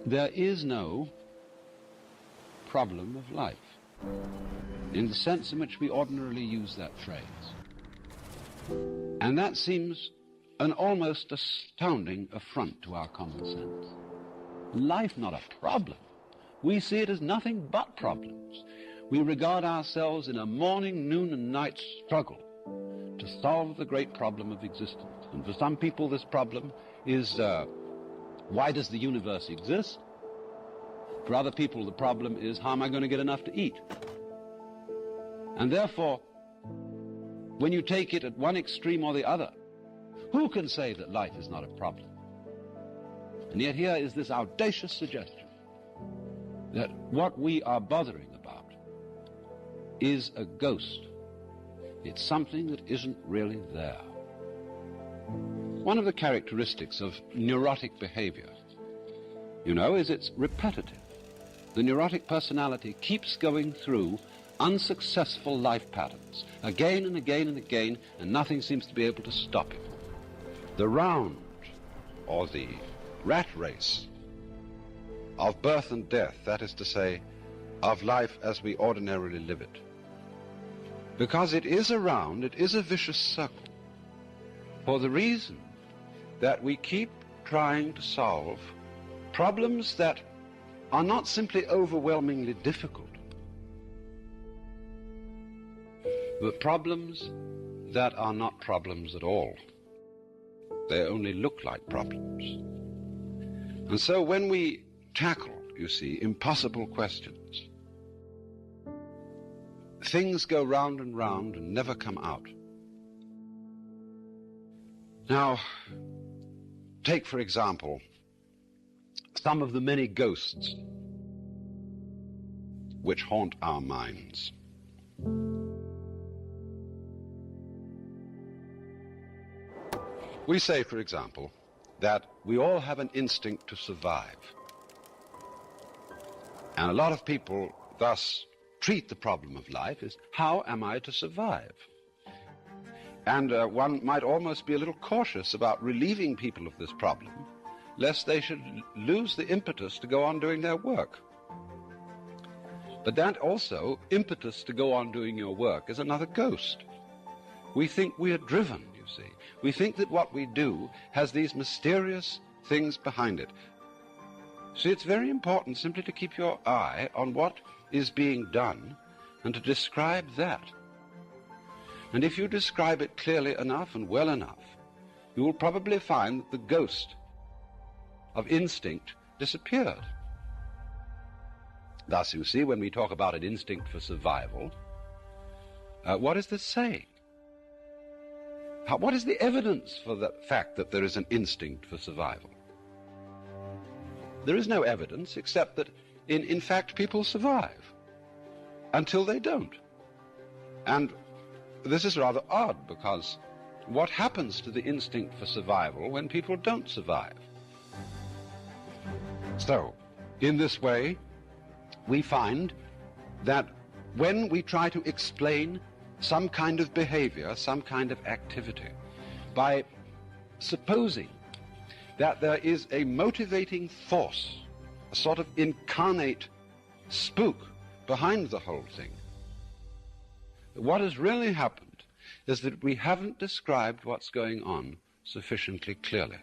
There is no problem of life, in the sense in which we ordinarily use that phrase. And that seems an almost astounding affront to our common sense. Life not a problem. We see it as nothing but problems. We regard ourselves in a morning, noon, and night struggle to solve the great problem of existence. And for some people this problem is, why does the universe exist? For other people the problem is, how am I going to get enough to eat? And therefore, when you take it at one extreme or the other, who can say that life is not a problem? And yet here is this audacious suggestion that what we are bothering about is a ghost. It's something that isn't really there. One of the characteristics of neurotic behavior, you know, is it's repetitive. The neurotic personality keeps going through unsuccessful life patterns again and again and again, and nothing seems to be able to stop it. The round, or the rat race of birth and death, that is to say, of life as we ordinarily live it. Because it is a round, it is a vicious circle, for the reason that we keep trying to solve problems that are not simply overwhelmingly difficult, but problems that are not problems at all. They only look like problems. And so when we tackle, you see, impossible questions, things go round and round and never come out. Now, take, for example, some of the many ghosts which haunt our minds. We say, for example, that we all have an instinct to survive. And a lot of people thus treat the problem of life as, how am I to survive? And one might almost be a little cautious about relieving people of this problem, lest they should lose the impetus to go on doing their work. But that also, impetus to go on doing your work, is another ghost. We think we are driven, you see. We think that what we do has these mysterious things behind it. See, it's very important simply to keep your eye on what is being done and to describe that. And if you describe it clearly enough and well enough, you will probably find that the ghost of instinct disappeared. Thus, you see, when we talk about an instinct for survival, what is this saying? What is the evidence for the fact that there is an instinct for survival? There is no evidence except that, in fact, people survive until they don't. And this is rather odd, because what happens to the instinct for survival when people don't survive? So, in this way, we find that when we try to explain some kind of behavior, some kind of activity, by supposing that there is a motivating force, a sort of incarnate spook behind the whole thing, what has really happened is that we haven't described what's going on sufficiently clearly.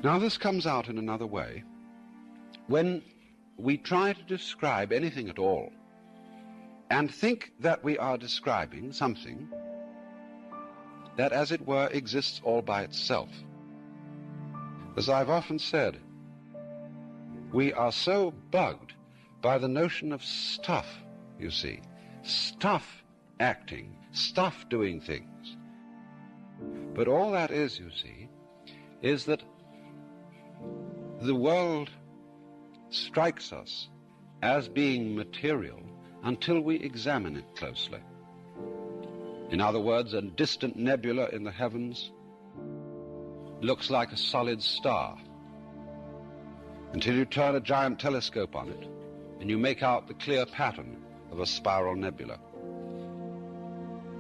Now, this comes out in another way. When we try to describe anything at all and think that we are describing something that, as it were, exists all by itself. As I've often said, we are so bugged by the notion of stuff, you see, stuff acting, stuff doing things. But all that is, you see, is that the world strikes us as being material until we examine it closely. In other words, a distant nebula in the heavens looks like a solid star until you turn a giant telescope on it and you make out the clear pattern of a spiral nebula.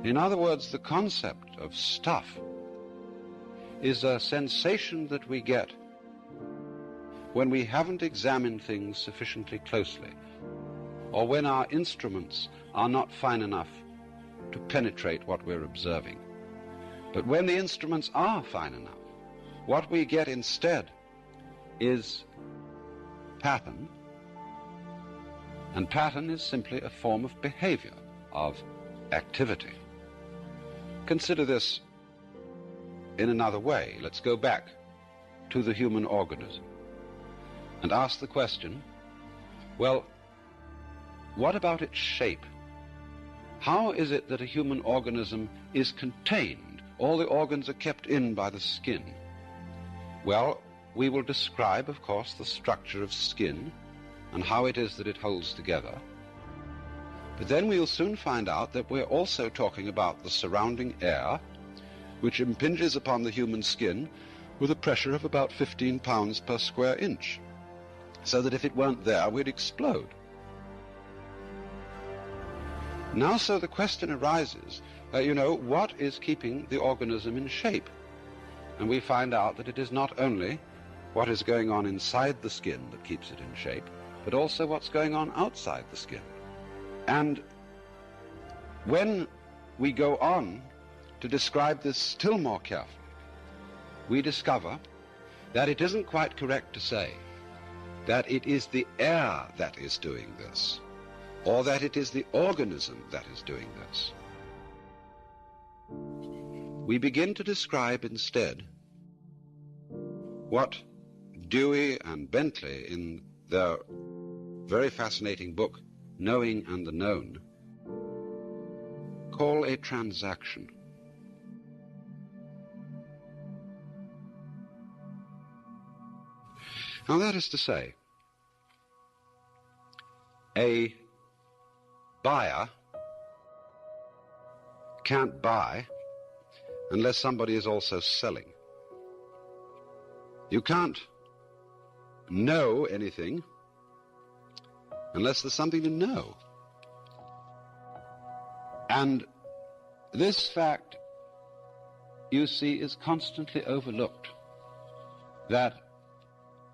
In other words, the concept of stuff is a sensation that we get when we haven't examined things sufficiently closely, or when our instruments are not fine enough to penetrate what we're observing. But when the instruments are fine enough, what we get instead is pattern, and pattern is simply a form of behavior, of activity. Consider this in another way. Let's go back to the human organism and ask the question, well, what about its shape? How is it that a human organism is contained? All the organs are kept in by the skin. Well, we will describe, of course, the structure of skin and how it is that it holds together. But then we'll soon find out that we're also talking about the surrounding air, which impinges upon the human skin with a pressure of about 15 pounds per square inch, so that if it weren't there, we'd explode. Now, so the question arises, what is keeping the organism in shape? And we find out that it is not only what is going on inside the skin that keeps it in shape, but also what's going on outside the skin. And when we go on to describe this still more carefully, we discover that it isn't quite correct to say that it is the air that is doing this, or that it is the organism that is doing this. We begin to describe instead what Dewey and Bentley, in their very fascinating book, Knowing and the Known, call a transaction. Now, that is to say, a buyer can't buy unless somebody is also selling. You can't know anything unless there's something to know. And this fact, you see, is constantly overlooked, that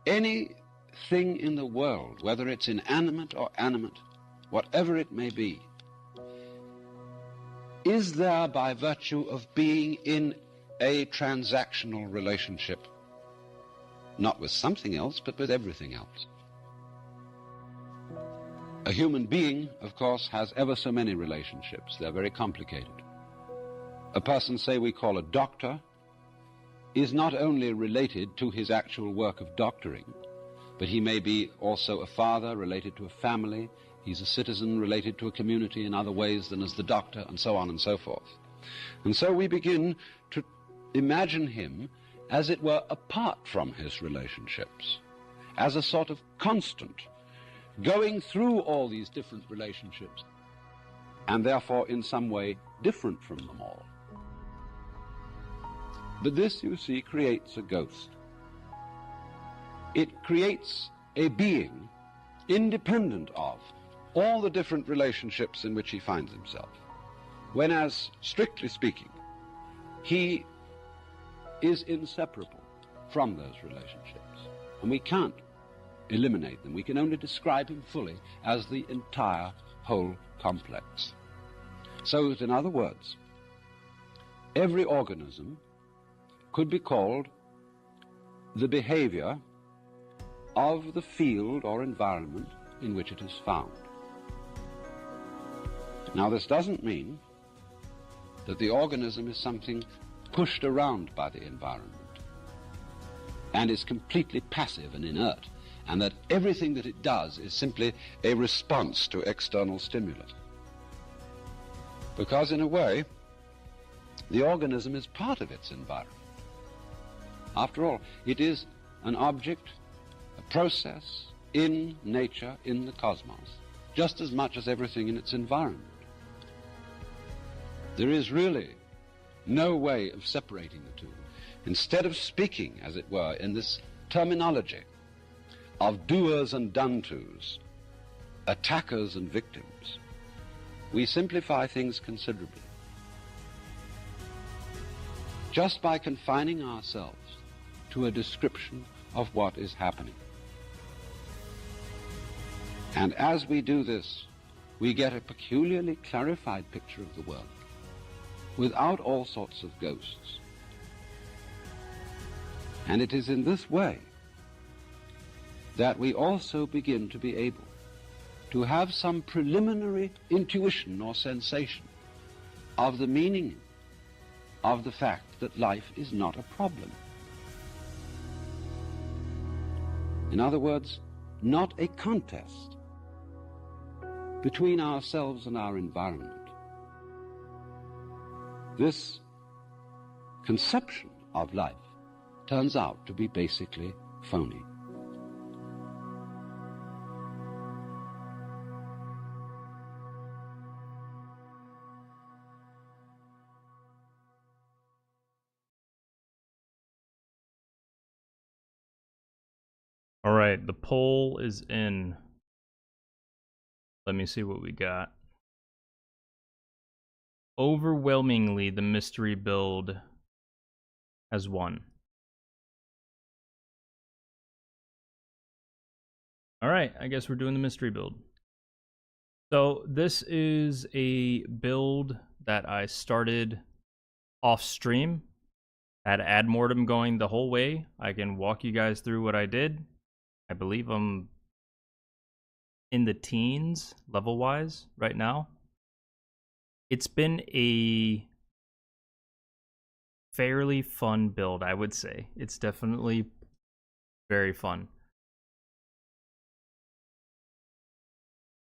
anything in the world, whether it's inanimate or animate, whatever it may be, is there by virtue of being in a transactional relationship, not with something else, but with everything else. A human being, of course, has ever so many relationships. They're very complicated. A person, say, we call a doctor, is not only related to his actual work of doctoring, but he may be also a father related to a family. He's a citizen related to a community in other ways than as the doctor, and so on and so forth. And so we begin to imagine him, as it were, apart from his relationships, as a sort of constant, going through all these different relationships, and therefore in some way different from them all. But this, you see, creates a ghost. It creates a being independent of all the different relationships in which he finds himself, whereas, strictly speaking, he is inseparable from those relationships, and we can't eliminate them. We can only describe him fully as the entire whole complex. So that, in other words, every organism could be called the behavior of the field or environment in which it is found. Now, this doesn't mean that the organism is something pushed around by the environment and is completely passive and inert, and that everything that it does is simply a response to external stimulus. Because, in a way, the organism is part of its environment. After all, it is an object, a process in nature, in the cosmos, just as much as everything in its environment. There is really no way of separating the two. Instead of speaking, as it were, in this terminology of doers and done-tos, attackers and victims, we simplify things considerably. just by confining ourselves to a description of what is happening. And as we do this, we get a peculiarly clarified picture of the world, without all sorts of ghosts. And it is in this way that we also begin to be able to have some preliminary intuition or sensation of the meaning of the fact that life is not a problem. In other words, not a contest between ourselves and our environment. This conception of life turns out to be basically phony. All right, the poll is in. Let me see what we got. Overwhelmingly, the mystery build has won. All right, I guess we're doing the mystery build. So this is a build that I started off stream. I had ad mortem going the whole way. I can walk you guys through what I did. I believe I'm in the teens level-wise right now. It's been a fairly fun build, I would say. It's definitely very fun.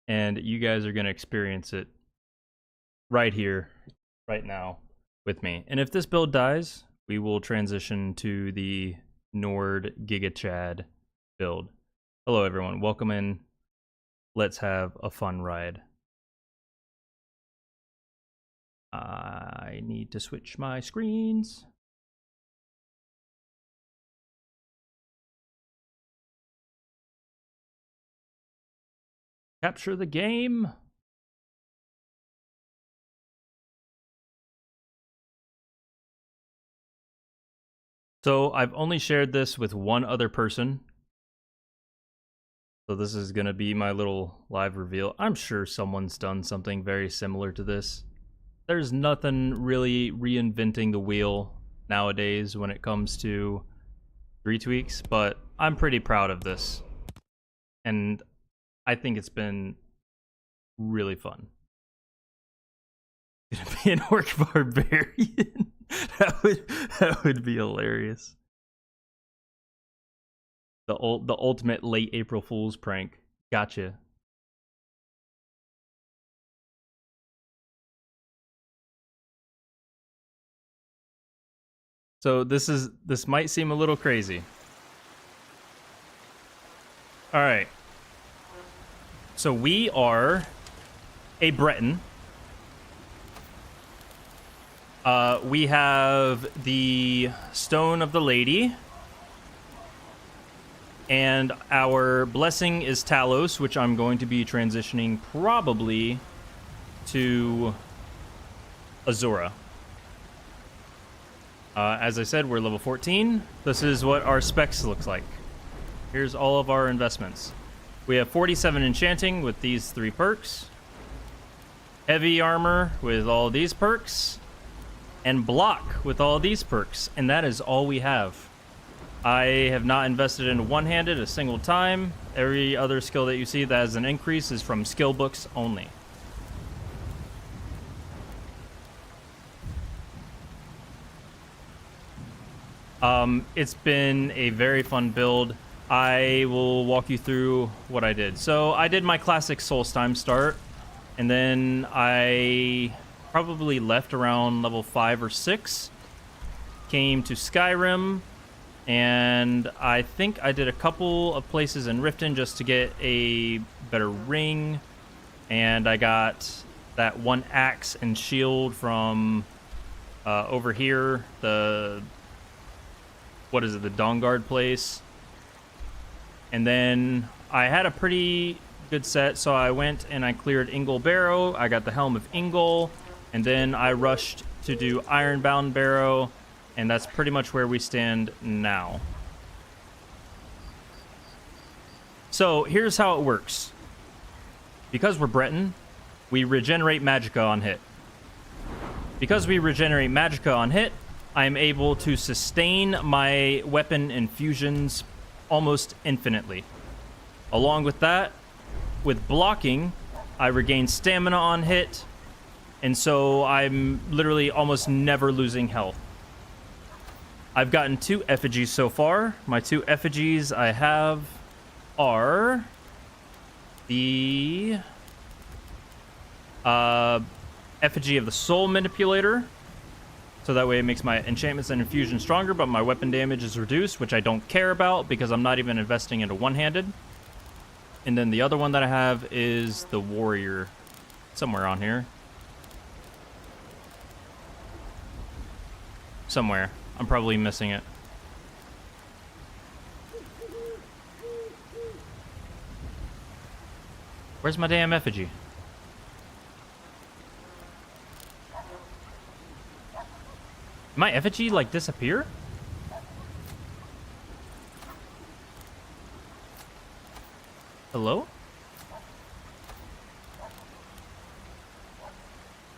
And you guys are going to experience it right here, right now, with me. And if this build dies, we will transition to the Nord Giga Chad build. Hello everyone, welcome in. Let's have a fun ride. I need to switch my screens. Capture the game. So I've only shared this with one other person. So this is going to be my little live reveal. I'm sure someone's done something very similar to this. There's nothing really reinventing the wheel nowadays when it comes to retweaks, but I'm pretty proud of this. And I think it's been really fun. Gonna be an orc barbarian. that would be hilarious. The ultimate late April Fool's prank. Gotcha. So this might seem a little crazy. All right. So we are a Breton. We have the Stone of the Lady. And our blessing is Talos, which I'm going to be transitioning probably to Azura. As I said, we're level 14. This is what our specs looks like. Here's all of our investments. We have 47 enchanting with these 3 perks. Heavy armor with all these perks. And block with all these perks. And that is all we have. I have not invested in one-handed a single time. Every other skill that you see that has an increase is from skill books only. It's been a very fun build. I will walk you through what I did. So I did my classic Solstheim start, and then I probably left around level 5 or 6, came to Skyrim, and I think I did a couple of places in Riften just to get a better ring, and I got that one axe and shield from over here, the Dawnguard place. And then I had a pretty good set, so I went and I cleared Ingle Barrow. I got the Helm of Ingle, and then I rushed to do Ironbound Barrow, And that's pretty much where we stand now. So here's how it works. Because we're Breton, we regenerate magicka on hit. Because we regenerate magicka on hit, I'm able to sustain my weapon infusions almost infinitely. Along with that, with blocking, I regain stamina on hit, and so I'm literally almost never losing health. I've gotten 2 effigies so far. My 2 effigies I have are the Effigy of the Soul Manipulator, so that way it makes my enchantments and infusion stronger, but my weapon damage is reduced, which I don't care about because I'm not even investing into one-handed. And then the other one that I have is the Warrior, somewhere on here. Somewhere. I'm probably missing it. Where's my damn effigy? Did my effigy, like, disappear? Hello?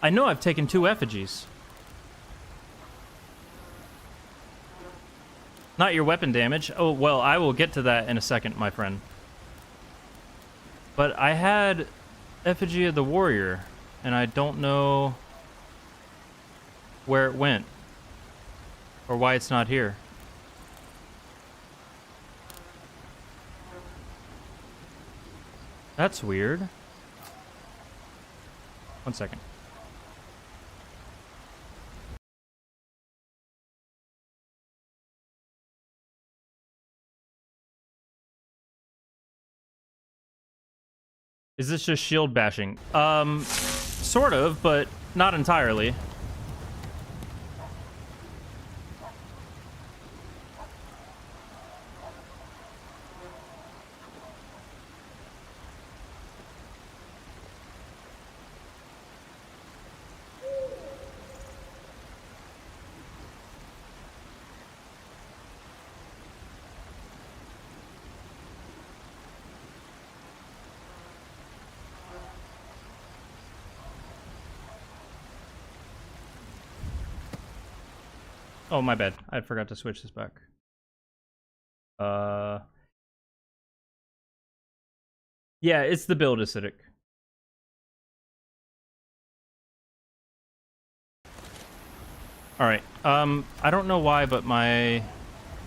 I know I've taken 2 effigies. Not your weapon damage. Oh, well, I will get to that in a second, my friend. But I had Effigy of the Warrior, and I don't know where it went. Or why it's not here. That's weird. One second. Is this just shield bashing? Sort of, but not entirely. Oh, my bad. I forgot to switch this back. Yeah, it's the build acidic. Alright, I don't know why, but my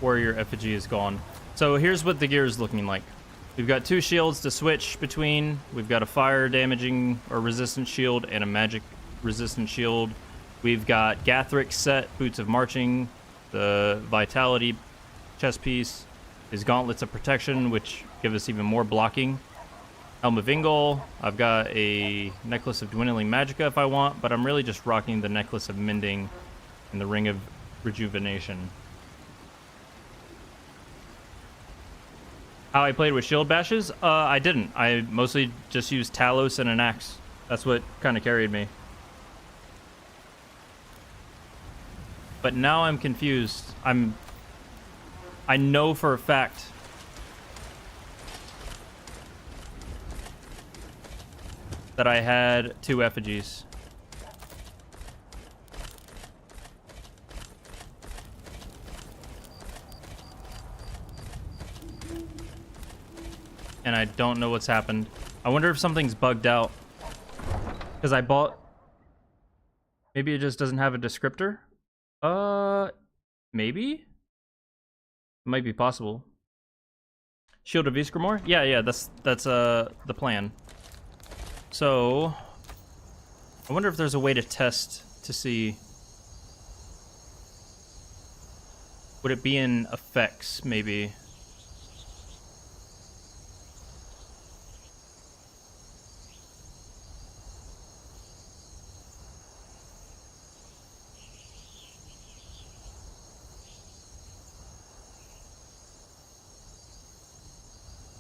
warrior effigy is gone. So here's what the gear is looking like. We've got 2 shields to switch between. We've got a fire damaging or resistant shield and a magic resistant shield. We've got Gathric set, Boots of Marching, the Vitality chest piece, his Gauntlets of Protection, which give us even more blocking. Helm of Ingol. I've got a Necklace of Dwindling Magicka if I want, but I'm really just rocking the Necklace of Mending and the Ring of Rejuvenation. How I played with shield bashes? I didn't. I mostly just used Talos and an axe. That's what kind of carried me. But now I'm confused. I know for a fact that I had 2 effigies. And I don't know what's happened. I wonder if something's bugged out. Because I bought... Maybe it just doesn't have a descriptor? Maybe? It might be possible. Shield of Ysgramor? Yeah, that's the plan. So, I wonder if there's a way to test to see. Would it be in effects, maybe?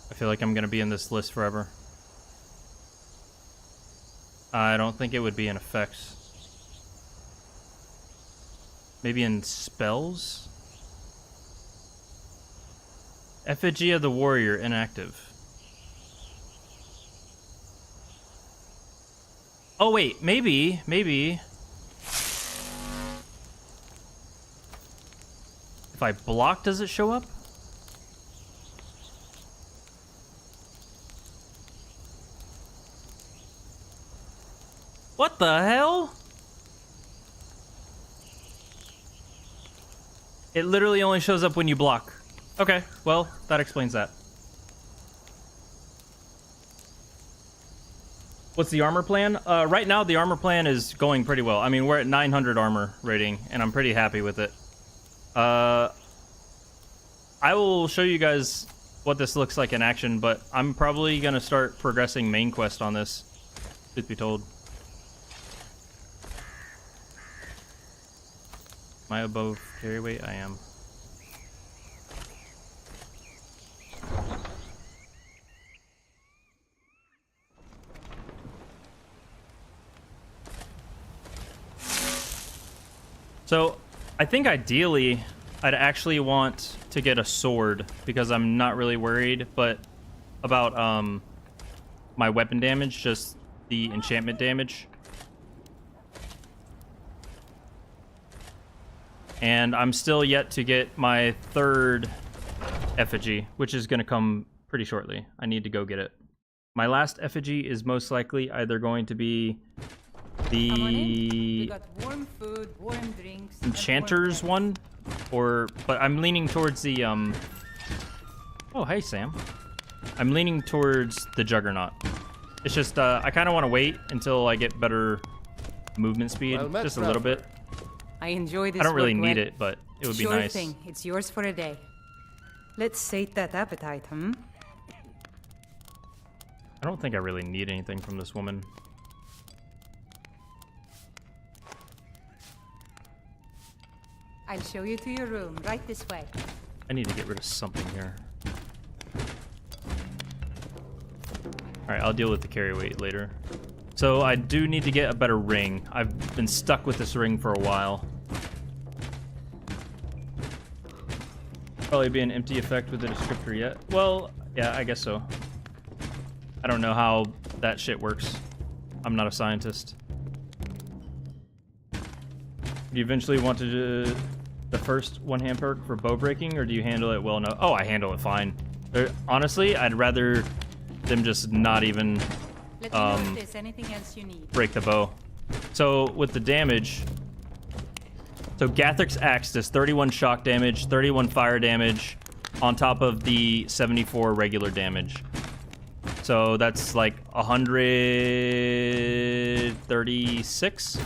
I feel like I'm gonna be in this list forever. I don't think it would be in effects. Maybe in spells? Effigy of the warrior, inactive. Oh wait, maybe. If I block, does it show up? What the hell? It literally only shows up when you block. Okay, well, that explains that. What's the armor plan? Right now, the armor plan is going pretty well. I mean, we're at 900 armor rating, and I'm pretty happy with it. I will show you guys what this looks like in action, but I'm probably going to start progressing main quest on this, truth be told. Am I above carry weight? I am. So, I think ideally, I'd actually want to get a sword, because I'm not really worried, but about my weapon damage, just the enchantment damage. And I'm still yet to get my third effigy, which is going to come pretty shortly. I need to go get it. My last effigy is most likely either going to be the warm food, warm drinks, Enchanter's one, but I'm leaning towards the oh, hey Sam. I'm leaning towards the Juggernaut. It's just I kind of want to wait until I get better movement speed, just a little bit. I enjoy this. I don't really work need well. it, but it would be Sure nice. thing. It's yours for a day. Let's sate that appetite, hmm? I don't think I really need anything from this woman. I'll show you to your room, right this way. I need to get rid of something here. Alright, I'll deal with the carry weight later. So I do need to get a better ring. I've been stuck with this ring for a while. Probably be an empty effect with the descriptor yet. Well, yeah, I guess so. I don't know how that shit works. I'm not a scientist. Do you eventually want to do the first one-hand perk for bow breaking, or do you handle it well enough? Oh, I handle it fine. Honestly, I'd rather them just not even Let me know if there's anything else you need. break the bow. So with the damage, so Gathric's axe does 31 shock damage, 31 fire damage, on top of the 74 regular damage. So that's like 136.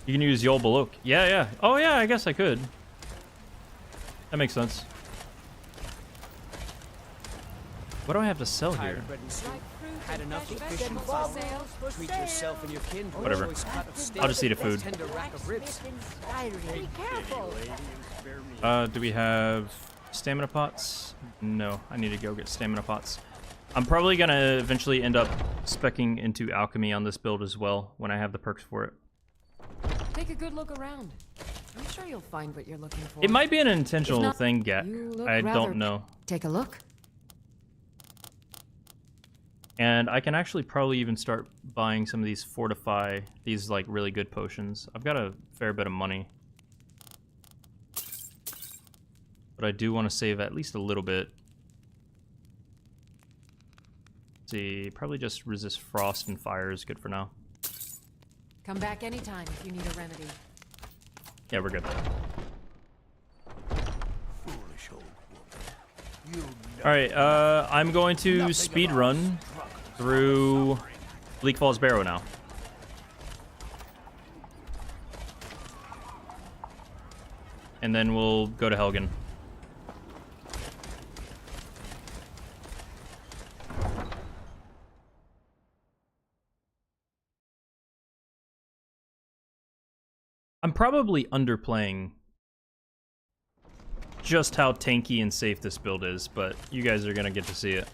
You can use Yol Balok. Yeah. Oh yeah, I guess I could. That makes sense. What do I have to sell here? Had enough of fishing. Treat yourself and your kin. Whatever. I'll just eat a food. Tender rack of ribs. Be careful. Do we have stamina pots? No, I need to go get stamina pots. I'm probably gonna eventually end up speccing into alchemy on this build as well when I have the perks for it. Take a good look around. I'm sure you'll find what you're looking for. It might be an intentional If not, thing, you look I rather- don't know. Take a look. And I can actually probably even start buying some of these fortify, these like really good potions. I've got a fair bit of money. But I do want to save at least a little bit. Let's see, probably just resist frost and fire is good for now. Come back anytime if you need a remedy. Yeah, we're good. Alright, I'm going to speed run through Bleak Falls Barrow now. And then we'll go to Helgen. I'm probably underplaying just how tanky and safe this build is, but you guys are gonna get to see it.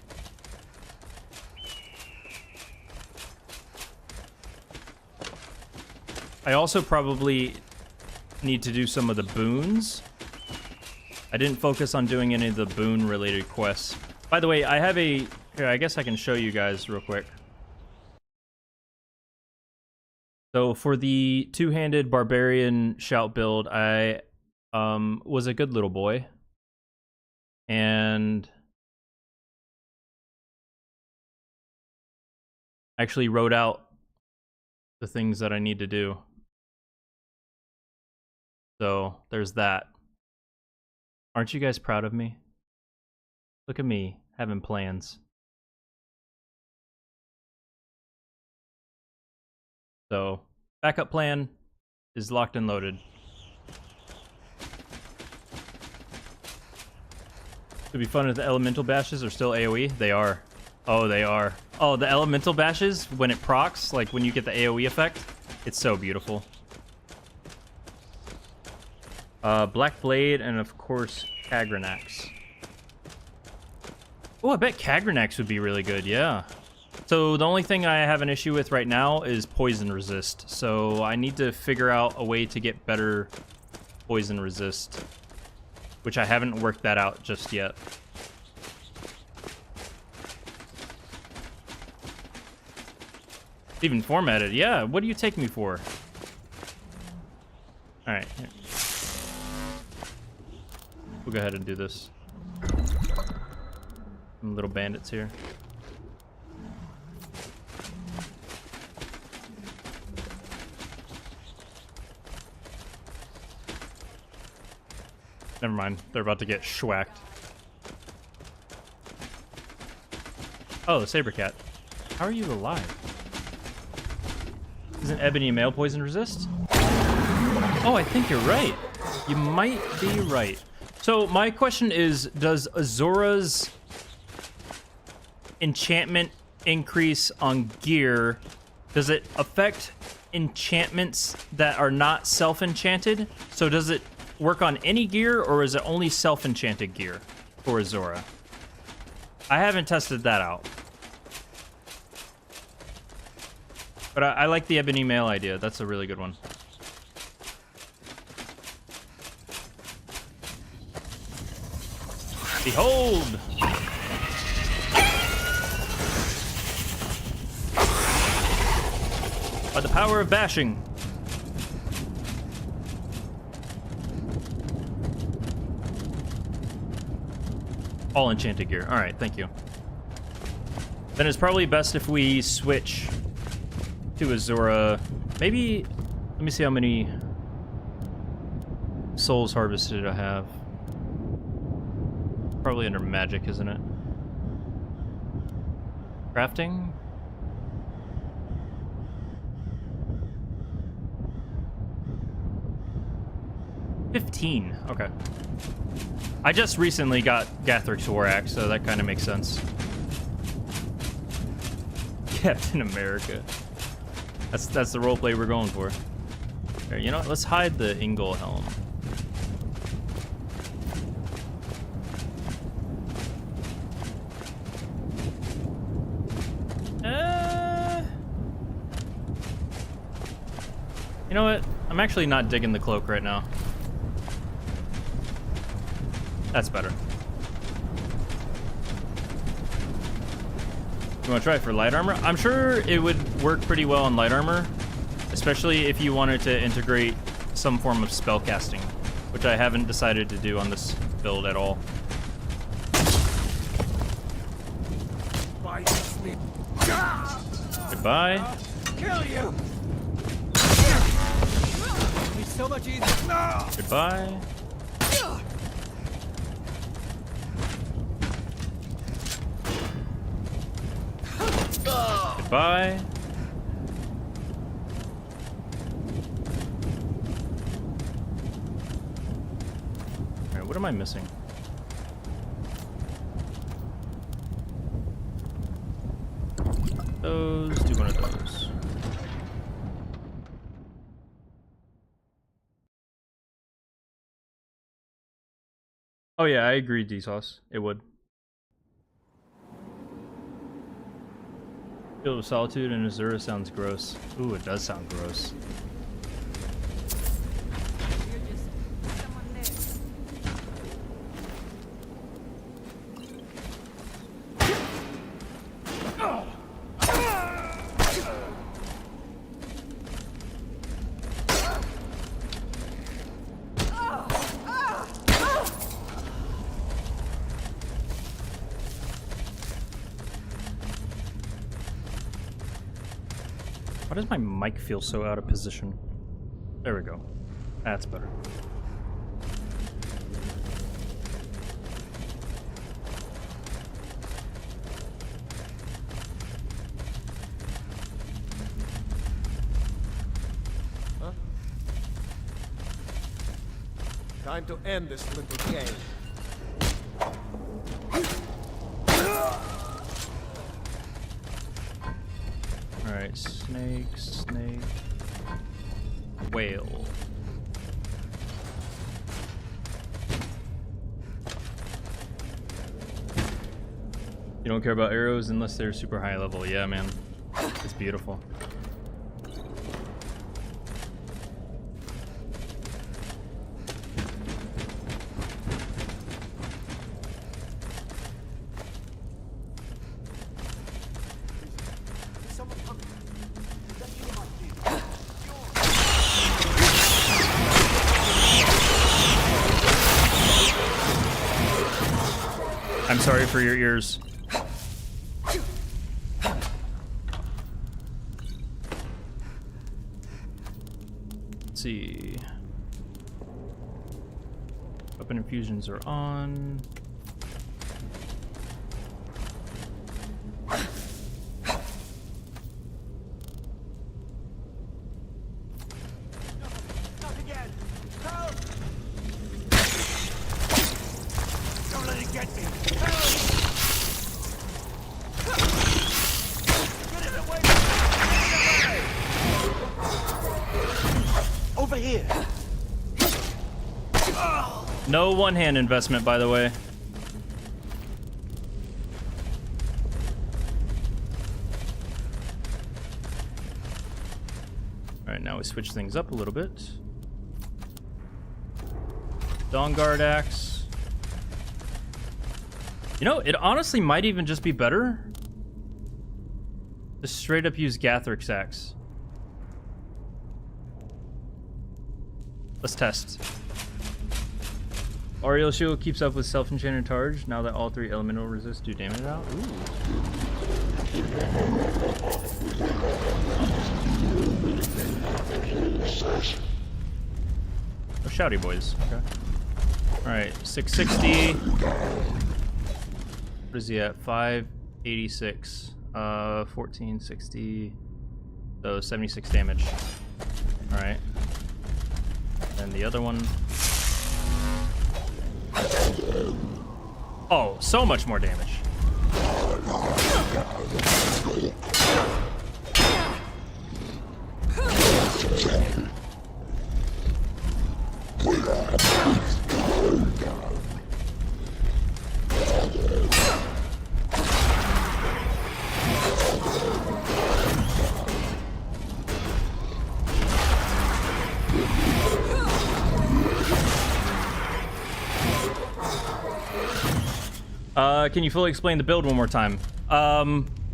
I also probably need to do some of the boons. I didn't focus on doing any of the boon related quests. By the way, I have a... Here, I guess I can show you guys real quick. So for the two-handed barbarian shout build, I was a good little boy. And actually wrote out the things that I need to do. So there's that. Aren't you guys proud of me? Look at me having plans. So backup plan is locked and loaded. Would be fun if the elemental bashes are still AoE. They are. Oh, they are. Oh, the elemental bashes, when it procs, like when you get the AoE effect, it's so beautiful. Black Blade, and of course, Kagranax. Oh, I bet Kagranax would be really good, yeah. So the only thing I have an issue with right now is poison resist. So I need to figure out a way to get better poison resist, which I haven't worked that out just yet. It's even formatted. Yeah, what do you take me for? Alright. We'll go ahead and do this. Some little bandits here. Never mind. They're about to get schwacked. Oh, the saber cat. How are you alive? Isn't ebony male poison resist? Oh, I think you're right. You might be right. So my question is, does Azora's enchantment increase on gear, does it affect enchantments that are not self-enchanted? So does it work on any gear, or is it only self-enchanted gear for Azora? I haven't tested that out. But I like the ebony mail idea. That's a really good one. Behold! By the power of bashing. All enchanted gear. All right, thank you. Then it's probably best if we switch to Azora. Maybe, let me see how many souls harvested I have. Probably under magic, isn't it? Crafting? $15. Okay. I just recently got Gathric's War Axe, so that kind of makes sense. Captain America. That's the roleplay we're going for. Here, you know what? Let's hide the Ingol helm. You know what? I'm actually not digging the cloak right now. That's better. You want to try it for light armor? I'm sure it would work pretty well on light armor, especially if you wanted to integrate some form of spell casting, which I haven't decided to do on this build at all. Goodbye. Kill you. It'll be so much easier. No. Goodbye. Goodbye. Alright, what am I missing? Those, do one of those. Oh yeah, I agree, D-Sauce. It would. Field of Solitude and Azura sounds gross. Ooh, it does sound gross. Why does my mic feel so out of position? There we go. That's better. Huh? Time to end this little game. Alright, snake, snake, whale. You don't care about arrows unless they're super high level. Yeah, man. It's beautiful. I'm sorry for your ears. Let's see. Weapon infusions are on. Not again! Help! Don't let it get me! Help! Get it away! Get it away! Over here! No one-hand investment, by the way. Alright, now we switch things up a little bit. Dawnguard axe. You know, it honestly might even just be better to straight up use Gathric's axe. Let's test. Ariel shield keeps up with self-enchanted charge now that all three elemental resists do damage out. Ooh. Oh, shouty boys. Okay. Alright, 660. What is he at? 586. 1460. So 76 damage. Alright. And the other one. Oh, so much more damage. Can you fully explain the build one more time?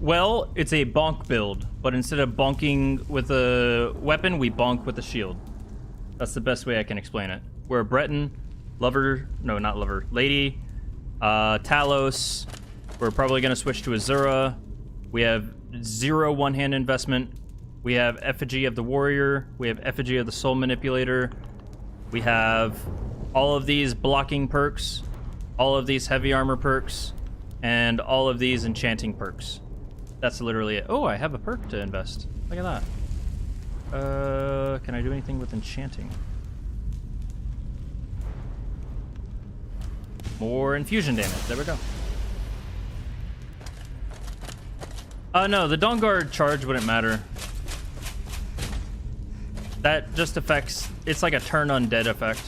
Well, it's a bonk build, but instead of bonking with a weapon, we bonk with a shield. That's the best way I can explain it. We're a Breton, lover, no, not lover, lady, Talos. We're probably going to switch to Azura. We have 0 one-hand investment. We have Effigy of the Warrior. We have Effigy of the Soul Manipulator. We have all of these blocking perks, all of these heavy armor perks, and all of these enchanting perks. That's literally it. Oh, I have a perk to invest. Look at that. Can I do anything with enchanting? More infusion damage. There we go. No, the Dawnguard charge wouldn't matter. That just affects... It's like a turn undead effect.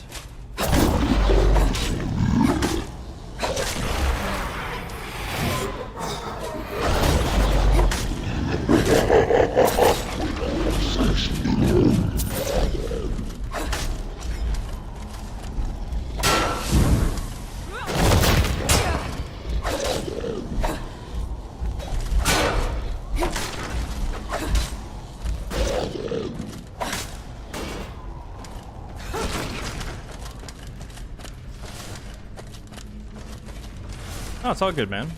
Oh, it's all good, man.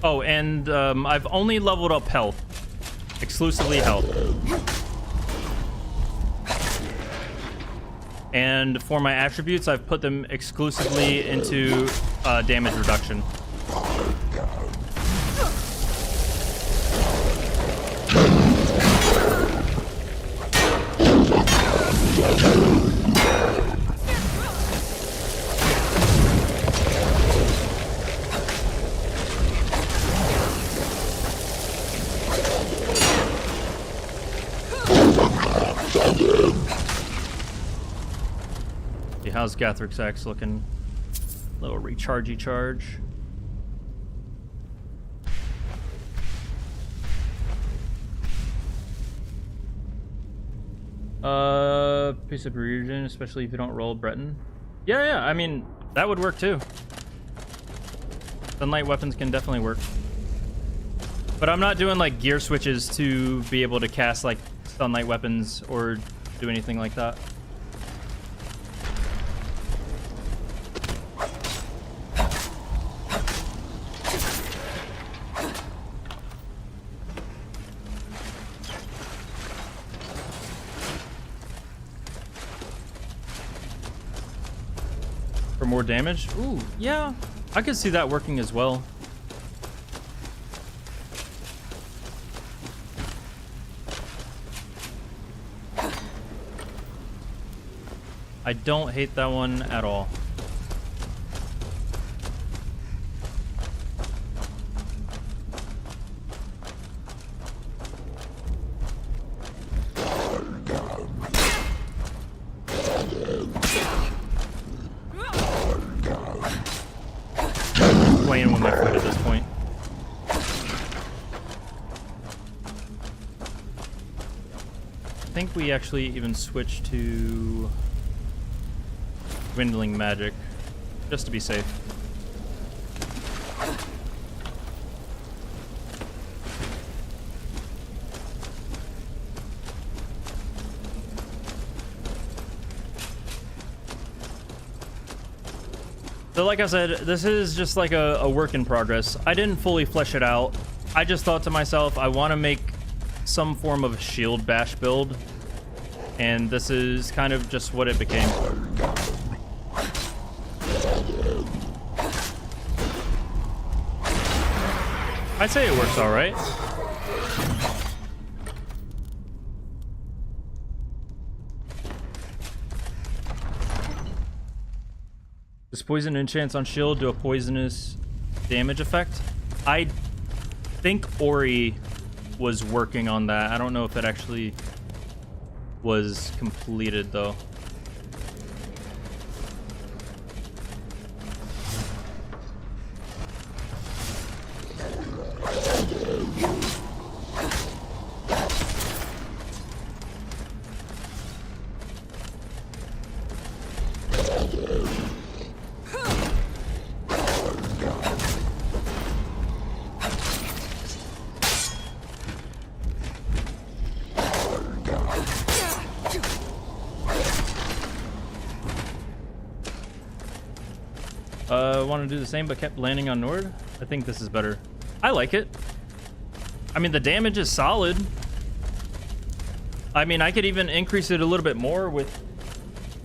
Oh, and I've only leveled up health. Exclusively health. And for my attributes, I've put them exclusively into damage reduction. How's Gathric's axe looking? Little rechargey charge. Piece of region, especially if you don't roll Breton. Yeah, I mean, that would work too. Sunlight weapons can definitely work. But I'm not doing like gear switches to be able to cast like sunlight weapons or do anything like that. For more damage? Ooh, yeah. I could see that working as well. I don't hate that one at all. Playing with my foot at this point. I think we actually even switched to dwindling magic, just to be safe. So like I said, this is just like a work in progress. I didn't fully flesh it out. I just thought to myself, I want to make some form of shield bash build, and this is kind of just what it became. I'd say it works all right. Does poison enchants on shield do a poisonous damage effect? I think Ori was working on that. I don't know if it actually was completed though. Want to do the same but kept landing on Nord? I think this is better. I like it. I mean, the damage is solid. I mean, I could even increase it a little bit more with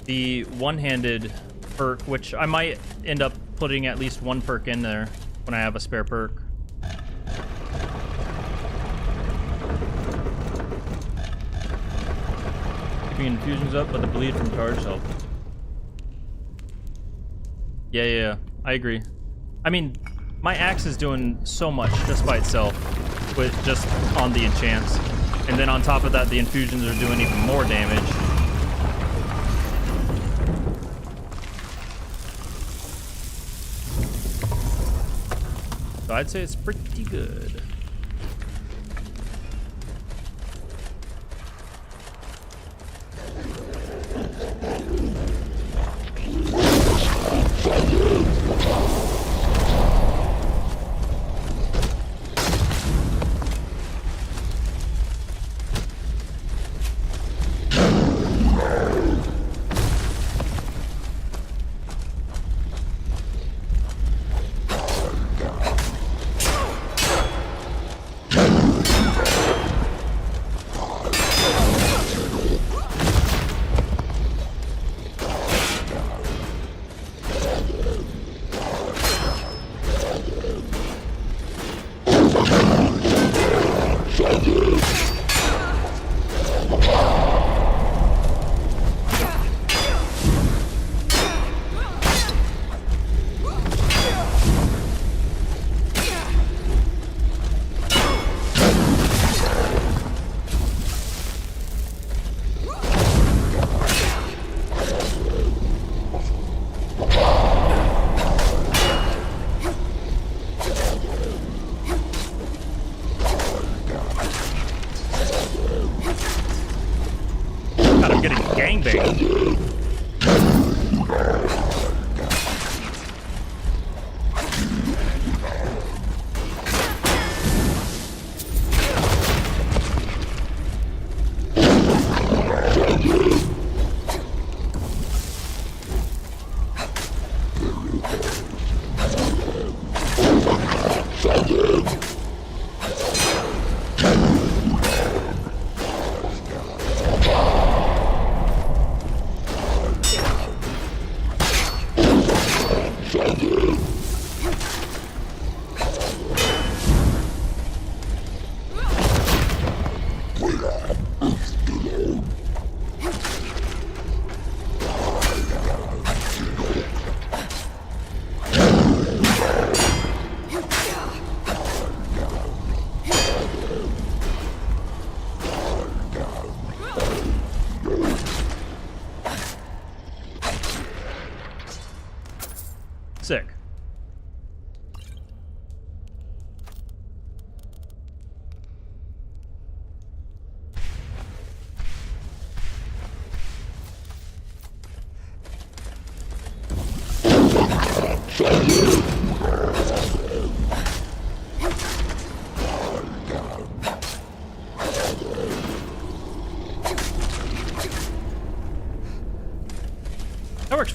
the one-handed perk, which I might end up putting at least one perk in there when I have a spare perk. Keeping infusions up, but the bleed from charge help. Yeah, I agree. I mean, my axe is doing so much just by itself, with just on the enchants. And then on top of that, the infusions are doing even more damage. So I'd say it's pretty good.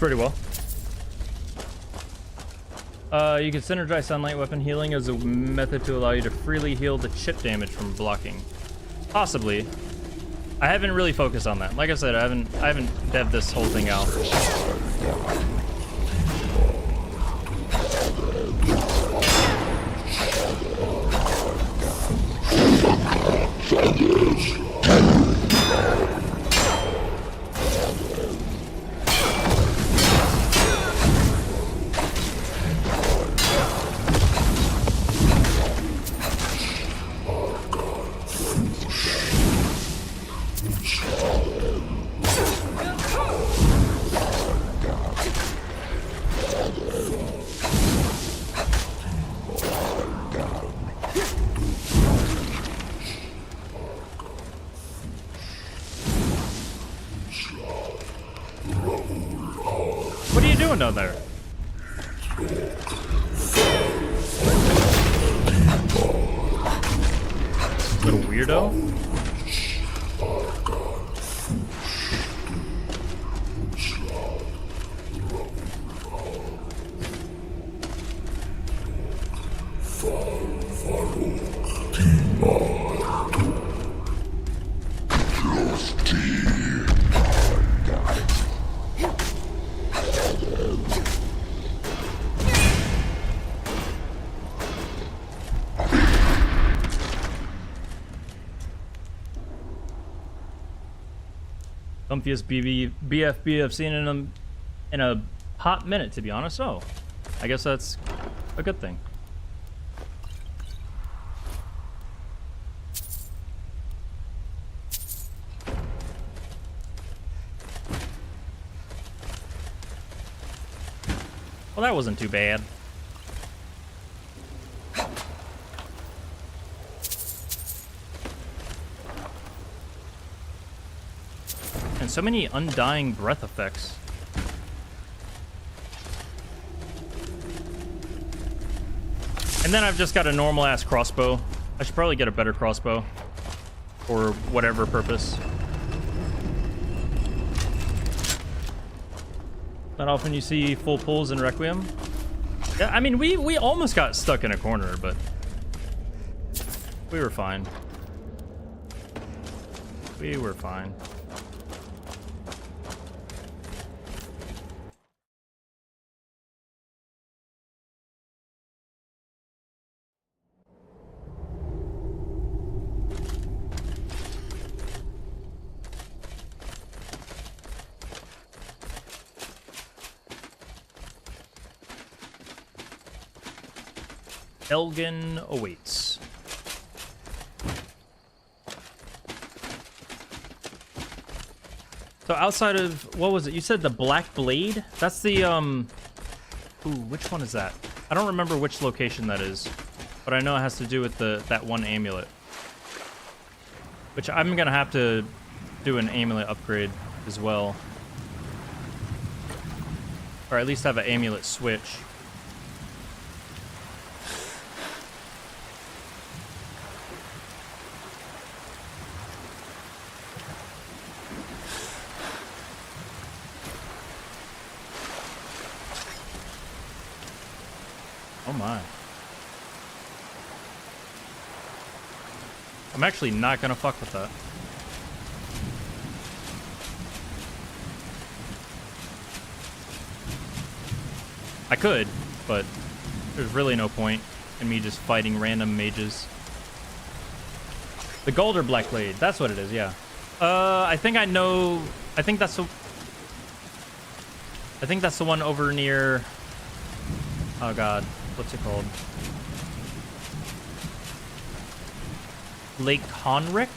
pretty well. You can synergize sunlight weapon healing as a method to allow you to freely heal the chip damage from blocking. Possibly. I haven't really focused on that. Like I said, I haven't devved this whole thing out. What are you doing down there? Little weirdo. Comfiest BFB I've seen in a hot minute, to be honest. So, I guess that's a good thing. Well, that wasn't too bad. And so many undying breath effects. And then I've just got a normal ass crossbow. I should probably get a better crossbow for whatever purpose. Not often you see full pulls in Requiem. Yeah, I mean, we almost got stuck in a corner, but we were fine. We were fine. Elgin awaits. So outside of, what was it? You said the Black Blade? That's the, ooh, which one is that? I don't remember which location that is, but I know it has to do with that one amulet. Which I'm gonna have to do an amulet upgrade as well. Or at least have an amulet switch. Oh my. I'm actually not gonna fuck with that. I could, but there's really no point in me just fighting random mages. The Galder Black Blade, that's what it is, yeah. I think I know, I think that's the one over near, oh god. What's it called? Lake Honrick?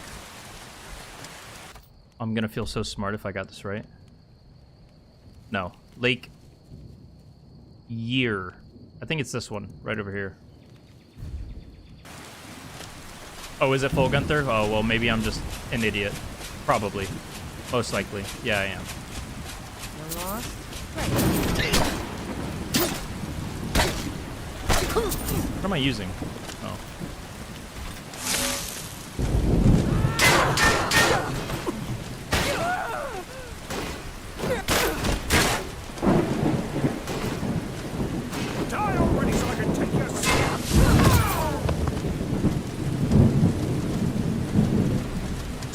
I'm gonna feel so smart if I got this right. No. Lake Year. I think it's this one, right over here. Oh, is it Full Gunther? Oh, well, maybe I'm just an idiot. Probably. Most likely. Yeah, I am. You're lost? Right. What am I using? Oh.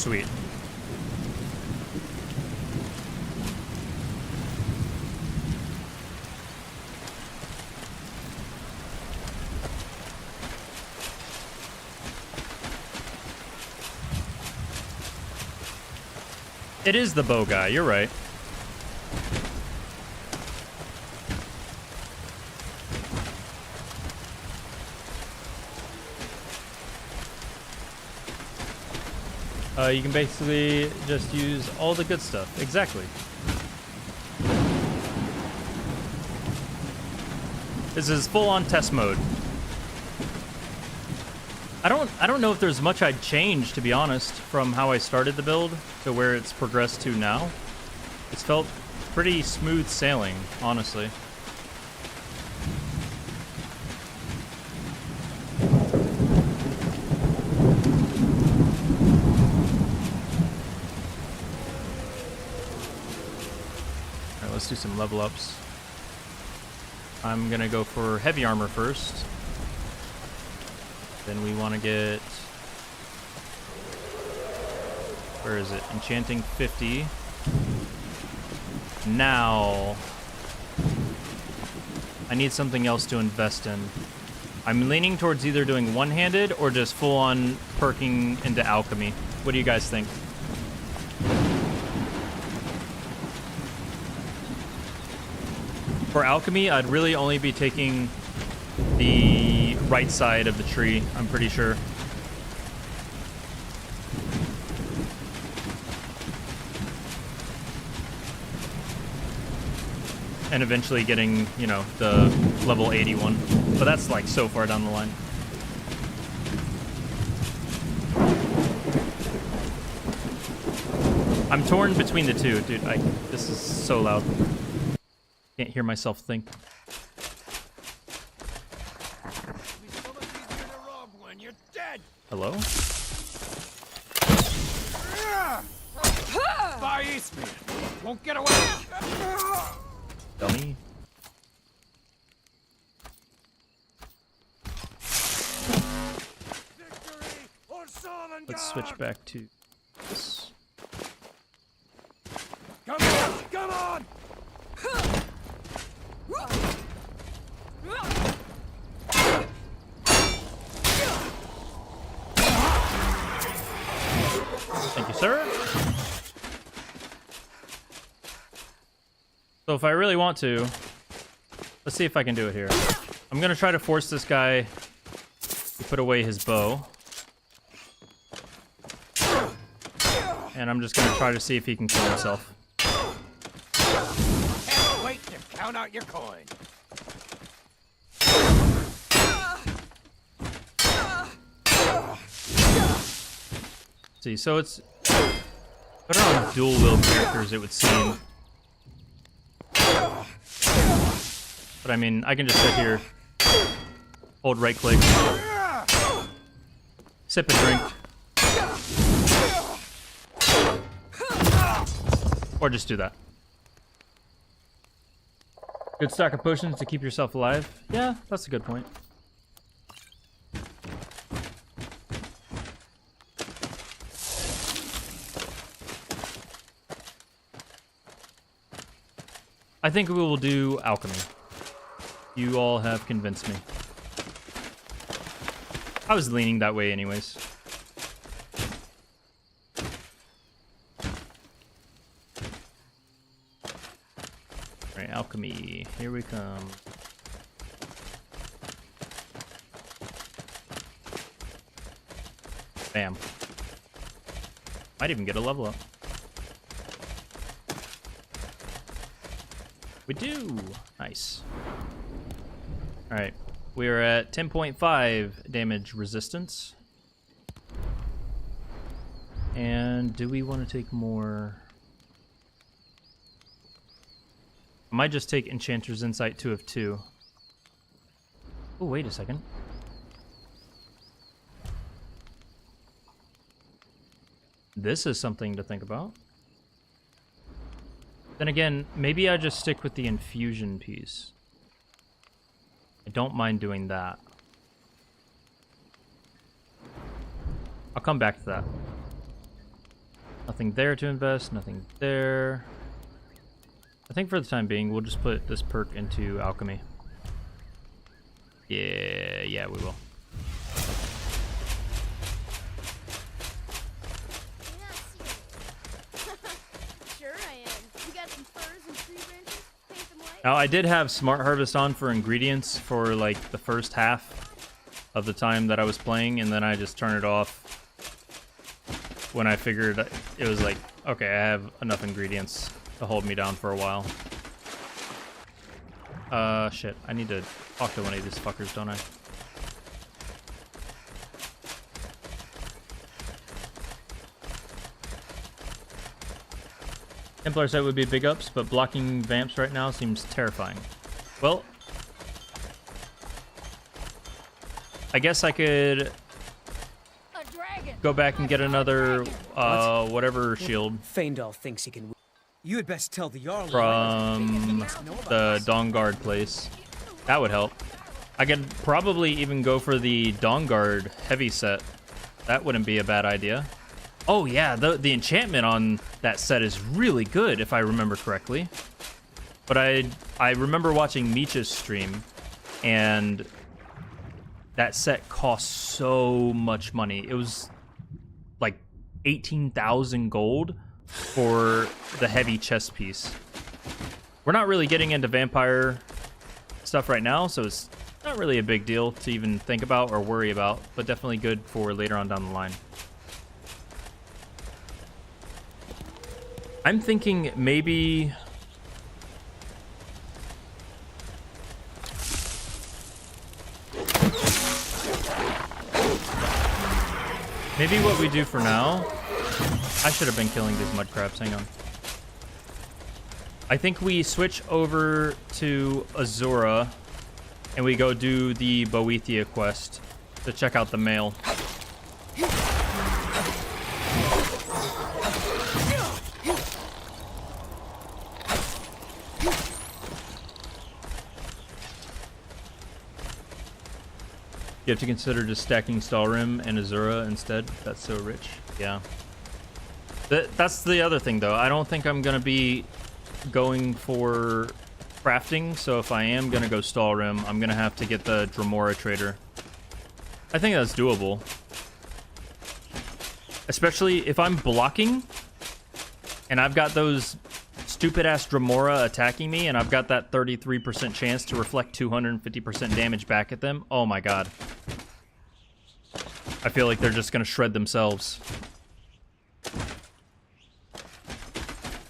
Sweet. It is the bow guy, you're right. You can basically just use all the good stuff. Exactly. This is full-on test mode. I don't know if there's much I'd change, to be honest, from how I started the build to where it's progressed to now. It's felt pretty smooth sailing, honestly. Alright, let's do some level ups. I'm gonna go for heavy armor first. Then we want to get, where is it? Enchanting 50. Now, I need something else to invest in. I'm leaning towards either doing one-handed or just full-on perking into alchemy. What do you guys think? For alchemy, I'd really only be taking the right side of the tree, I'm pretty sure. And eventually getting, you know, the level 81. But that's like so far down the line. I'm torn between the two, dude. This is so loud. Can't hear myself think. Hello? Far east, man. Won't get away. Dummy. Let's switch back to this. Come on! Come on! Thank you, sir. So if I really want to, let's see if I can do it here. I'm gonna try to force this guy to put away his bow. And I'm just gonna try to see if he can kill himself. Can't wait to count out your coin. See, so it's better on dual wield characters, it would seem. But I mean, I can just sit here, hold right click, sip a drink, or just do that. Good stack of potions to keep yourself alive. Yeah, that's a good point. I think we will do alchemy. You all have convinced me. I was leaning that way anyways. Alright, alchemy. Here we come. Bam. Might even get a level up. We do. Nice. All right. We are at 10.5 damage resistance. And do we want to take more? I might just take Enchanter's Insight 2 of 2. Oh, wait a second. This is something to think about. Then again, maybe I just stick with the infusion piece. I don't mind doing that. I'll come back to that. Nothing there to invest, nothing there. I think for the time being, we'll just put this perk into alchemy. Yeah, we will. Sure I am. You got some furs and tree branches? Paint them white? Now, I did have Smart Harvest on for ingredients for like the first half of the time that I was playing, and then I just turned it off when I figured it was like, okay, I have enough ingredients to hold me down for a while. Shit. I need to talk to one of these fuckers, don't I? Templar site would be big ups, but blocking vamps right now seems terrifying. Well, I guess I could A dragon! go back and get another, whatever shield Feindal thinks he can. You had best tell the Jarl. from the Dawnguard place. That would help. I could probably even go for the Dawnguard heavy set. That wouldn't be a bad idea. Oh yeah, the enchantment on that set is really good, if I remember correctly. But I remember watching Meech's stream, and that set cost so much money. It was like 18,000 gold for the heavy chest piece. We're not really getting into vampire stuff right now, so it's not really a big deal to even think about or worry about, but definitely good for later on down the line. I'm thinking maybe what we do for now, I should have been killing these mud crabs, hang on. I think we switch over to Azura and we go do the Boethia quest to check out the mail. You have to consider just stacking Stalrim and Azura instead. That's so rich. Yeah. That's the other thing, though. I don't think I'm going to be going for crafting, so if I am going to go Stalrim, I'm going to have to get the Dremora Trader. I think that's doable. Especially if I'm blocking, and I've got those stupid-ass Dremora attacking me, and I've got that 33% chance to reflect 250% damage back at them. Oh my god. I feel like they're just going to shred themselves.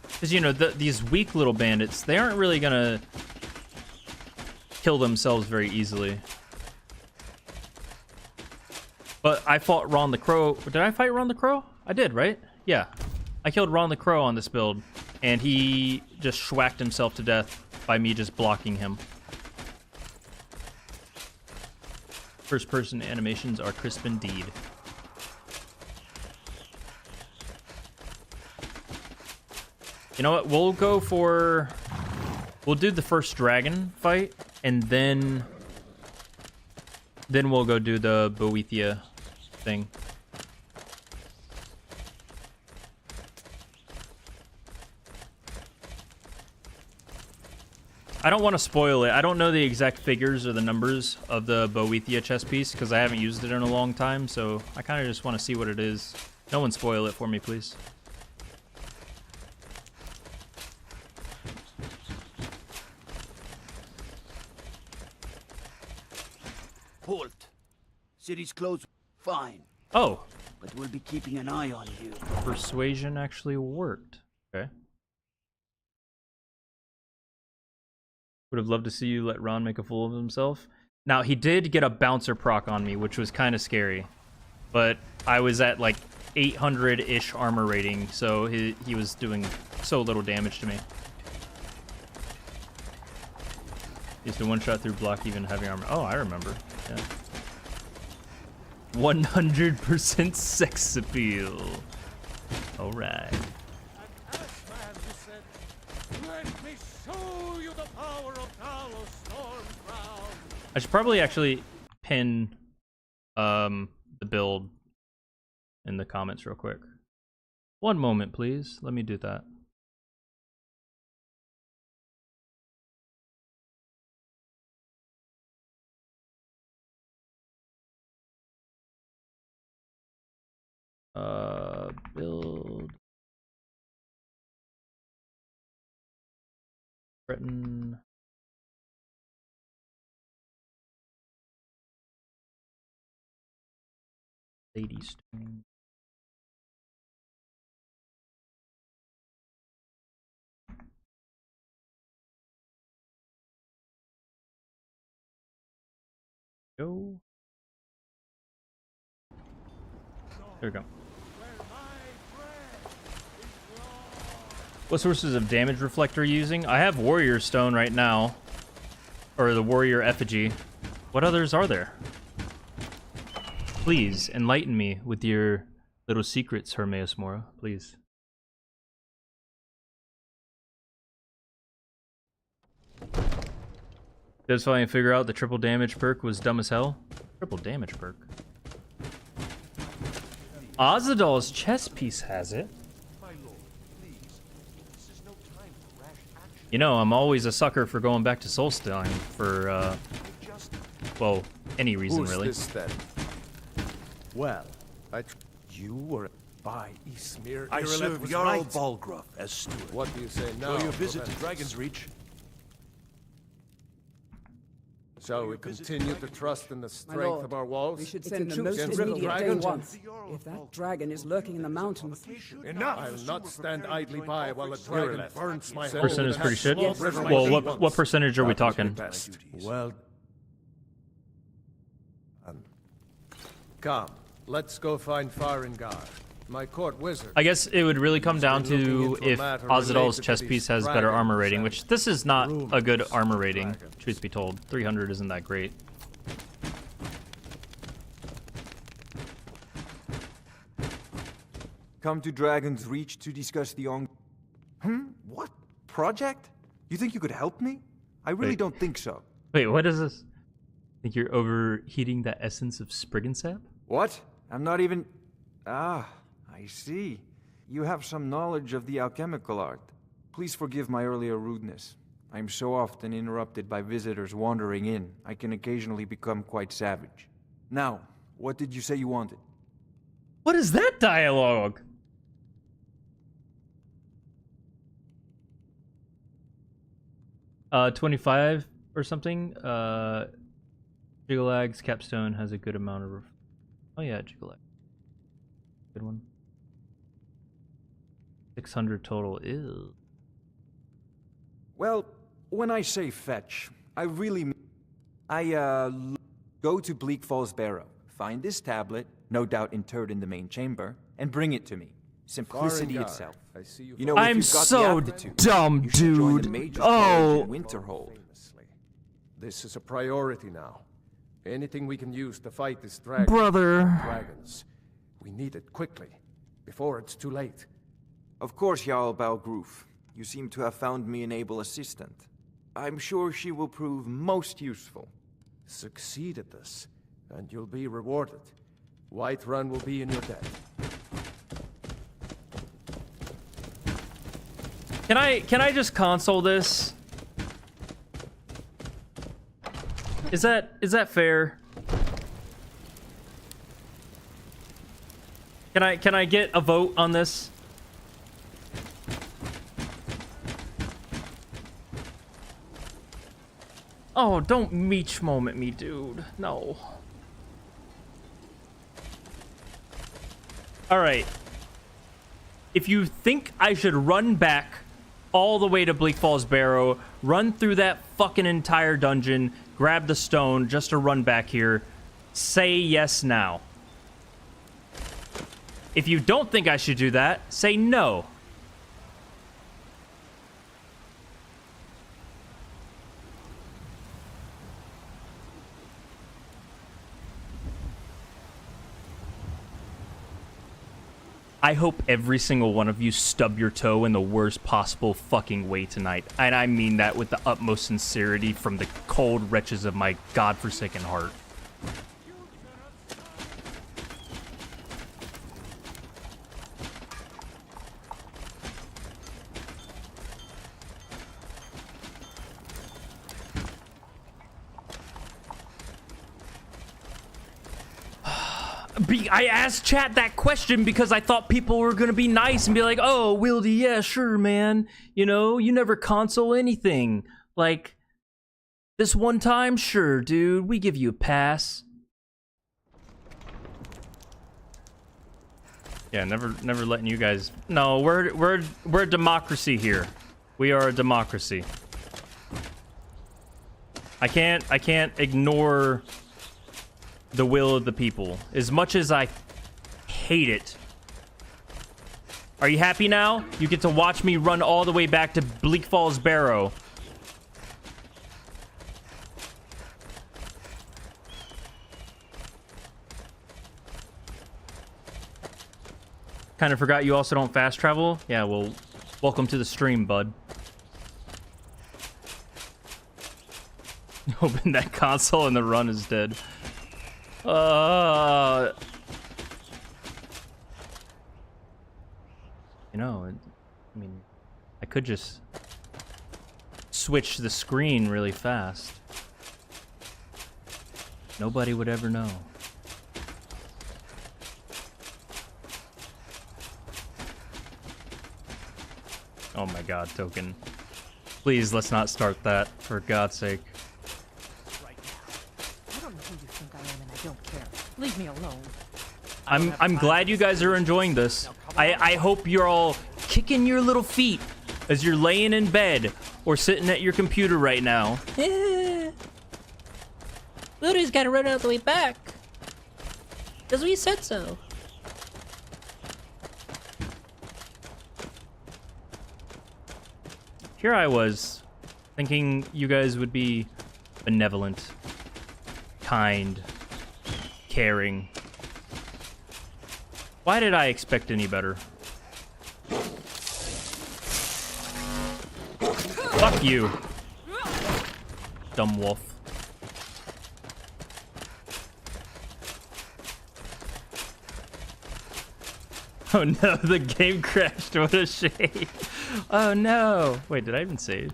Because, you know, these weak little bandits, they aren't really going to kill themselves very easily. But I fought Ron the Crow. Did I fight Ron the Crow? I did, right? Yeah. I killed Ron the Crow on this build, and he just schwacked himself to death by me just blocking him. First-person animations are crisp indeed. You know what? We'll do the first dragon fight, and then we'll go do the Boethia thing. I don't want to spoil it. I don't know the exact figures or the numbers of the Boethia chess piece because I haven't used it in a long time, so I kind of just want to see what it is. No one spoil it for me, please. Halt. City's closed. Fine. Oh, But we'll be keeping an eye on you. persuasion actually worked. Okay. Would have loved to see you let Ron make a fool of himself. Now, he did get a bouncer proc on me, which was kind of scary. But I was at like 800-ish armor rating, so he was doing so little damage to me. Used to one-shot through block even heavy armor. Oh, I remember. Yeah. 100% sex appeal. All right. I should probably actually pin the build in the comments real quick. One moment, please. Let me do that. Build. Britain. Lady Stone. Go. There we go. What sources of damage reflector are you using? I have Warrior Stone right now. Or the Warrior Effigy. What others are there? Please, enlighten me with your little secrets, Hermaeus Mora. Please. Just finally figure out the triple damage perk was dumb as hell. Triple damage perk. Ozadol's chess piece has it. You know, I'm always a sucker for going back to Solstein for, well, any reason, really. Who's this, then? Well, you were by Ismir. I serve Jarl Balgruff as steward. What do you say now? For your visit to Dragon's Reach. Shall we continue to trust in the strength of our walls? We should send the troops most against the immediate day dragon? once. If that dragon is lurking in the mountains, Enough! I'll not stand idly by while the dragon burns my home. Percent is pretty shit. Yes. Well, what percentage are we talking? Well, come, let's go find Farengar, my court wizard. I guess it would really come down to if Ozadol's chess piece has better armor rating, which this is not a good armor rating, truth be told. 300 isn't that great. Come to Dragon's Reach to discuss the What? Project? You think you could help me? I really don't think so. Wait, what is this? Think you're overheating the essence of Spriggan sap? What? I'm not even... Ah, I see. You have some knowledge of the alchemical art. Please forgive my earlier rudeness. I'm so often interrupted by visitors wandering in, I can occasionally become quite savage. Now, what did you say you wanted? What is that dialogue? 25 or something. Jiggalag's capstone has a good amount of... Oh yeah, Jiggalag. Good one. 600 total is... Well, when I say fetch, I really mean... go to Bleak Falls Barrow, find this tablet, no doubt interred in the main chamber, and bring it to me. Simplicity Farengar, itself. I see you. You know, I'm if you've got so the aptitude, dumb, you should join the dude. Mage's Oh. College in Winterhold. This is a priority now. Anything we can use to fight this dragon. Brother. Dragons. We need it quickly, before it's too late. Of course, Jarl Balgruf. You seem to have found me an able assistant. I'm sure she will prove most useful. Succeed at this, and you'll be rewarded. Whiterun will be in your debt. Can I just console this? Is that fair? Can I get a vote on this? Oh, don't meech moment me, dude. No. All right. If you think I should run back all the way to Bleak Falls Barrow, run through that fucking entire dungeon, grab the stone just to run back here, say yes now. If you don't think I should do that, say no. I hope every single one of you stub your toe in the worst possible fucking way tonight. And I mean that with the utmost sincerity from the cold wretches of my godforsaken heart. I asked chat that question because I thought people were gonna be nice and be like, "Oh, Wildy, yeah, sure, man. You know, you never console anything. Like, this one time, sure, dude, we give you a pass." Yeah, never letting you guys. No, we're a democracy here. We are a democracy. I can't ignore the will of the people as much as I hate it. Are you happy now? You get to watch me run all the way back to Bleak Falls Barrow. Kind of forgot you also don't fast travel. Yeah, well, welcome to the stream, bud. Open that console and the run is dead. You know, I mean, I could just switch the screen really fast. Nobody would ever know. Oh my god, Token. Please, let's not start that, for God's sake. I don't know who you think I am and I don't care. Leave me alone. I'm glad you guys are enjoying this. I hope you're all kicking your little feet as you're laying in bed or sitting at your computer right now. Ludo's gotta run all the way back. Because we said so. Here I was, thinking you guys would be benevolent, kind, caring. Why did I expect any better? Fuck you, dumb wolf. Oh no, the game crashed. What a shame. Oh no. Wait, did I even save?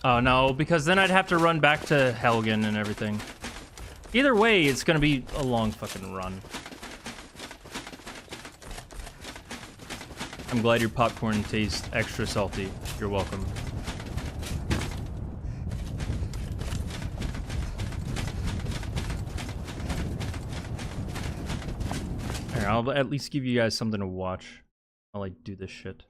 Oh no, because then I'd have to run back to Helgen and everything. Either way, it's gonna be a long fucking run. I'm glad your popcorn tastes extra salty. You're welcome. Here, I'll at least give you guys something to watch. I'll like do this shit.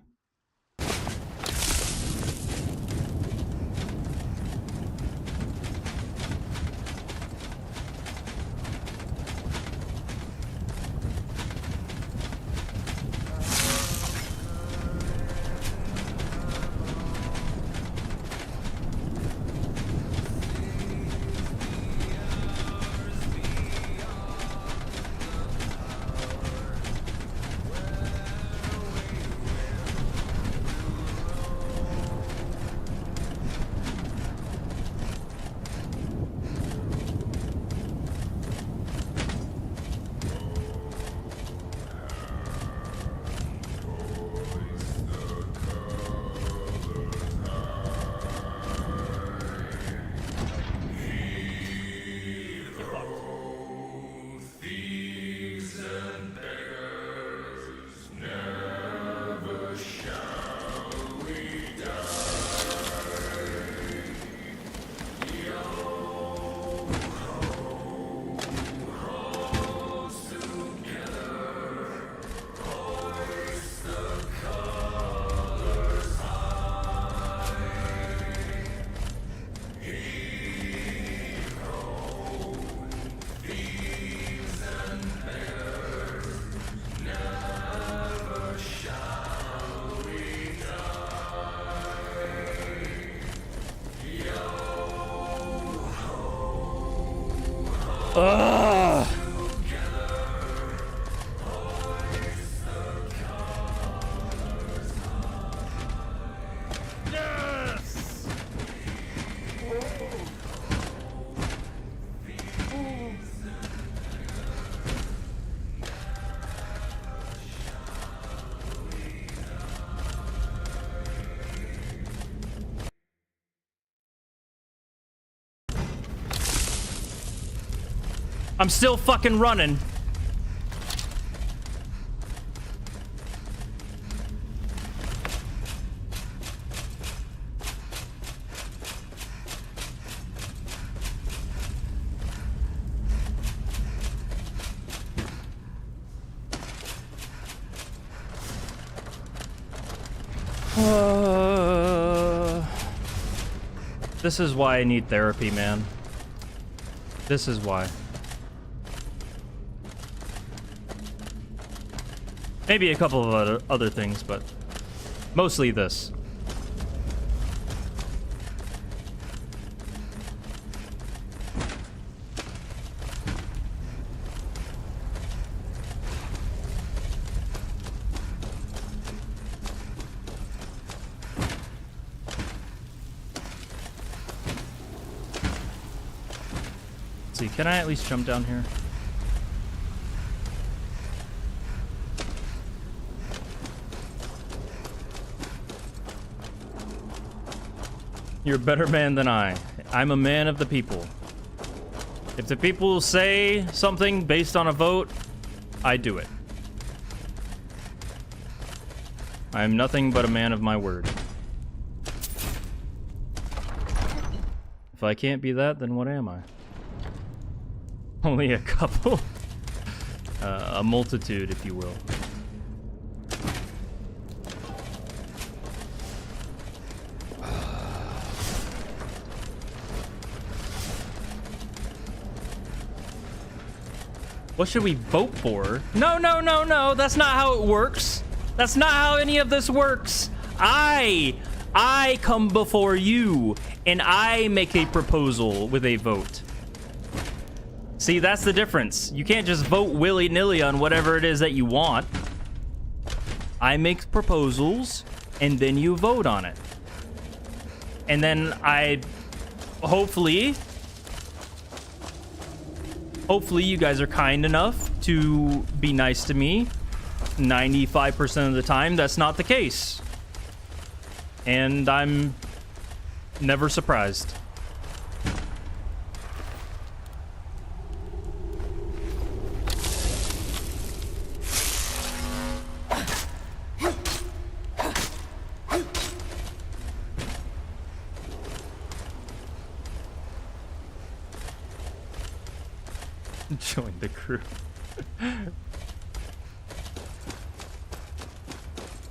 I'm still fucking running. This is why I need therapy, man. This is why. Maybe a couple of other things, but mostly this. Let's see, can I at least jump down here? You're a better man than I. I'm a man of the people. If the people say something based on a vote, I do it. I am nothing but a man of my word. If I can't be that, then what am I? Only a couple. A multitude, if you will. What should we vote for? No, no, no, no. That's not how it works. That's not how any of this works. I come before you, and I make a proposal with a vote. See, that's the difference. You can't just vote willy-nilly on whatever it is that you want. I make proposals, and then you vote on it. And then hopefully you guys are kind enough to be nice to me. 95% of the time, that's not the case. And I'm never surprised. Join the crew.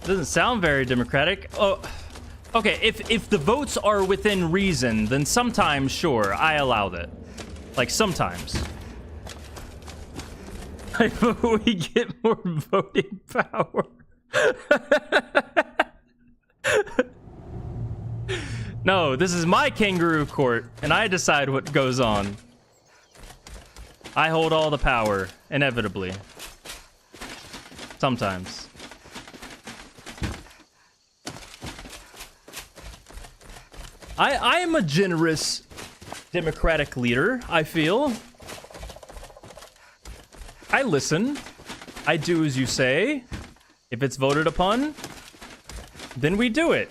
Doesn't sound very democratic. Oh, okay. If the votes are within reason, then sometimes, sure, I allow that. Like sometimes. We get more voting power. No, this is my kangaroo court, and I decide what goes on. I hold all the power, inevitably. Sometimes. I am a generous democratic leader, I feel. I listen. I do as you say. If it's voted upon, then we do it.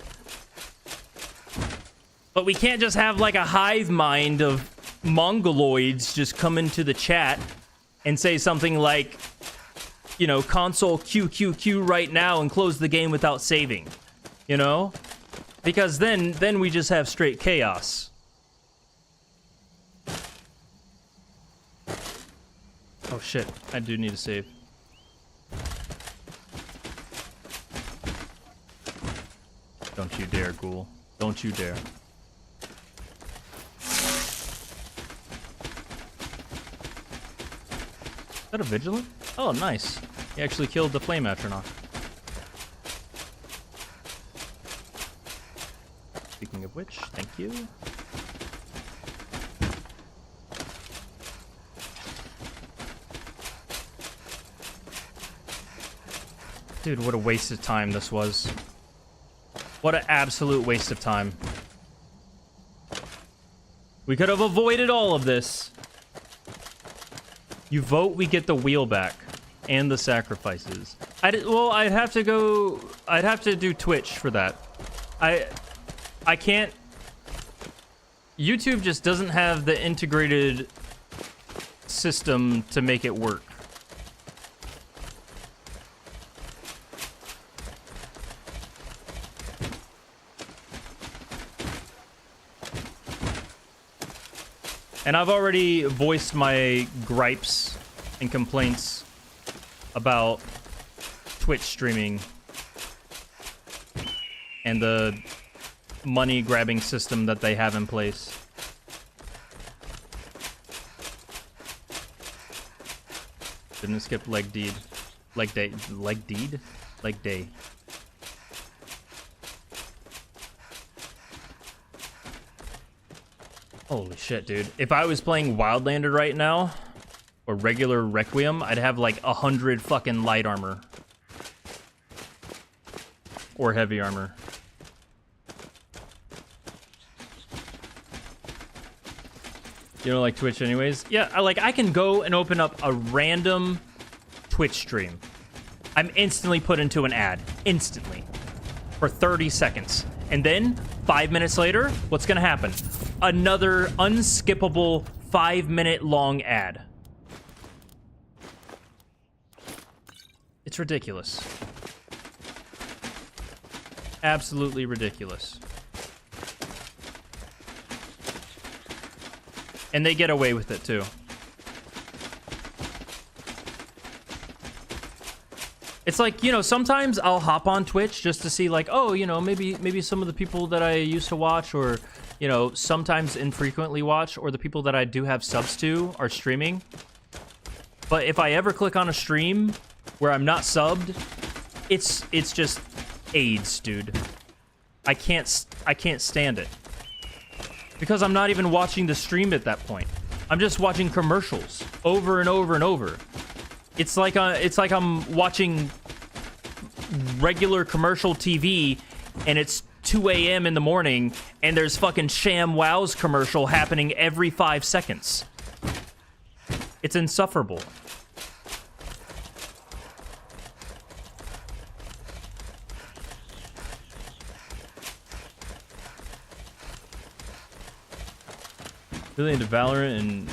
But we can't just have like a hive mind of mongoloids just come into the chat and say something like, you know, console QQQ right now and close the game without saving, you know? Because then we just have straight chaos. Oh shit, I do need to save. Don't you dare, ghoul. Don't you dare. Is that a vigilant? Oh, nice. He actually killed the flame atronach. Speaking of which, thank you. Dude, what a waste of time this was. What an absolute waste of time. We could have avoided all of this. You vote, we get the wheel back. And the sacrifices. Well, I'd have to do Twitch for that. I can't... YouTube just doesn't have the integrated system to make it work. And I've already voiced my gripes and complaints about Twitch streaming and the money-grabbing system that they have in place. Didn't skip leg deed. Leg day. Leg deed? Leg day. Holy shit, dude. If I was playing Wildlander right now, or regular Requiem, I'd have like 100 fucking light armor. Or heavy armor. You don't like Twitch anyways? Yeah, I can go and open up a random Twitch stream. I'm instantly put into an ad. Instantly. For 30 seconds. And then, 5 minutes later, what's gonna happen? Another unskippable 5-minute long ad. It's ridiculous. Absolutely ridiculous. And they get away with it too. It's like, you know, sometimes I'll hop on Twitch just to see like, oh, you know, maybe some of the people that I used to watch, or, you know, sometimes infrequently watch, or the people that I do have subs to are streaming. But if I ever click on a stream where I'm not subbed, it's just AIDS, dude. I can't stand it. Because I'm not even watching the stream at that point. I'm just watching commercials over and over and over. It's like I'm watching regular commercial TV, and it's 2 a.m. in the morning, and there's fucking Sham Wow's commercial happening every 5 seconds. It's insufferable. Really into Valorant and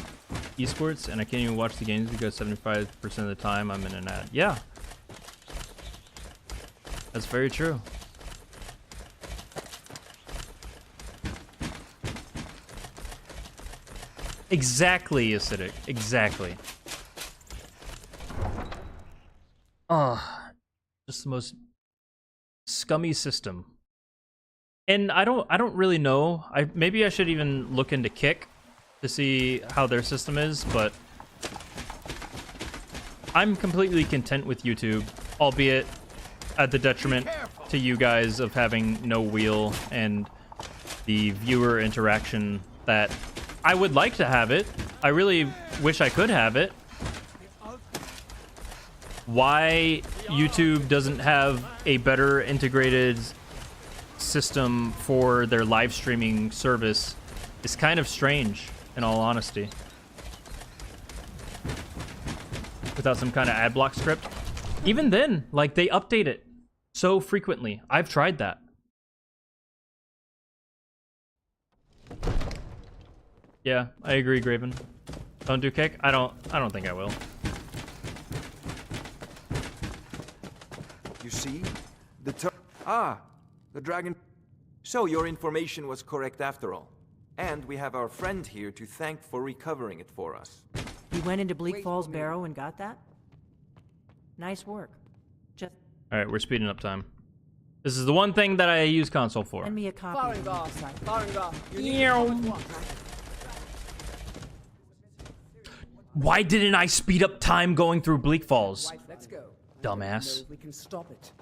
esports, and I can't even watch the games because 75% of the time I'm in an ad. Yeah. That's very true. Exactly, Acidic. Exactly. Just the most scummy system. And I don't really know. Maybe I should even look into Kick to see how their system is, but I'm completely content with YouTube, albeit at the detriment to you guys of having no wheel and the viewer interaction that I would like to have it. I really wish I could have it. Why YouTube doesn't have a better integrated system for their live streaming service is kind of strange, in all honesty. Without some kind of ad block script. Even then, like, they update it so frequently. I've tried that. Yeah, I agree, Graven. Don't do Kick? I don't think I will. You see? The dragon. So your information was correct after all. And we have our friend here to thank for recovering it for us. You went into Bleak Falls Barrow and got that? Nice work. Just Alright, we're speeding up time. This is the one thing that I use console for. send me a copy. Why didn't I speed up time going through Bleak Falls? Let's go. Dumbass. We can stop it.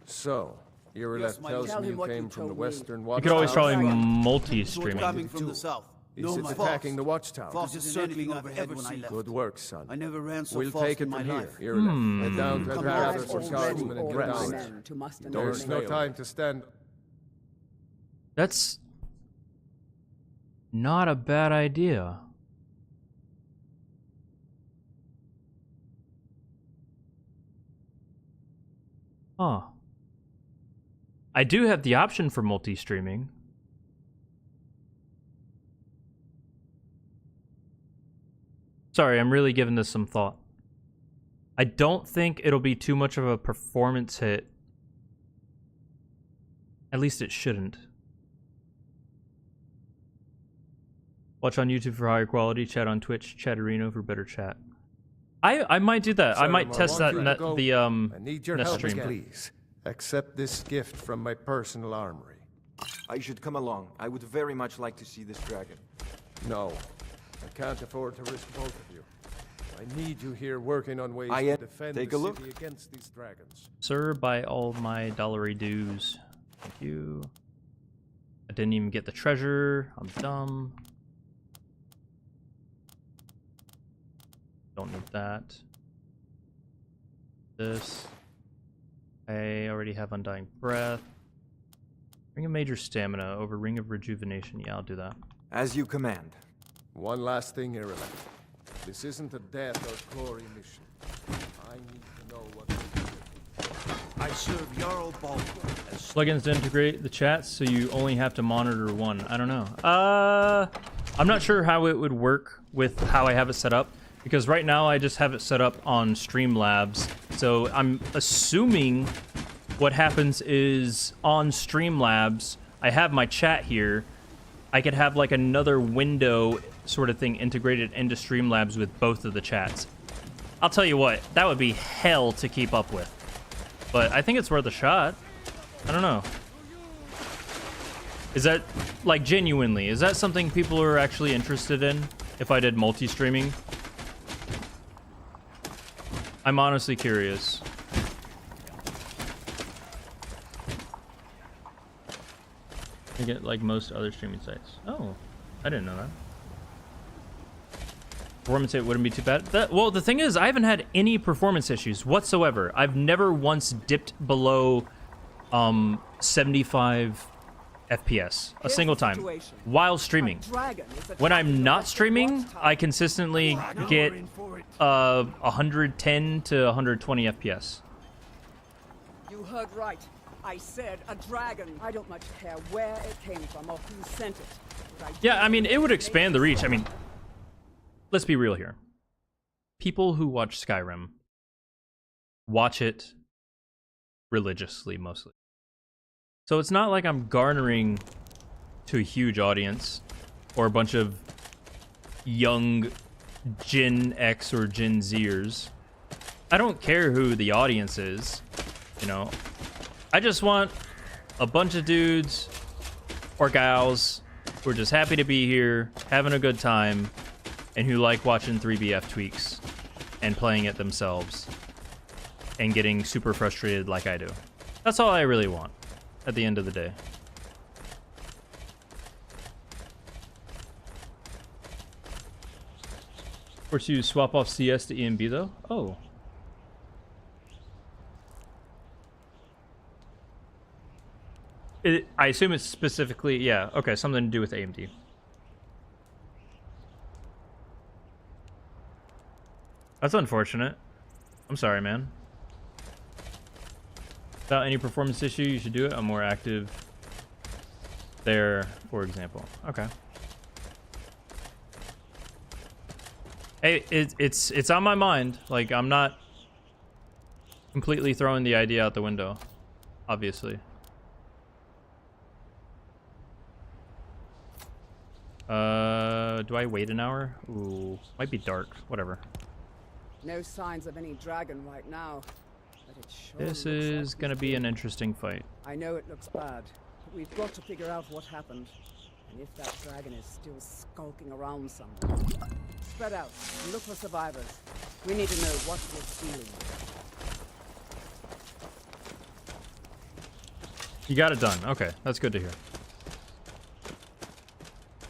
So, Irileth tells me you came from the western You watchtower. could always try multi-streaming. Coming from the south. He sits attacking the watchtower. Fastest circling overhead when I left. Good work, son. I never ran so We'll fast take it in my from here. life. Irileth. Head down to the Come path on, for Scotsman and get down. There's no time to stand. That's not a bad idea. Huh. I do have the option for multi-streaming. Sorry, I'm really giving this some thought. I don't think it'll be too much of a performance hit. At least it shouldn't. Watch on YouTube for higher quality, chat on Twitch, Chatterino for better chat. I might do that. I might test that I need your help stream. again. Please, accept this gift from my personal armory. I should come along. I would very much like to see this dragon. No, I can't afford to risk both of you. I need you here working on ways to defend the city against these dragons. Sir, buy all my dollary dues. Thank you. I didn't even get the treasure. I'm dumb. Don't need that. This. I already have Undying Breath. Ring of Major Stamina over Ring of Rejuvenation. Yeah, I'll do that. As you command. One last thing, Ireland. This isn't a death or glory mission. I need to know what to do. I serve Jarl Baldwin as Plugins to integrate the chats, so you only have to monitor one. I don't know. I'm not sure how it would work with how I have it set up. Because right now I just have it set up on Streamlabs. So I'm assuming what happens is on Streamlabs, I have my chat here. I could have like another window sort of thing integrated into Streamlabs with both of the chats. I'll tell you what, that would be hell to keep up with. But I think it's worth a shot. I don't know. Is that, like, genuinely, is that something people are actually interested in if I did multi-streaming? I'm honestly curious. I get like most other streaming sites. Oh, I didn't know that. Performance hit wouldn't be too bad. Well, the thing is, I haven't had any performance issues whatsoever. I've never once dipped below 75 FPS a single time while streaming. When I'm not streaming, I consistently get 110 to 120 FPS. You heard right. I said a dragon. I don't much care where it came from or who sent it. Yeah, I mean, it would expand the reach. I mean, let's be real here. People who watch Skyrim watch it religiously, mostly. So it's not like I'm garnering to a huge audience or a bunch of young Gen X or Gen Zers. I don't care who the audience is, you know. I just want a bunch of dudes or gals who are just happy to be here, having a good time, and who like watching 3BF tweaks and playing it themselves and getting super frustrated like I do. That's all I really want at the end of the day. Of course, you swap off CS to EMB though? Oh. I assume it's specifically, yeah, okay, something to do with AMD. That's unfortunate. I'm sorry, man. Without any performance issue, you should do it. I'm more active there, for example. Okay. Hey, it's on my mind. Like, I'm not completely throwing the idea out the window, obviously. Do I wait an hour? Ooh, might be dark. Whatever. No signs of any dragon right now. But it sure This looks is like gonna be an interesting fight. I know it looks bad, but we've got to figure out what happened. And if that dragon is still skulking around somewhere. Spread out and look for survivors. We need to know what we're dealing with. You got it done. Okay, that's good to hear.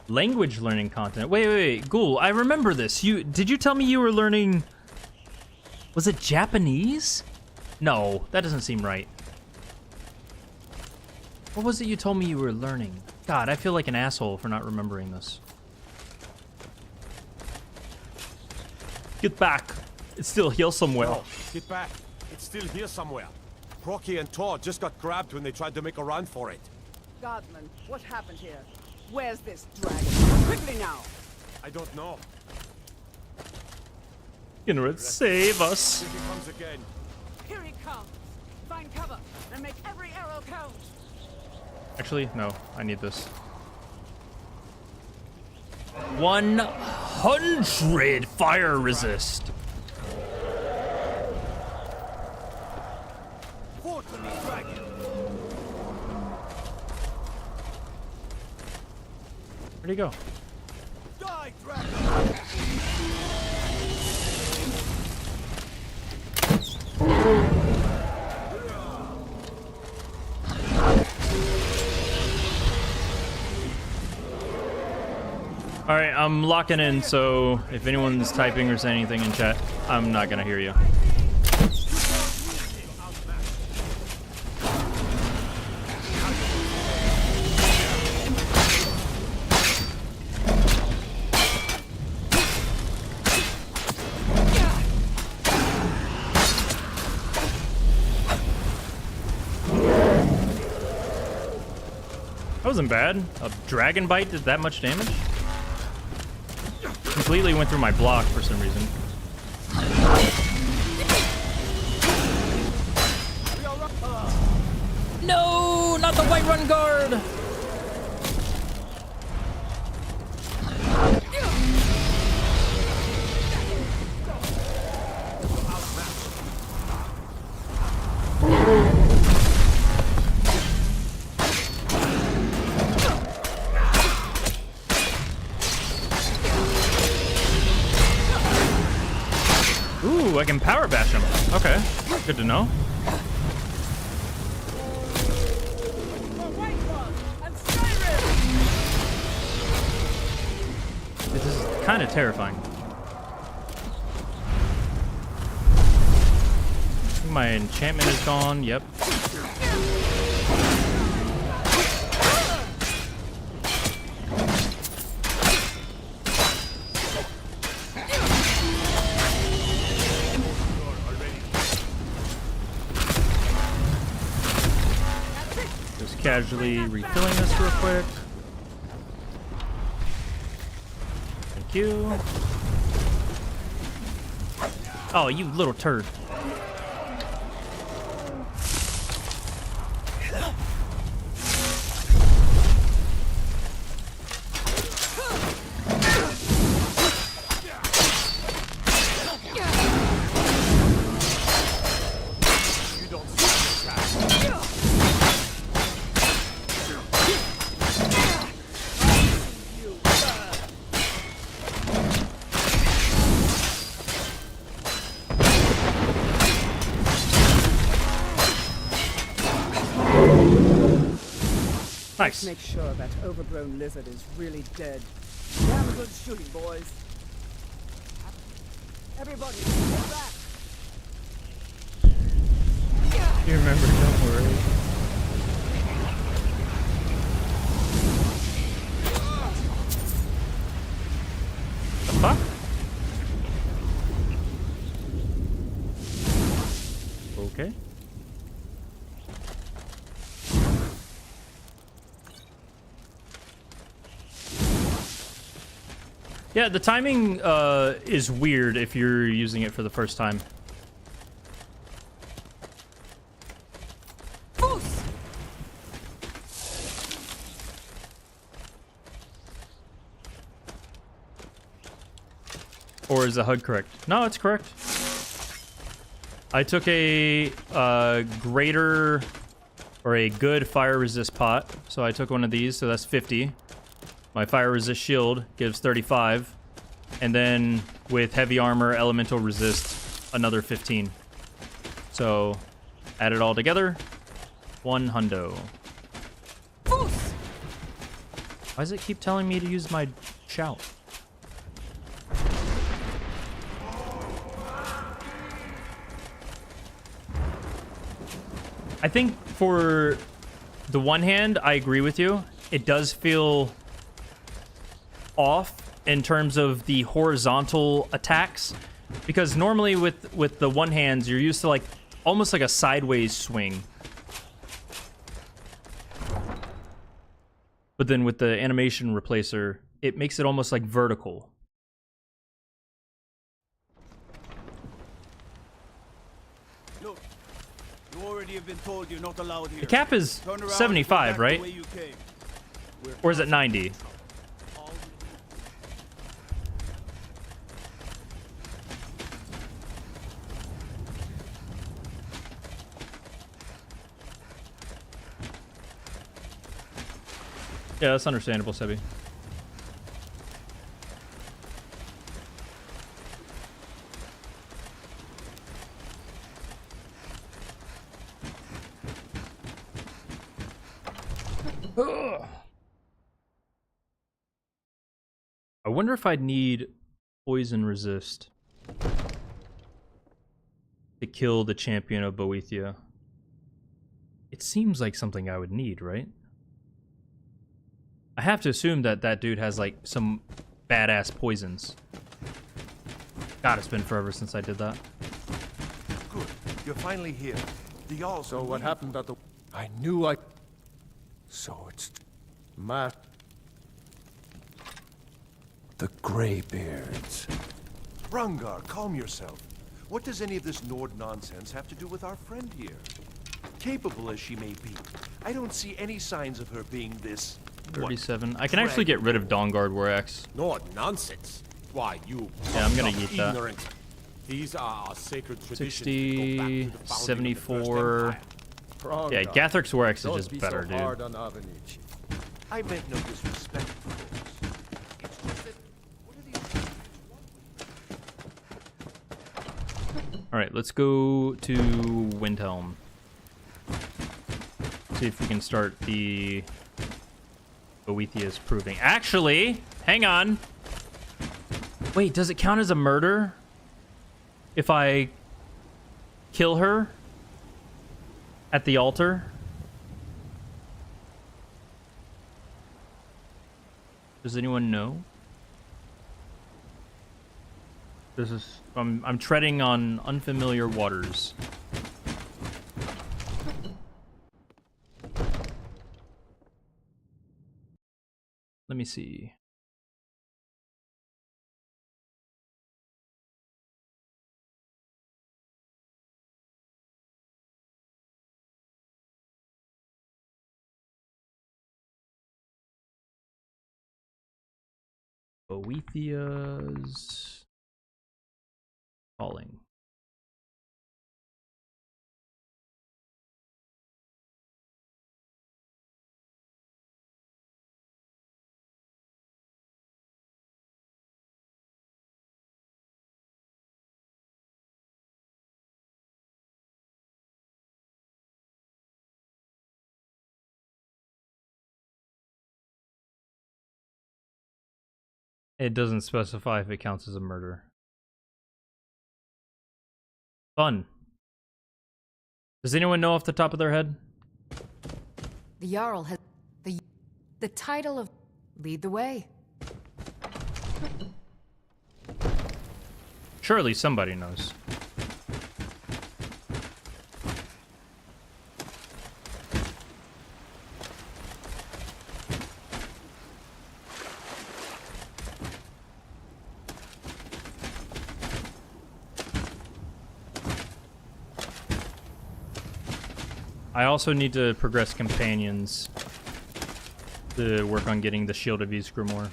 Language learning content. Wait. Ghoul, I remember this. Did you tell me you were learning... Was it Japanese? No, that doesn't seem right. What was it you told me you were learning? God, I feel like an asshole for not remembering this. Get back. It's still here somewhere. No, get back. It's still here somewhere. Procky and Todd just got grabbed when they tried to make a run for it. Guardsman, what happened here? Where's this dragon? Quickly now! I don't know. gonna save us. Here he comes again. Here he comes. Find cover and make every arrow count. Actually, no. I need this. 100 fire resist. Fort to me, dragon. Where'd he go? Die, dragon. Alright, I'm locking in, so if anyone's typing or saying anything in chat, I'm not gonna hear you. That wasn't bad. A dragon bite did that much damage? Completely went through my block for some reason. No, not the white run guard. Ooh, I can power bash him. Okay, good to know. This is kind of terrifying. I think my enchantment is gone. Yep. Casually refilling this real quick. Thank you. Oh, you little turd. Nice. Make sure that overgrown lizard is really dead. Damn good shooting, boys. Everybody, get back. You remember, don't worry. The fuck? Okay. Yeah, the timing is weird if you're using it for the first time. Or is the HUD correct? No, it's correct. I took a greater or a good fire resist pot, so I took one of these, so that's 50. My fire resist shield gives 35, and then with heavy armor, elemental resist, another 15. So add it all together, 1 hundo. Why does it keep telling me to use my shout? I think for the one hand, I agree with you. It does feel off in terms of the horizontal attacks, because normally with the one hands you're used to like almost like a sideways swing, but then with the animation replacer it makes it almost like vertical. You already have been told you're not allowed here. The cap is Turn around 75, and go back right? the way you came. Or is it 90? Yeah, that's understandable, Sebi. I wonder if I'd need poison resist to kill the champion of Boethia. It seems like something I would need, right? I have to assume that that dude has like some badass poisons. God, it's been forever since I did that. Good. You're finally here. The all. So what happened at the... I knew I... So it's... Matt... The Greybeards. Brungar, calm yourself. What does any of this Nord nonsense have to do with our friend here? Capable as she may be, I don't see any signs of her being this... 37. I can actually get rid of Dawnguard War Axe. Nord nonsense. Why, you... Yeah, I'm gonna eat that. Ignorant. These are our sacred traditions. 60, 74... Yeah, Gathric's War Axe is just better, dude. I meant no disrespect. Alright, let's go to Windhelm. See if we can start the Boethia's proving. Actually, hang on. Wait, does it count as a murder if I kill her at the altar? Does anyone know? This is I'm treading on unfamiliar waters. Let me see. Boethia's calling. It doesn't specify if it counts as a murder. Fun. Does anyone know off the top of their head? The Jarl has the title of lead the way. Surely somebody knows. I also need to progress companions to work on getting the Shield of Ysgrimor.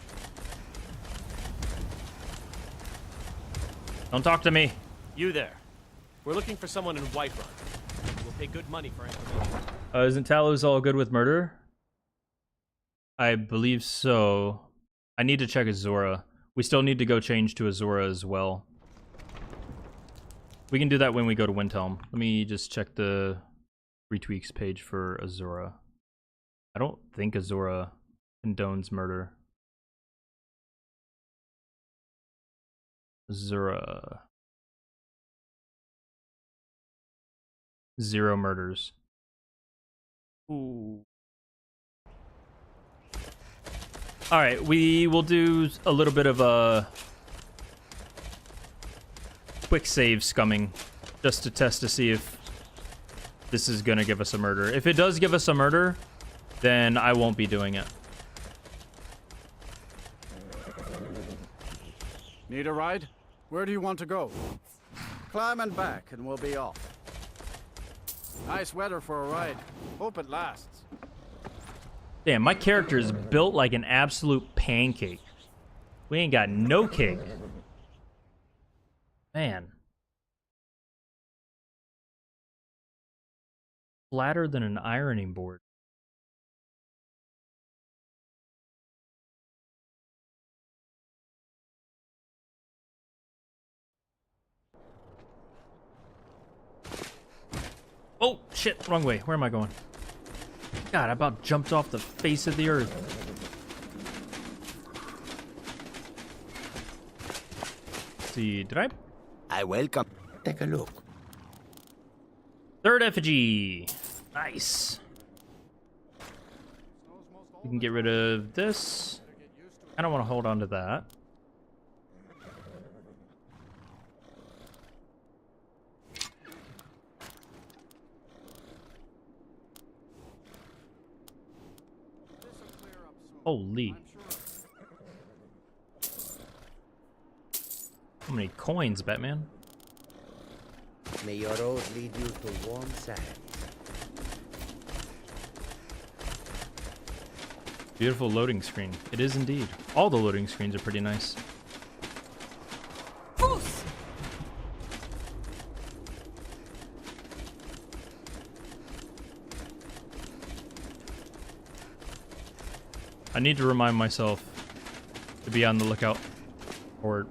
Don't talk to me. You there. We're looking for someone in Whiterun. We'll pay good money for information. Isn't Talos all good with murder? I believe so. I need to check Azora. We still need to go change to Azora as well. We can do that when we go to Windhelm. Let me just check the retweaks page for Azora. I don't think Azora condones murder. Azora. 0 murders. Ooh. Alright, we will do a little bit of a quick save scumming just to test to see if this is gonna give us a murder. If it does give us a murder, then I won't be doing it. Need a ride? Where do you want to go? Climb and back and we'll be off. Nice weather for a ride. Hope it lasts. Damn, my character is built like an absolute pancake. We ain't got no cake. Man. Flatter than an ironing board. Oh, shit, wrong way. Where am I going? God, I about jumped off the face of the earth. Let's see, did I welcome. Take a look. Third effigy. Nice. We can get rid of this. I don't want to hold on to that. Holy. How many coins, Batman? May your road lead you to warm sands. Beautiful loading screen. It is indeed. All the loading screens are pretty nice. I need to remind myself to be on the lookout for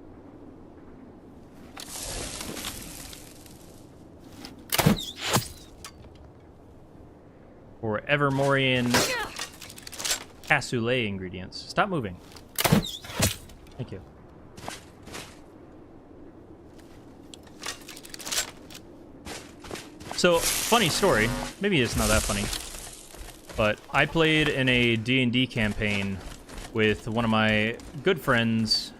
Evermorian cassoulet ingredients. Stop moving. Thank you. So, funny story. Maybe it's not that funny. But I played in a D&D campaign with one of my good friends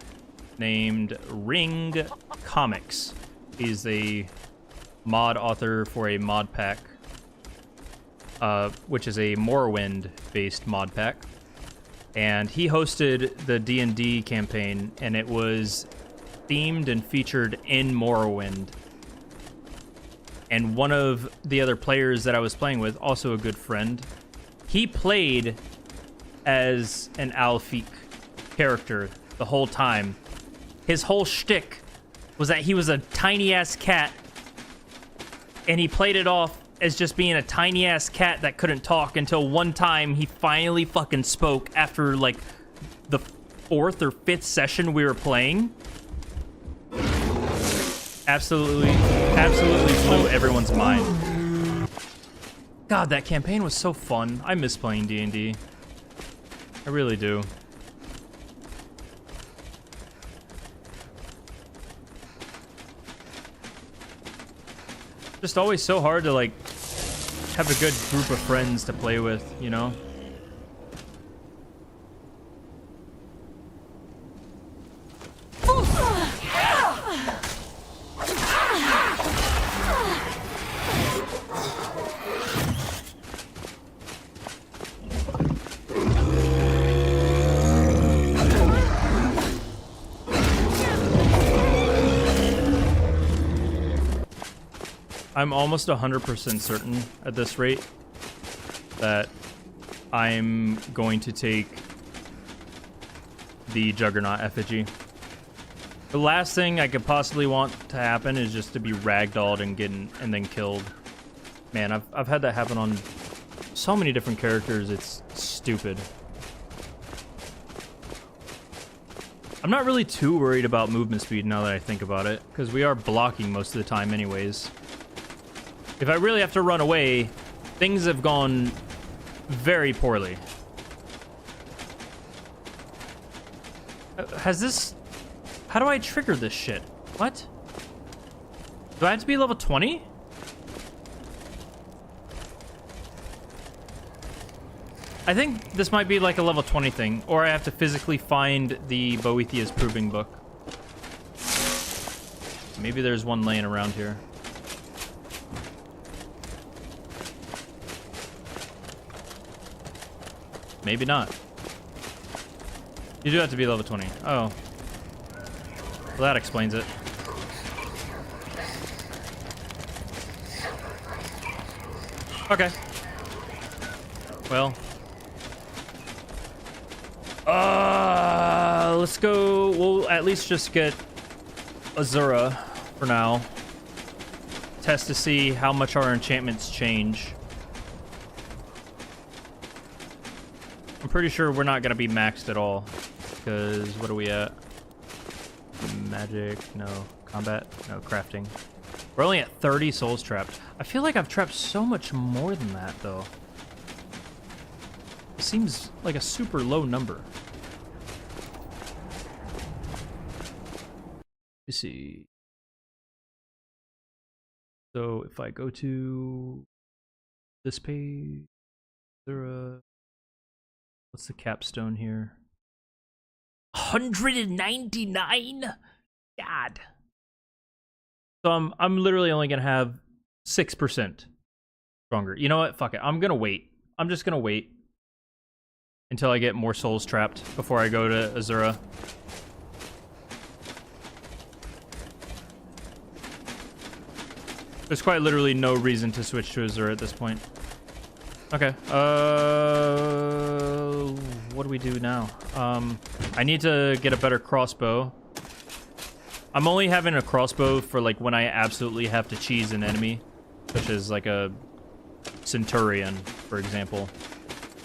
named Ring Comics. He's a mod author for a mod pack, which is a Morrowind-based mod pack. And he hosted the D&D campaign, and it was themed and featured in Morrowind. And one of the other players that I was playing with, also a good friend, he played as an Alfiq character the whole time. His whole shtick was that he was a tiny-ass cat, and he played it off as just being a tiny-ass cat that couldn't talk until one time he finally fucking spoke after, like, the 4th or 5th session we were playing. Absolutely blew everyone's mind. God, that campaign was so fun. I miss playing D&D. I really do. Just always so hard to, like, have a good group of friends to play with, you know? I'm almost 100% certain at this rate that I'm going to take the Juggernaut effigy. The last thing I could possibly want to happen is just to be ragdolled and then killed. Man, I've had that happen on so many different characters, it's stupid. I'm not really too worried about movement speed now that I think about it, because we are blocking most of the time anyways. If I really have to run away, things have gone very poorly. Has this... How do I trigger this shit? What? Do I have to be level 20? I think this might be like a level 20 thing, or I have to physically find the Boethiah's Proving Book. Maybe there's one laying around here. Maybe not. You do have to be level 20. Oh. Well, that explains it. Okay. Well. Let's go. We'll at least just get Azura for now. Test to see how much our enchantments change. I'm pretty sure we're not going to be maxed at all. Because what are we at? Magic? No. Combat? No. Crafting. We're only at 30 souls trapped. I feel like I've trapped so much more than that, though. It seems like a super low number. Let's see. So if I go to this page, what's the capstone here? 199? God. So I'm literally only gonna have 6% stronger. You know what? Fuck it. I'm gonna wait. I'm just gonna wait until I get more souls trapped before I go to Azura. There's quite literally no reason to switch to Azura at this point. Okay. What do we do now? I need to get a better crossbow. I'm only having a crossbow for like when I absolutely have to cheese an enemy, such as like a Centurion, for example.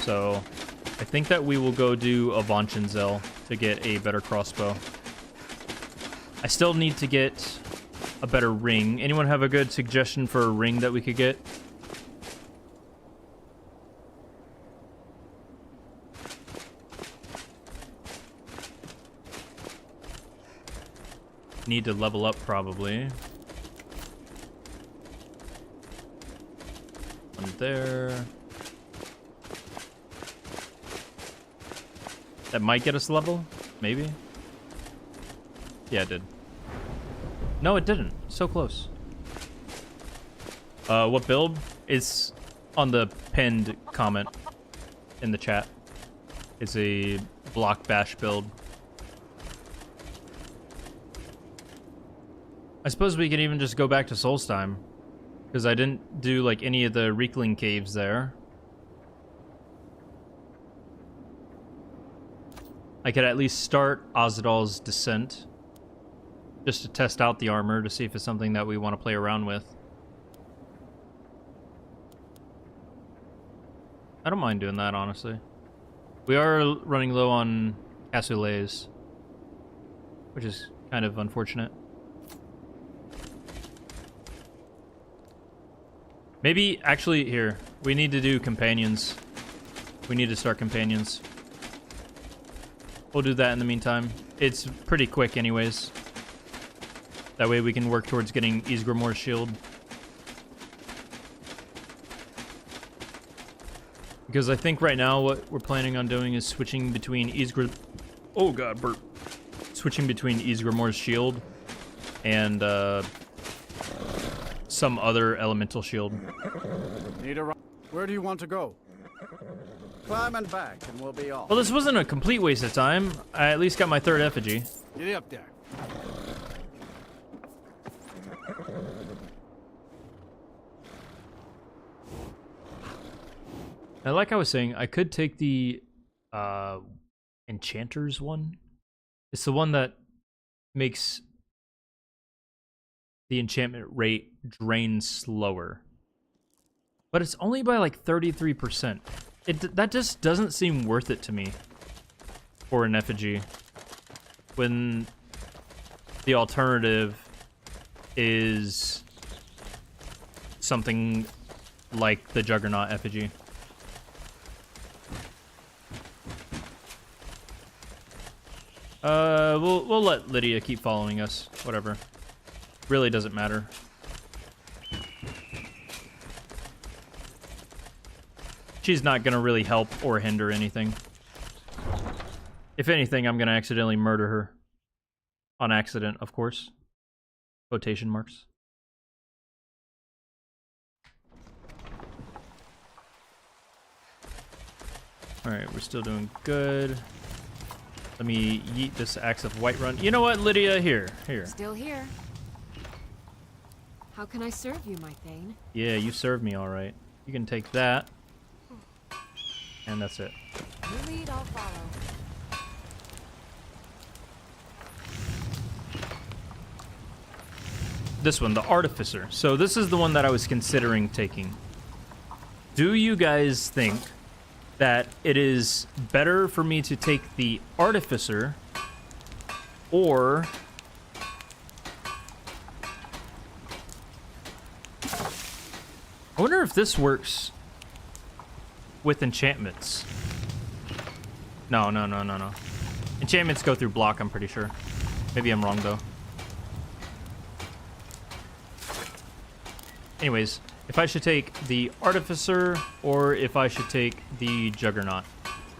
So I think that we will go do a Vanchenzel to get a better crossbow. I still need to get a better ring. Anyone have a good suggestion for a ring that we could get? Need to level up, probably. One there. That might get us level, maybe. Yeah, it did. No, it didn't. So close. What build? Is on the pinned comment in the chat. It's a block bash build. I suppose we could even just go back to Solstheim, because I didn't do like any of the Reekling caves there. I could at least start Ozadal's Descent, just to test out the armor to see if it's something that we want to play around with. I don't mind doing that, honestly. We are running low on cassoulets, which is kind of unfortunate. Maybe, actually, here, we need to do companions. We need to start companions. We'll do that in the meantime. It's pretty quick anyways. That way we can work towards getting Ysgramor's shield. Because I think right now what we're planning on doing is switching between Oh god, burp. Switching between Ysgramor's shield and some other elemental shield. Need a run. Where do you want to go? Climb and back, and we'll be off. Well, this wasn't a complete waste of time. I at least got my third effigy. Get up there. Now, like I was saying, I could take the Enchanter's one. It's the one that makes the enchantment rate drain slower. But it's only by like 33%. That just doesn't seem worth it to me for an effigy, when the alternative is something like the Juggernaut effigy. We'll let Lydia keep following us. Whatever. Really doesn't matter. She's not gonna really help or hinder anything. If anything, I'm gonna accidentally murder her. On accident, of course. Quotation marks. Alright, we're still doing good. Let me yeet this axe of Whiterun. You know what, Lydia? Here. Still here. How can I serve you, my Thane? Yeah, you served me all right. You can take that. And that's it. You lead, I'll follow. This one, the Artificer. So this is the one that I was considering taking. Do you guys think that it is better for me to take the Artificer, or I wonder if this works with enchantments. No. Enchantments go through block, I'm pretty sure. Maybe I'm wrong, though. Anyways, if I should take the Artificer or if I should take the Juggernaut.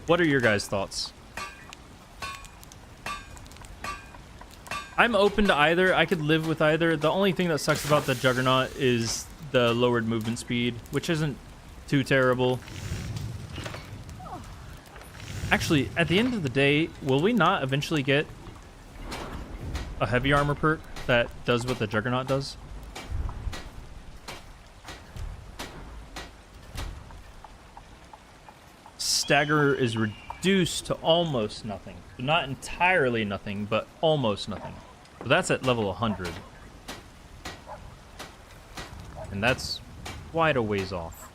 What are your guys' thoughts? I'm open to either. I could live with either. The only thing that sucks about the Juggernaut is the lowered movement speed, which isn't too terrible. Actually, at the end of the day, will we not eventually get a heavy armor perk that does what the Juggernaut does? Stagger is reduced to almost nothing. Not entirely nothing, but almost nothing. So that's at level 100. And that's quite a ways off.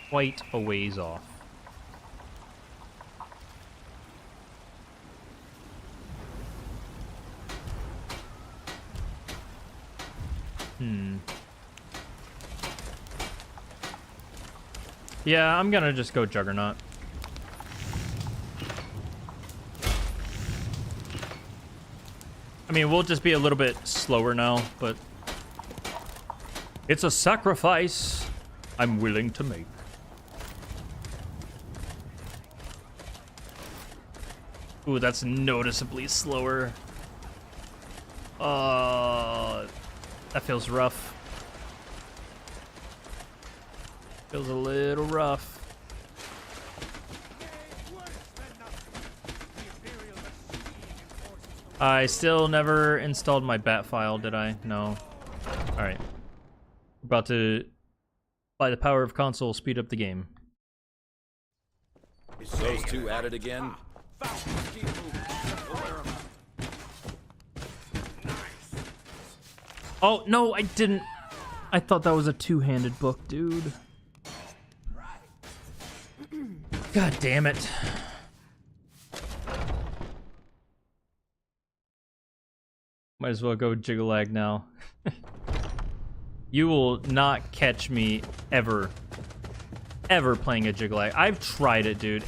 Quite a ways off. Yeah, I'm gonna just go Juggernaut. I mean, we'll just be a little bit slower now, but it's a sacrifice I'm willing to make. Ooh, that's noticeably slower. That feels rough. Feels a little rough. I still never installed my bat file, did I? No. Alright. About to, by the power of console, speed up the game. Those two at it again? Oh, no, I didn't. I thought that was a two-handed book, dude. God damn it. Might as well go Jiggalag now. You will not catch me ever playing a Jiggalag. I've tried it, dude.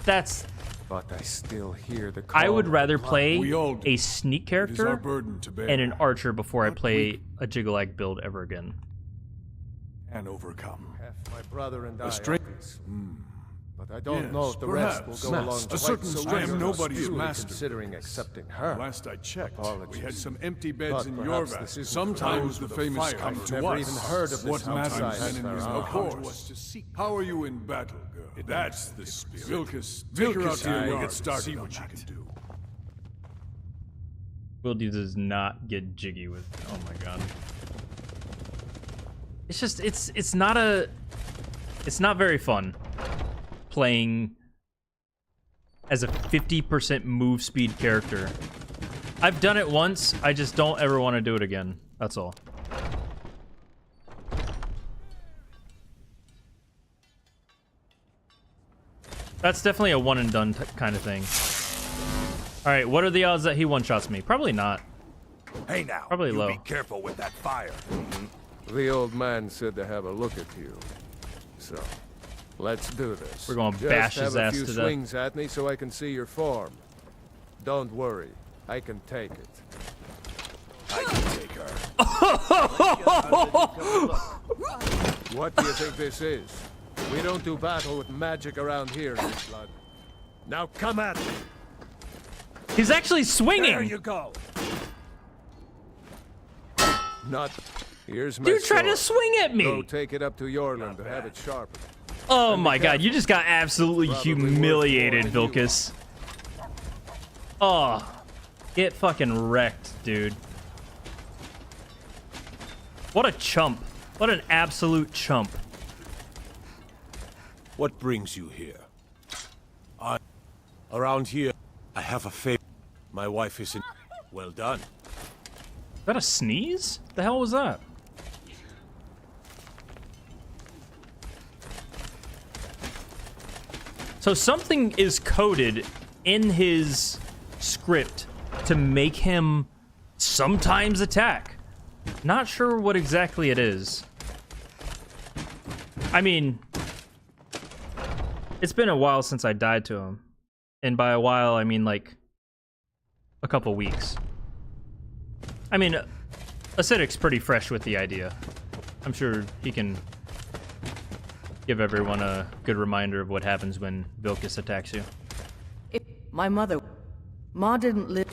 That's... But I still hear the I would rather play a sneak character and an archer before I play a Jiggalag build ever again. And overcome. My brother and I. But I don't Yes, know if the rest will go along a certain so I am nobody's master. Considering accepting her. Last I checked, Apologies. we had some empty beds But in your perhaps valley. this isn't Sometimes for the those famous with the come fire. to I've never us. even heard of What this matters outside enemies fair. will Of come to course. us to seek. How are you in battle, girl? That's the spirit. Vilkas, take Vilkas, her out to your I yard get started see on what you that. can do. Wildy does not get jiggy with. Oh my god. It's just it's not very fun playing as a 50% move speed character. I've done it once, I just don't ever want to do it again. That's all. That's definitely a one and done kind of thing. All right, what are the odds that he one-shots me? Probably not. Hey now, Probably low. Be careful with that fire. The old man said to have a look at you. So, let's do this. We're gonna bash his ass to Just have a few death. swings at me so I can see your form. Don't worry, I can take it. I can take her. What do you think this is? We don't do battle with magic around here, blood. Now come at me. He's actually swinging. There you go. Not. Here's my Dude tried to sword. swing at me. Go take it up to Yorland to have it sharpened. Oh my god, you just got absolutely humiliated, Vilkas. Oh, get fucking wrecked, dude. What a chump. What an absolute chump. What brings you here? Around here, I have a favor. My wife is in... Well done. Is that a sneeze? The hell was that? So something is coded in his script to make him sometimes attack. Not sure what exactly it is. I mean, it's been a while since I died to him. And by a while, I mean like a couple weeks. I mean, Acidic's pretty fresh with the idea. I'm sure he can give everyone a good reminder of what happens when Vilcus attacks you. My mother... Ma didn't live...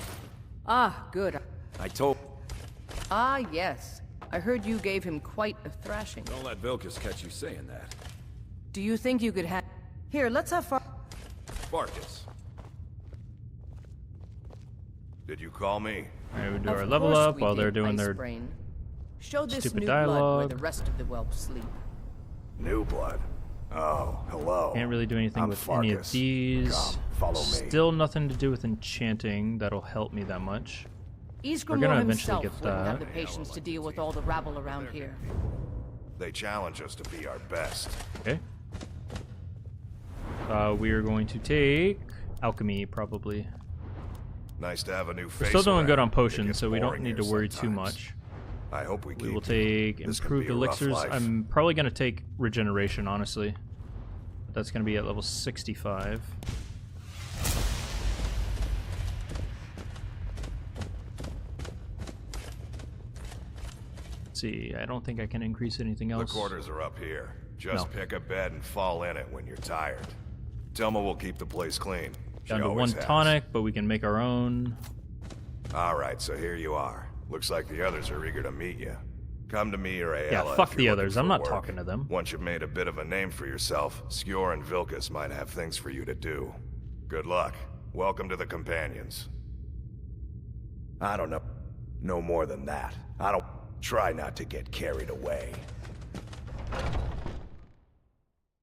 Ah, good. I told... Ah, yes. I heard you gave him quite a thrashing. Don't let Vilcus catch you saying that. Do you think you could have... Here, let's have fun. Sparkus. Did you call me? Alright, we do our level up while they're doing their Show this stupid new blood where dialogue. the rest of the whelps sleep. New blood. Oh, hello. Can't really do anything with any of these. Come, follow me. Still nothing to do with enchanting that'll help me that much. We're Isgrimor gonna eventually himself get wouldn't have that. the patience to deal with all the rabble around here. They challenge us to be our best. Okay. We are going to take alchemy, probably. Nice to have a new We're face. still doing good on around. It potions, gets so we don't boring need to here worry too sometimes. much. I hope we We will keep. take This could improved be a rough elixirs. life. I'm probably going to take regeneration, honestly. That's going to be at level 65. Let's see, I don't think I can increase anything The else. quarters are up here. Just No. pick a bed and fall in it when you're tired. Telma will keep the place clean. She Down to always one has. tonic, but we can make our own. Alright, so here you are. Looks like the others are eager to meet you. Come to me or Ayala. Yeah, fuck if the you're others. looking I'm for not work. talking to them. Once you've made a bit of a name for yourself, Skjor and Vilcus might have things for you to do. Good luck. Welcome to the Companions. I don't know. No more than that. I don't... Try not to get carried away.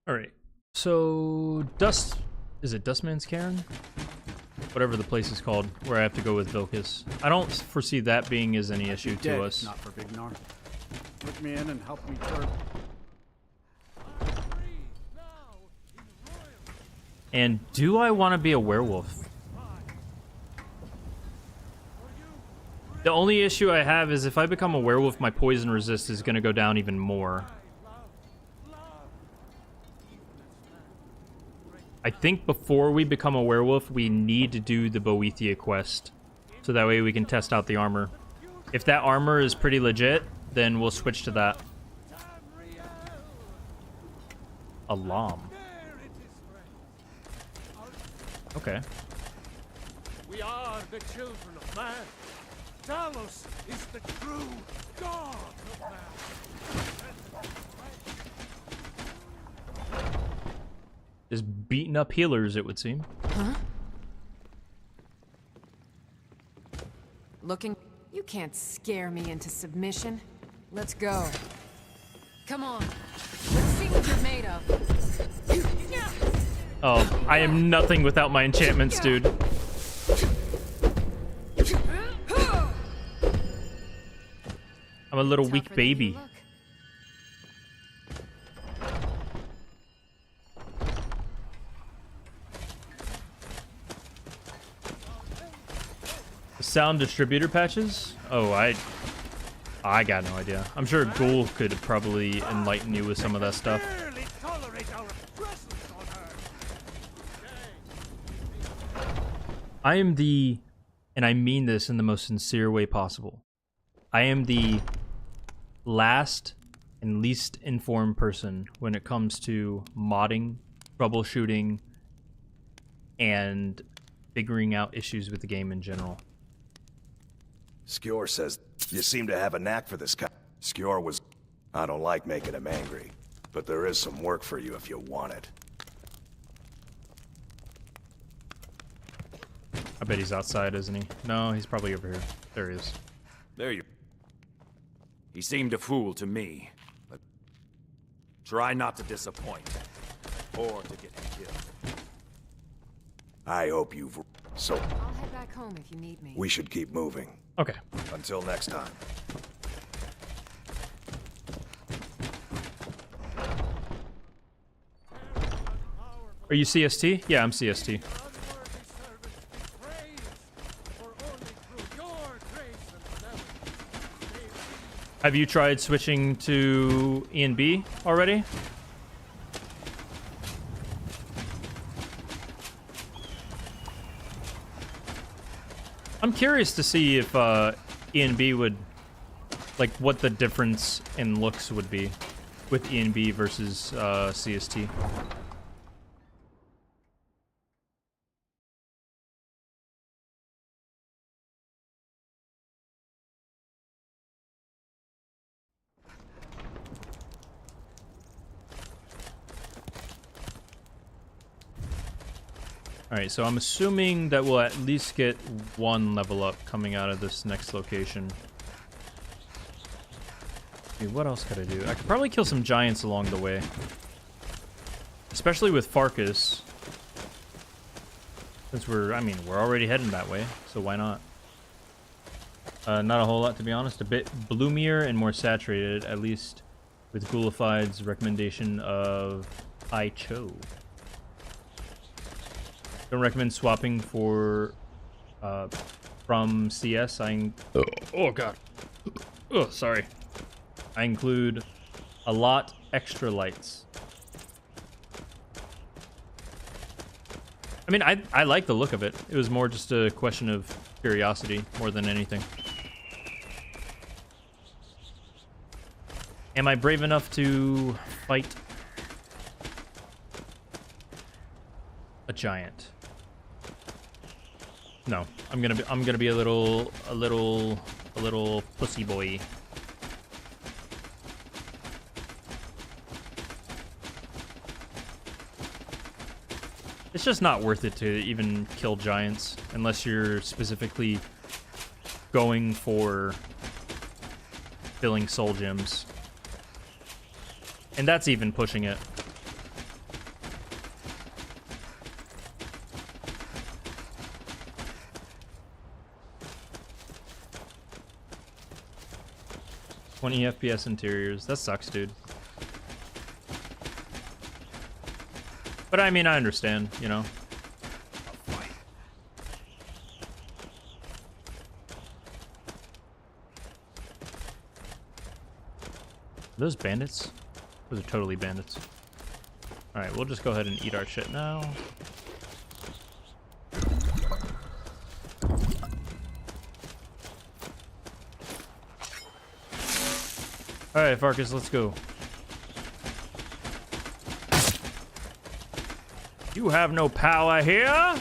Alright, so Dust... Is it Dustman's Cairn? Whatever the place is called, where I have to go with Vilcus. I don't foresee that being as any issue Dead, to us. Not for Big Nar. Put me in and help me turn. And do I want to be a werewolf? The only issue I have is if I become a werewolf, my poison resist is going to go down even more. I think before we become a werewolf, we need to do the Boethia quest. So that way we can test out the armor. If that armor is pretty legit, then we'll switch to that. Alarm. Okay. We are the children of man. Talos is the true god of man. Just beating up healers, it would seem. Huh? Looking... You can't scare me into submission. Let's go. Come on. Let's see what you're made of. Oh, I am nothing without my enchantments, dude. I'm a little weak baby. Sound distributor patches? Oh, I got no idea. I'm sure Ghoul could probably enlighten you with some of that stuff. I am the, and I mean this in the most sincere way possible, I am the last and least informed person when it comes to modding, troubleshooting, and figuring out issues with the game in general. Skjor says, you seem to have a knack for this kind. Skjor was... I don't like making him angry, but there is some work for you if you want it. I bet he's outside, isn't he? No, he's probably over here. There he is. There you... He seemed a fool to me, but Try not to disappoint. Or to get him killed. I hope you've... So, I'll head back home if you need me. we should keep moving. Okay. Until next time. Are you CST? Yeah, I'm CST. Have you tried switching to E and B already? I'm curious to see if E and B would, like, what the difference in looks would be with E and B versus CST. Alright, so I'm assuming that we'll at least get one level up coming out of this next location. Dude, what else could I do? I could probably kill some giants along the way. Especially with Farkas. Since we're already heading that way, so why not? Not a whole lot, to be honest. A bit bloomier and more saturated, at least with Ghoulified's recommendation of Cho. Don't recommend swapping for from CS. Oh god. Oh, sorry. I include a lot extra lights. I mean, I like the look of it. It was more just a question of curiosity more than anything. Am I brave enough to fight a giant? No, I'm gonna be a little pussy boy. It's just not worth it to even kill giants unless you're specifically going for filling soul gems. And that's even pushing it. $20 FPS interiors. That sucks, dude. But I mean, I understand, you know. Are those bandits? Those are totally bandits. Alright, we'll just go ahead and eat our shit now. Alright, Farkas, let's go. You have no power here!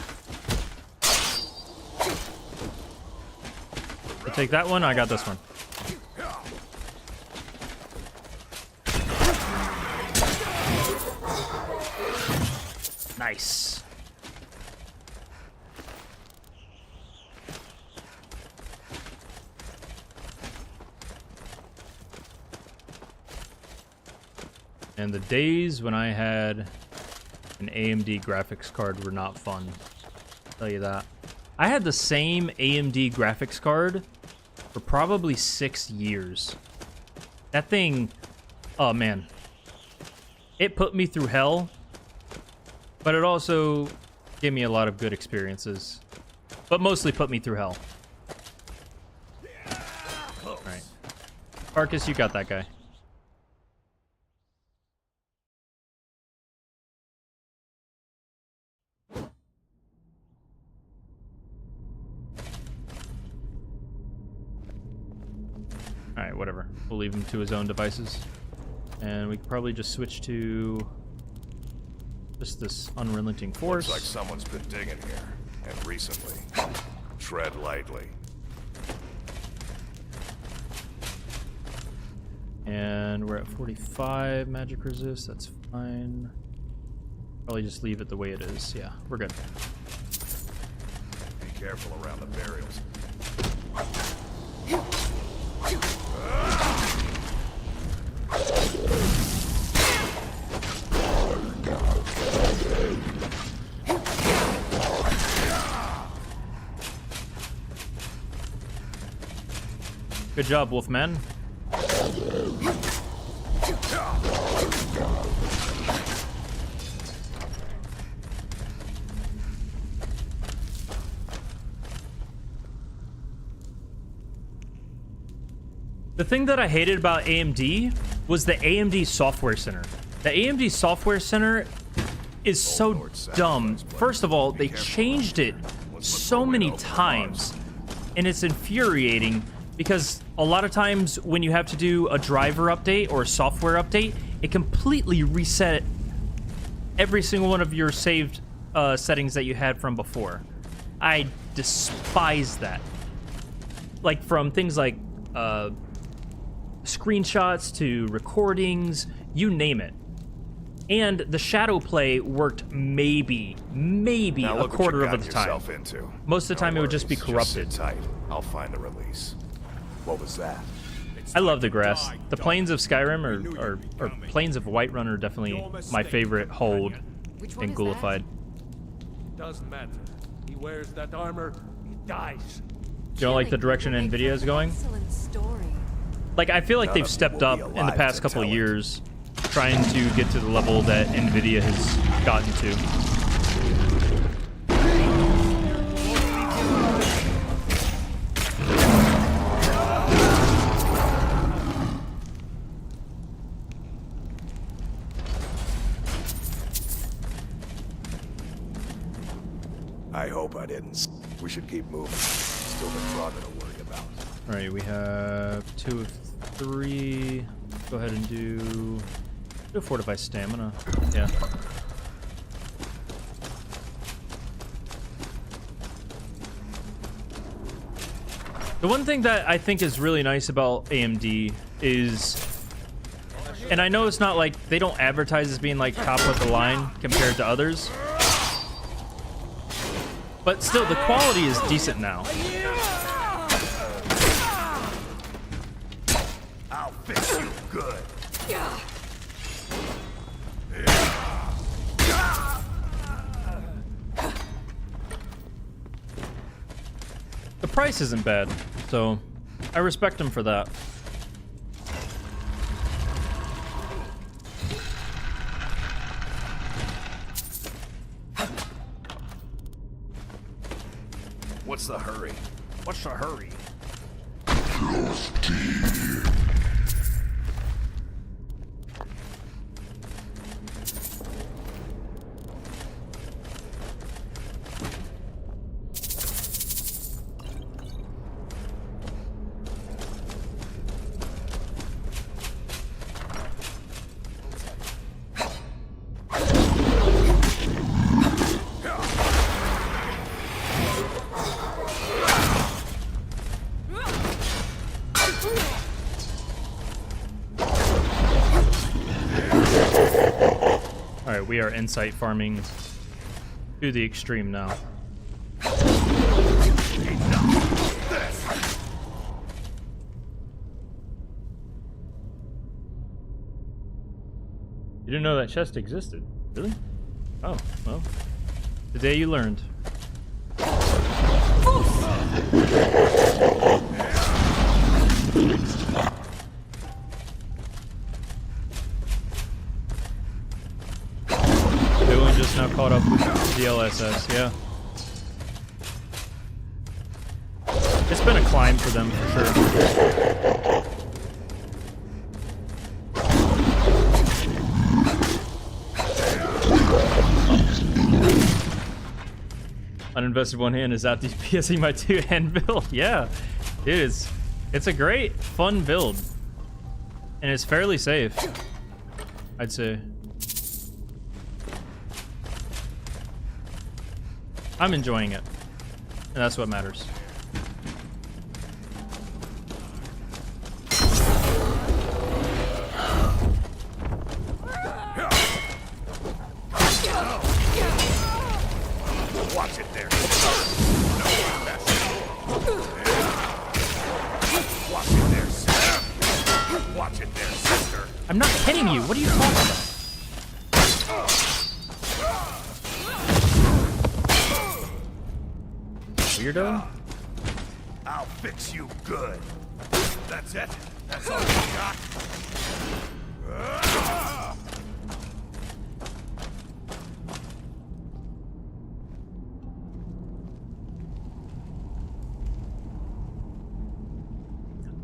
You take that one, I got this one. Nice. And the days when I had an AMD graphics card were not fun. I'll tell you that. I had the same AMD graphics card for probably 6 years. That thing, oh man. It put me through hell, but it also gave me a lot of good experiences. But mostly put me through hell. Alright. Farkas, you got that guy. Alright, whatever. We'll leave him to his own devices. And we can probably just switch to just this unrelenting force. Looks like someone's been digging here, and recently. Tread lightly. And we're at 45 magic resist. That's fine. Probably just leave it the way it is. Yeah, we're good. Be careful around the burials. Good job, Wolfman. The thing that I hated about AMD was the AMD Software Center. The AMD Software Center is so dumb. First of all, they changed it so many times, and it's infuriating because a lot of times when you have to do a driver update or a software update, it completely reset every single one of your saved settings that you had from before. I despise that. Like from things like screenshots to recordings, you name it. And the shadow play worked maybe a quarter of the time. Most of the time it would just be corrupted. Just sit tight. I'll find the release. What was that? I love the grass. The plains of Skyrim or plains of Whiterun are definitely my favorite hold in Ghoulified. Doesn't matter. He wears that armor, he dies. You don't like the direction NVIDIA is going? Like, I feel like they've stepped up in the past couple of years trying to get to the level that NVIDIA has gotten to. I hope I didn't. We should keep moving. Still got Brawler to worry about. All right, we have 2 of 3. Go ahead and do fortify stamina. Yeah. The one thing that I think is really nice about AMD is, and I know it's not like they don't advertise as being like top of the line compared to others, but still the quality is decent now. I'll fix you good. The price isn't bad, so I respect him for that. What's the hurry? What's the hurry? Alright, we are insight farming to the extreme now. You didn't know that chest existed? Really? Oh, well. The day you learned. Everyone just now caught up with the LSS, yeah. It's been a climb for them, for sure. Uninvested one hand is out DPSing my 2-hand build. Yeah, it is. It's a great, fun build. And it's fairly safe, I'd say. I'm enjoying it. And that's what matters. Watch it there. Watch it there, sister. Watch it there, sister. I'm not kidding you. What are you talking about? Weirdo? I'll fix you good. That's it? That's all you got?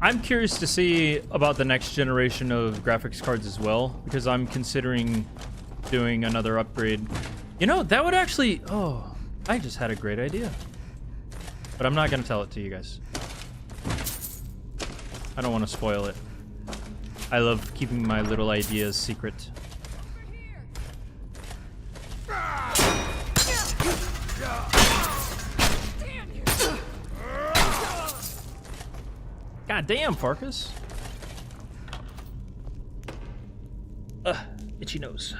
I'm curious to see about the next generation of graphics cards as well, because I'm considering doing another upgrade. You know, that would actually... Oh, I just had a great idea. But I'm not going to tell it to you guys. I don't want to spoil it. I love keeping my little ideas secret. God damn, Farkas. Itchy nose.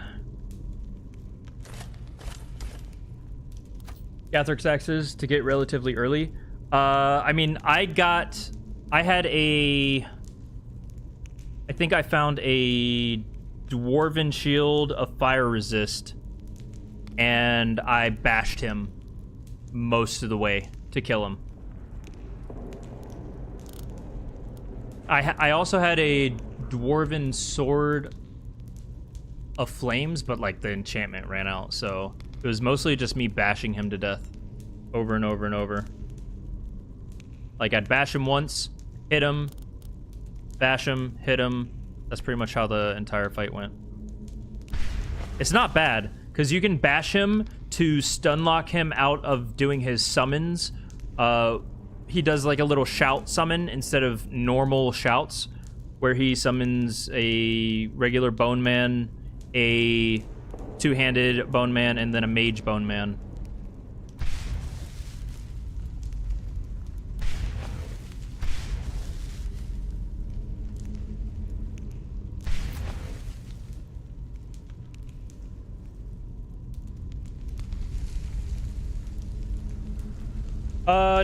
Gathrix axes to get relatively early. I mean, I think I found a dwarven shield of fire resist, and I bashed him most of the way to kill him. I also had a dwarven sword of flames, but like the enchantment ran out, so it was mostly just me bashing him to death over and over and over. Like, I'd bash him once, hit him, bash him, hit him. That's pretty much how the entire fight went. It's not bad, because you can bash him to stun lock him out of doing his summons. He does like a little shout summon instead of normal shouts, where he summons a regular bone man, a two-handed bone man, and then a mage bone man.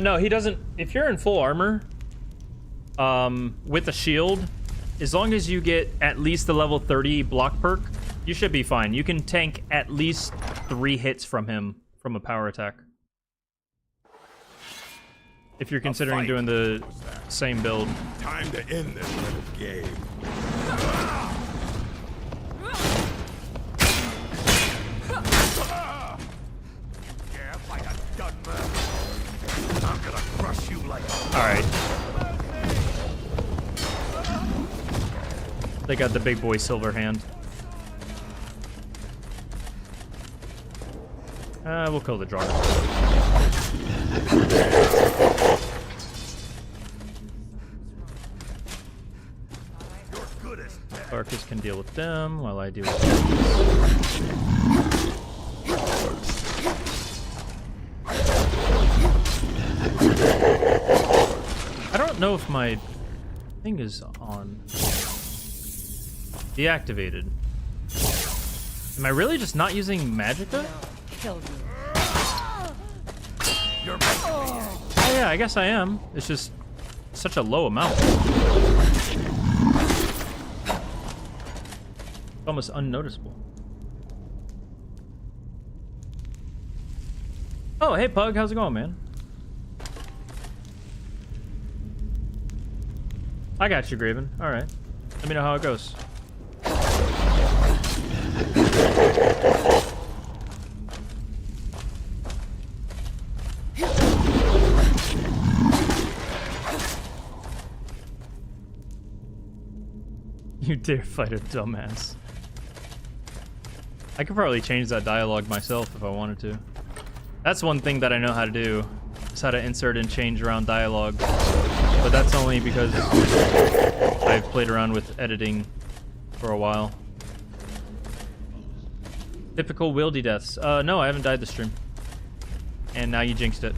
No, he doesn't. If you're in full armor, with a shield, as long as you get at least the level 30 block perk, you should be fine. You can tank at least 3 hits from him from a power attack. If you're considering doing the same build. Time to end this little game. Yeah, like a done man. I'm gonna crush you like a... Alright. They got the big boy silver hand. We'll kill the dragon. Farkas can deal with them while I deal with them. I don't know if my thing is on. Deactivated. Am I really just not using magicka? Oh yeah, I guess I am. It's just such a low amount. Almost unnoticeable. Oh, hey Pug, how's it going, man? I got you, Graven. Alright. Let me know how it goes. You dare fight a dumbass. I could probably change that dialogue myself if I wanted to. That's one thing that I know how to do, is how to insert and change around dialogue. But that's only because I've played around with editing for a while. Typical wieldy deaths. No, I haven't died this stream. And now you jinxed it.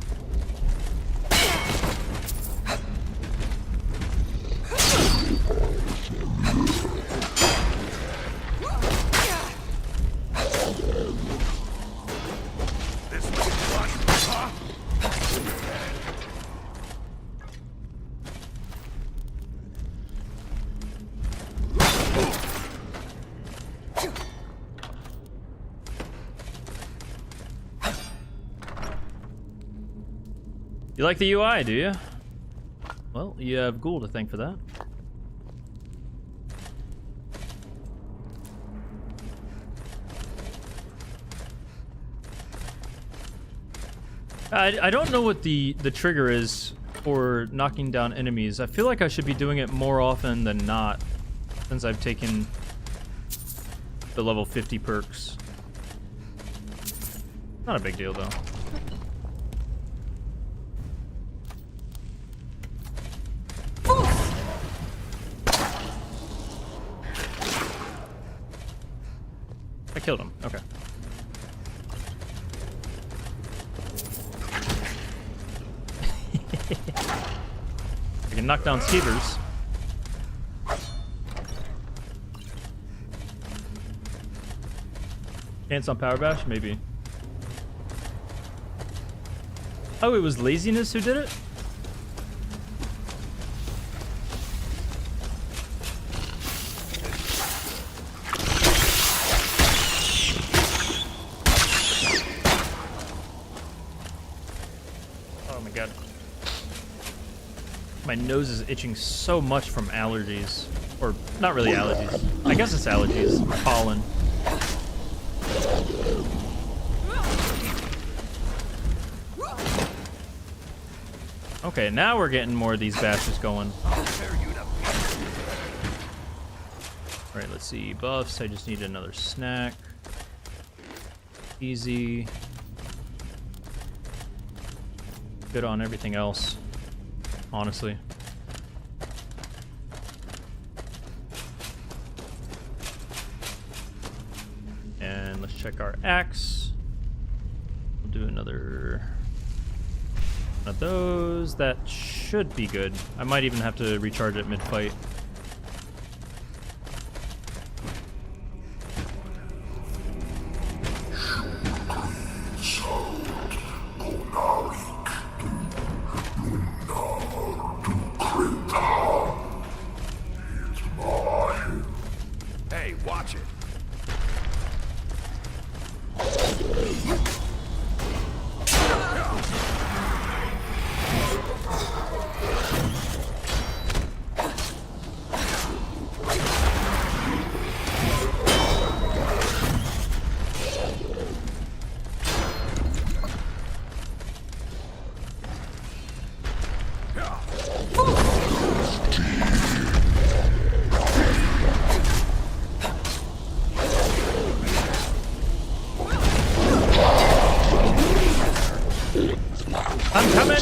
You like the UI, do you? Well, you have Ghoul to thank for that. I don't know what the trigger is for knocking down enemies. I feel like I should be doing it more often than not, since I've taken the level 50 perks. Not a big deal though. I killed him. Okay. I can knock down Skeevers. Chance on Power Bash? Maybe. Oh, it was laziness who did it? Oh my god. My nose is itching so much from allergies. Or, not really allergies. I guess it's allergies. Pollen. Okay, now we're getting more of these bashes going. Alright, let's see. Buffs, I just need another snack. Easy. Good on everything else, honestly. And let's check our axe. We'll do another one of those. That should be good. I might even have to recharge it mid-fight. Hey, watch it. I'm coming!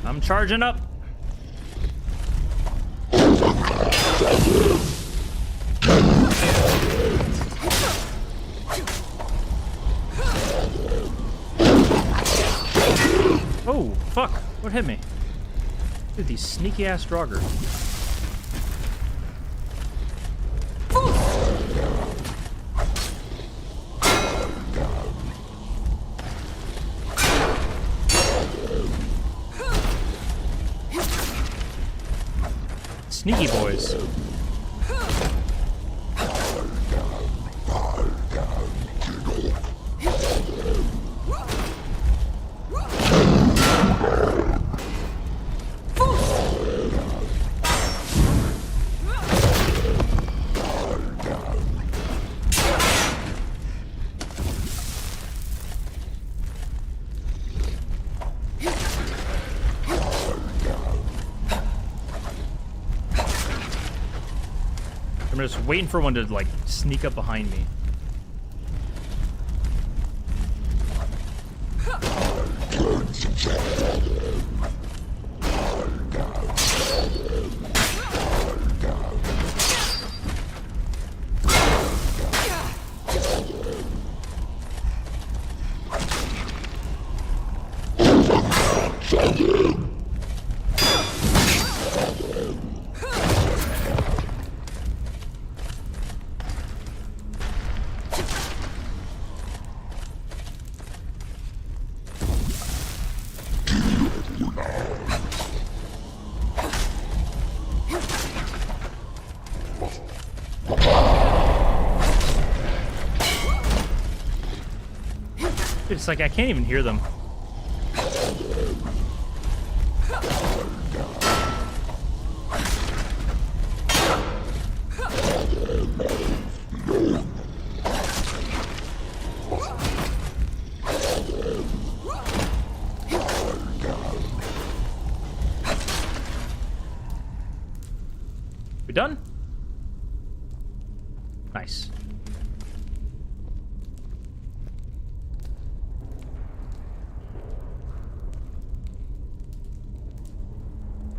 I'm charging up. Oh, fuck. What hit me? Dude, these sneaky ass Draugr. Sneaky boys. I'm just waiting for one to, like, sneak up behind me. It's like I can't even hear them. Nice.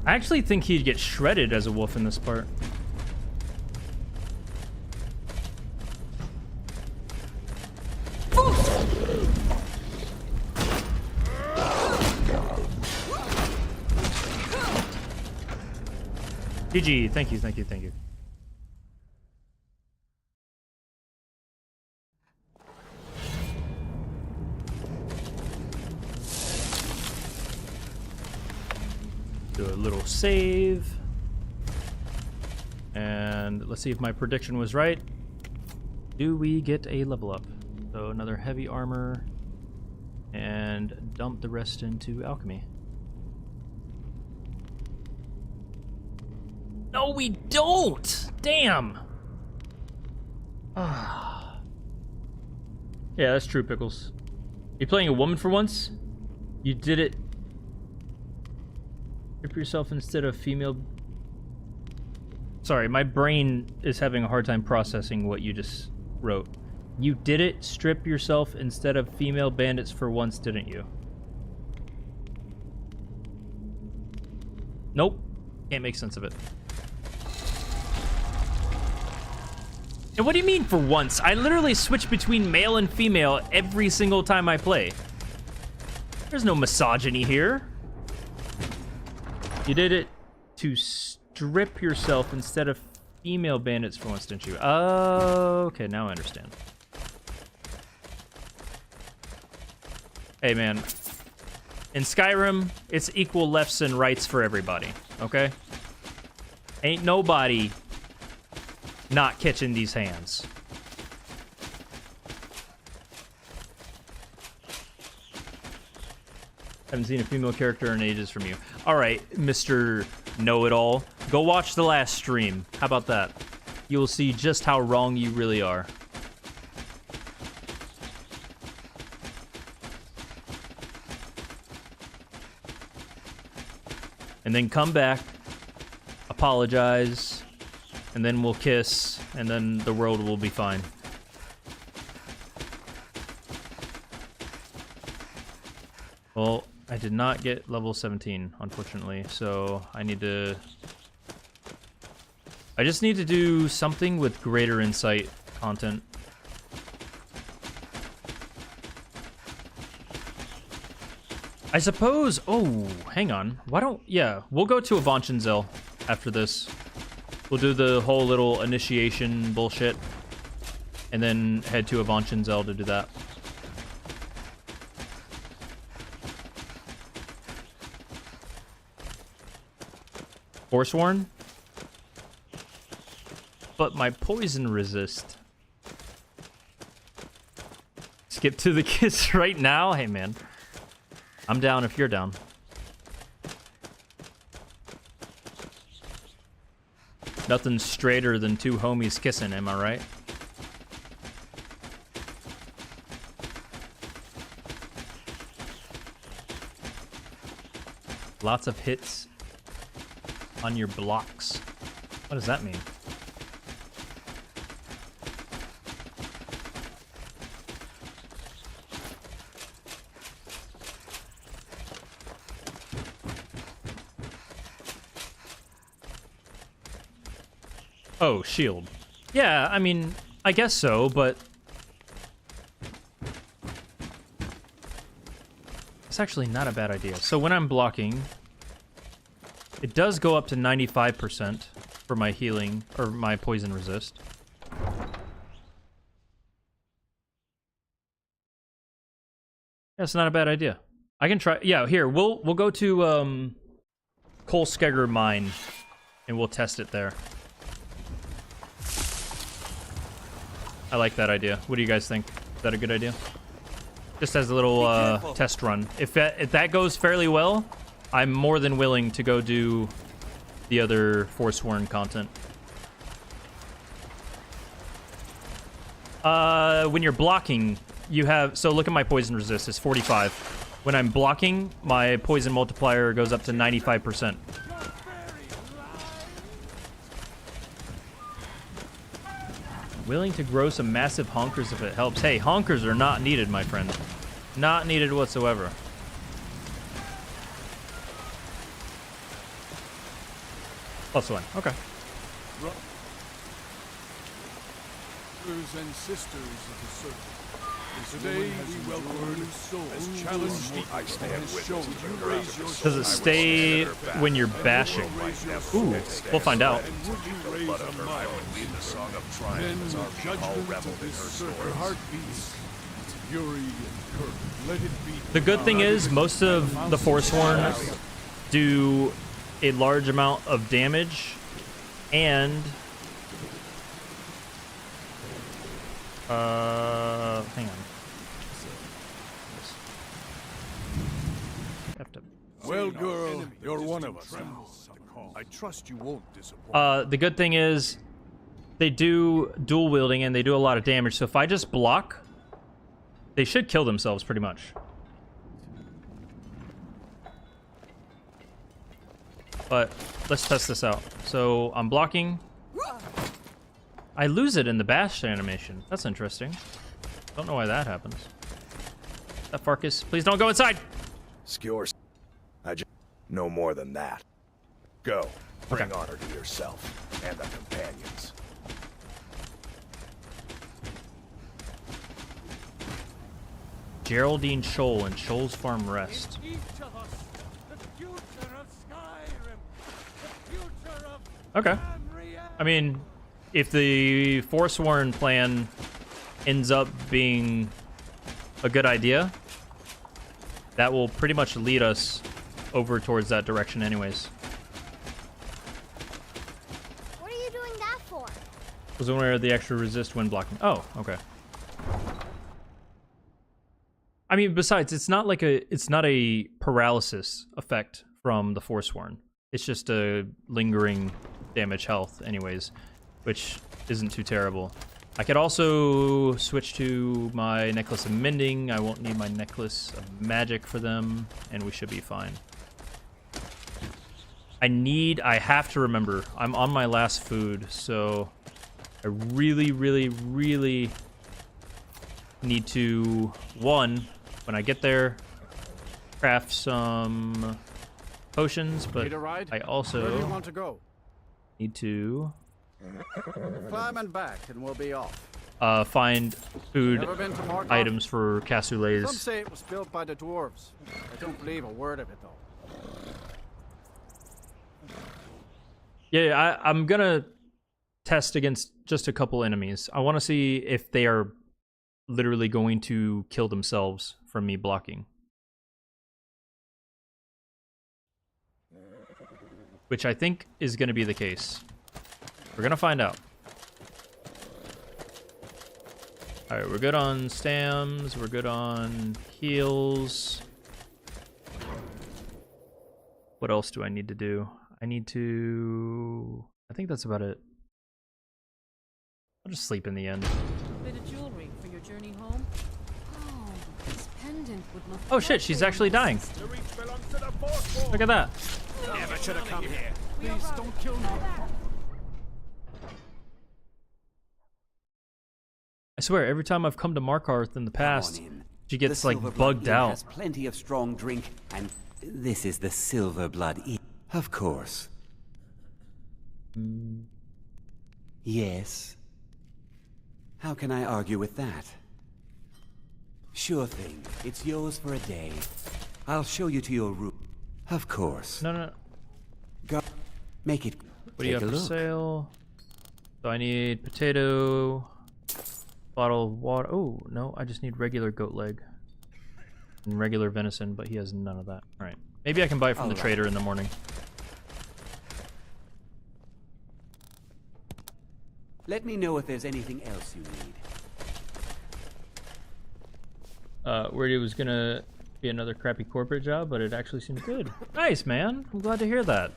I actually think he'd get shredded as a wolf in this part. GG, thank you, thank you, thank you. Do a little save. And let's see if my prediction was right. Do we get a level up? So another heavy armor. And dump the rest into alchemy. No, we don't! Damn! Yeah, that's true, Pickles. You playing a woman for once? You did it. Strip yourself instead of female. Sorry, my brain is having a hard time processing what you just wrote. You did it. Strip yourself instead of female bandits for once, didn't you? Nope. Can't make sense of it. And what do you mean for once? I literally switch between male and female every single time I play. There's no misogyny here. You did it to strip yourself instead of female bandits for once, didn't you? Oh, okay, now I understand. Hey, man. In Skyrim, it's equal lefts and rights for everybody, okay? Ain't nobody not catching these hands. Haven't seen a female character in ages from you. All right, Mr. Know-It-All. Go watch the last stream. How about that? You'll see just how wrong you really are. And then come back, apologize, and then we'll kiss, and then the world will be fine. Well, I did not get level 17, unfortunately, so I just need to do something with greater insight content. I suppose... Oh, hang on. Why don't... Yeah, we'll go to Avanchenzel after this. We'll do the whole little initiation bullshit. And then head to Avanchenzel to do that. Forsworn? But my poison resist. Skip to the kiss right now? Hey, man. I'm down if you're down. Nothing straighter than two homies kissing, am I right? Lots of hits on your blocks. What does that mean? Oh, shield. Yeah, I mean, I guess so, but... It's actually not a bad idea. So when I'm blocking, it does go up to 95% for my healing, or my poison resist. That's not a bad idea. I can try... Yeah, here, we'll go to, Kolskegger Mine, and we'll test it there. I like that idea. What do you guys think? Is that a good idea? Just as a little test run. If that goes fairly well, I'm more than willing to go do the other Forsworn content. When you're blocking, you have... So look at my poison resist. It's 45. When I'm blocking, my poison multiplier goes up to 95%. Willing to grow some massive honkers if it helps. Hey, honkers are not needed, my friend. Not needed whatsoever. +1. Okay. Brothers and sisters of the circle. Today we welcome new souls. Challenge me. I stand with Does it stay when you're bashing? Ooh, we'll find out. The good thing is most of the Forsworn do a large amount of damage and hang on. Well, girl, you're one of us. I trust you won't disappoint. The good thing is they do dual wielding and they do a lot of damage. So if I just block, they should kill themselves pretty much. But let's test this out. So I'm blocking. I lose it in the bash animation. That's interesting. Don't know why that happens. That Farkas, please don't go inside. Skewers. I just no more than that. Go. Bring honor to yourself and the companions. Geraldine Shoal and Shoal's Farm Rest. Okay. I mean, if the Forsworn plan ends up being a good idea, that will pretty much lead us over towards that direction anyways. What are you doing that for? Was where the extra resist when blocking. Oh, okay. I mean, besides, it's not a paralysis effect from the Forsworn. It's just a lingering damage health anyways, which isn't too terrible. I could also switch to my Necklace of Mending. I won't need my Necklace of Magic for them, and we should be fine. I have to remember, I'm on my last food, so I really, really, really need to, one, when I get there, craft some potions, but I also Where do you want to go? need to Climb and back, and we'll be off. find food Never been to Markarth? items for Some Cassules. say it was built by the dwarves. I don't believe a word of it, though. Yeah, I'm gonna test against just a couple enemies. I want to see if they are literally going to kill themselves from me blocking. Which I think is going to be the case. We're going to find out. Alright, we're good on stams. We're good on heals. What else do I need to do? I need to... I think that's about it. I'll just sleep in the end. Bit of jewelry for your journey home. Oh, this pendant would look. Oh shit, she's actually dying. Look at that. Never should have come here. Please don't kill me. I swear, every time I've come to Markarth in the past, she gets like bugged out. Has plenty of strong drink, and this is the Silver Blood Inn. Of course. Yes. How can I argue with that? Sure thing. It's yours for a day. I'll show you to your room. Of course. No. Go. Make it. What do you have for sale? So I need potato, bottle of water. Oh, no, I just need regular goat leg. And regular venison, but he has none of that. Alright. Maybe I can buy it from the trader in the morning. Let me know if there's anything else you need. Where it was gonna be another crappy corporate job, but it actually seems good. Nice, man. I'm glad to hear that.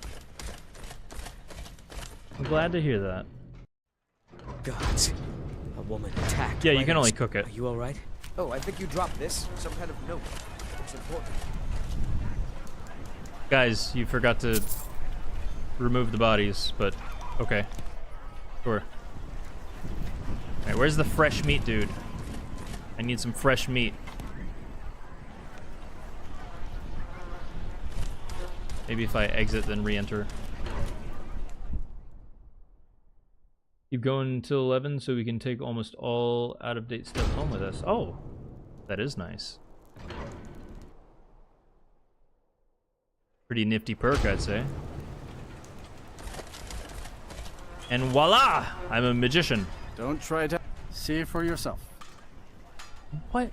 I'm glad to hear that. Gods. A woman attacked. Yeah, you can only cook it. Are you alright? Oh, I think you dropped this. Some kind of note. It's important. Guys, you forgot to remove the bodies, but okay. Sure. Alright, where's the fresh meat, dude? I need some fresh meat. Maybe if I exit, then re-enter. Keep going until 11 so we can take almost all out-of-date stuff home with us. Oh, that is nice. Pretty nifty perk, I'd say. And voila! I'm a magician. Don't try to see for yourself. What?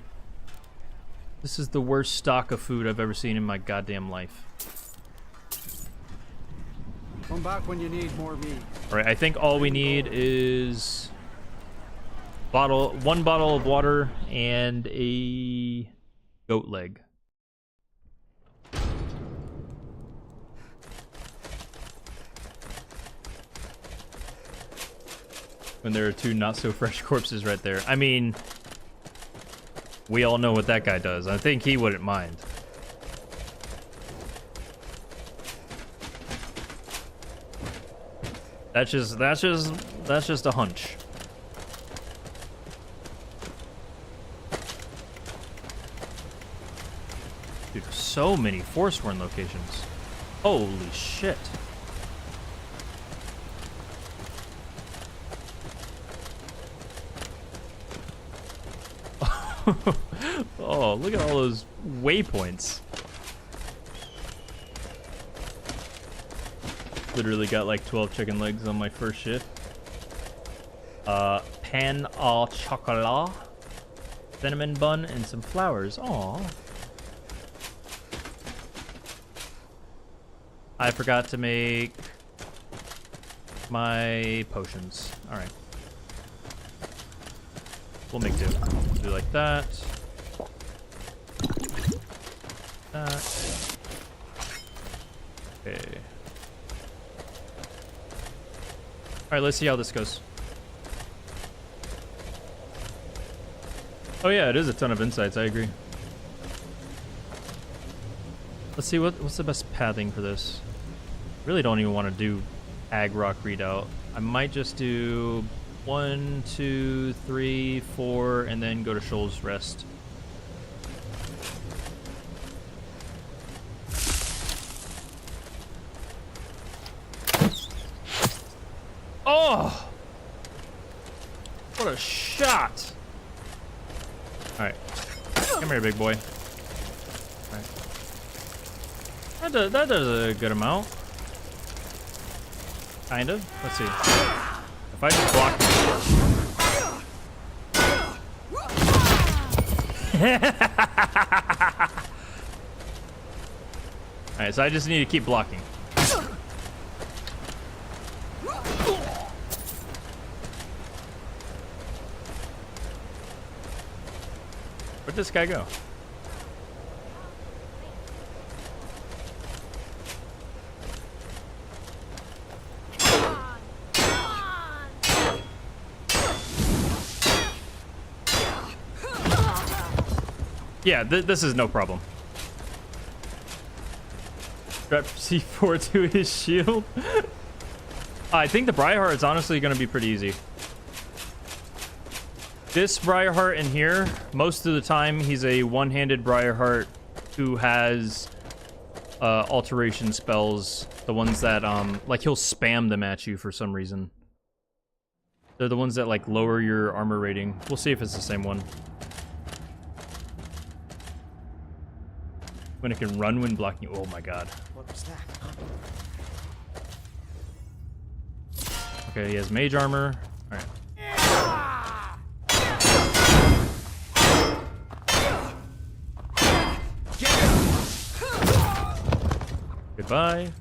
This is the worst stock of food I've ever seen in my goddamn life. Come back when you need more meat. Alright, I think all we need is one bottle of water and a goat leg. When there are two not so fresh corpses right there. I mean, we all know what that guy does. I think he wouldn't mind. That's just a hunch. Dude, so many Forsworn locations. Holy shit. Oh, look at all those waypoints. Literally got like 12 chicken legs on my first shift. Pan au chocolat, cinnamon bun, and some flowers. Aw. I forgot to make my potions. Alright. We'll make do. Do like that. That. Okay. Alright, let's see how this goes. Oh yeah, it is a ton of insights, I agree. Let's see what's the best pathing for this. Really don't even want to do Ag Rock Redoubt. I might just do 1, 2, 3, 4, and then go to Shoals Rest. Oh! What a shot! Alright. Come here, big boy. Alright. That does a good amount. Kind of. Let's see. If I just block... Alright, so I just need to keep blocking. Where'd this guy go? Yeah, this is no problem. Strap C4 to his shield. I think the Briarheart is honestly going to be pretty easy. This Briarheart in here, most of the time, he's a one-handed Briarheart who has alteration spells. The ones that, like, he'll spam them at you for some reason. They're the ones that, like, lower your armor rating. We'll see if it's the same one. When it can run when blocking. Oh my god. What was that? Okay, he has mage armor. Alright. Goodbye.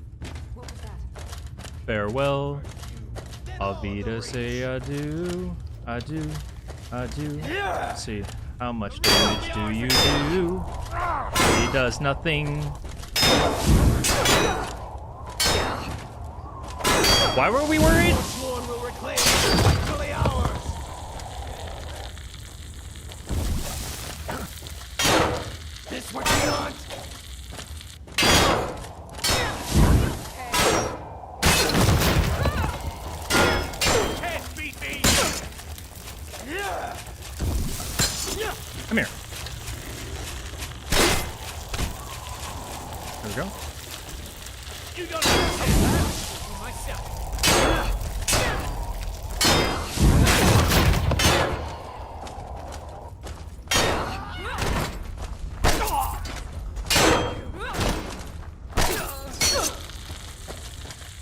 Farewell. Avida say adieu. Adieu. Adieu. Let's see. How much damage do you do? He does nothing. Why were we worried? This what you want? Can't beat me. Come here. There we go. You don't have to myself.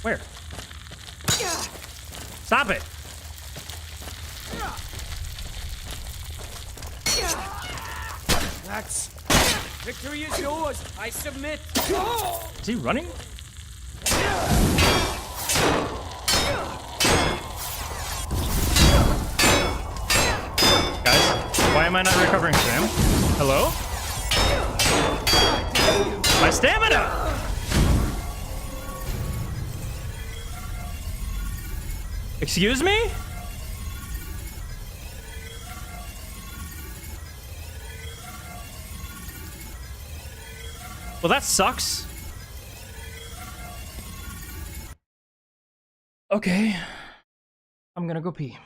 Where? Stop it! That's... Victory is yours. I submit. Is he running? Guys, why am I not recovering, Sam? Hello? My stamina! Excuse me? Well, that sucks. Okay. I'm gonna go pee.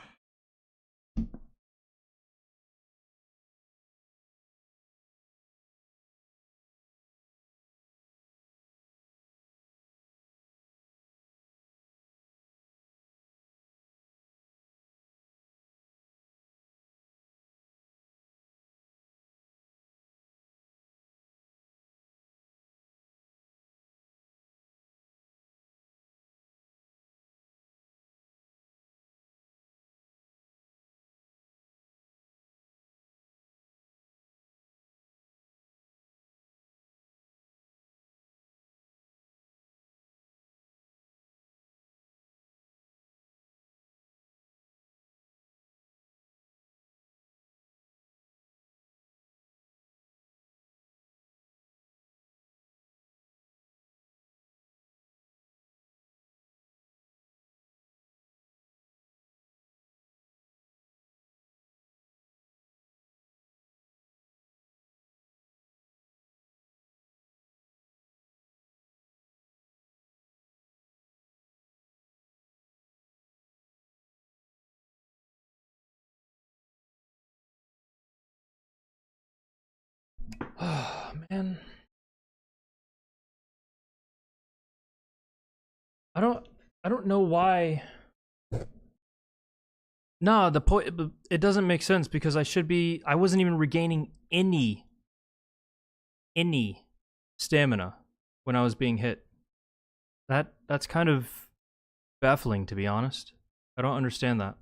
Oh, man. I don't know why. Nah, the point, it doesn't make sense because I wasn't even regaining any stamina when I was being hit. That's kind of baffling, to be honest. I don't understand that.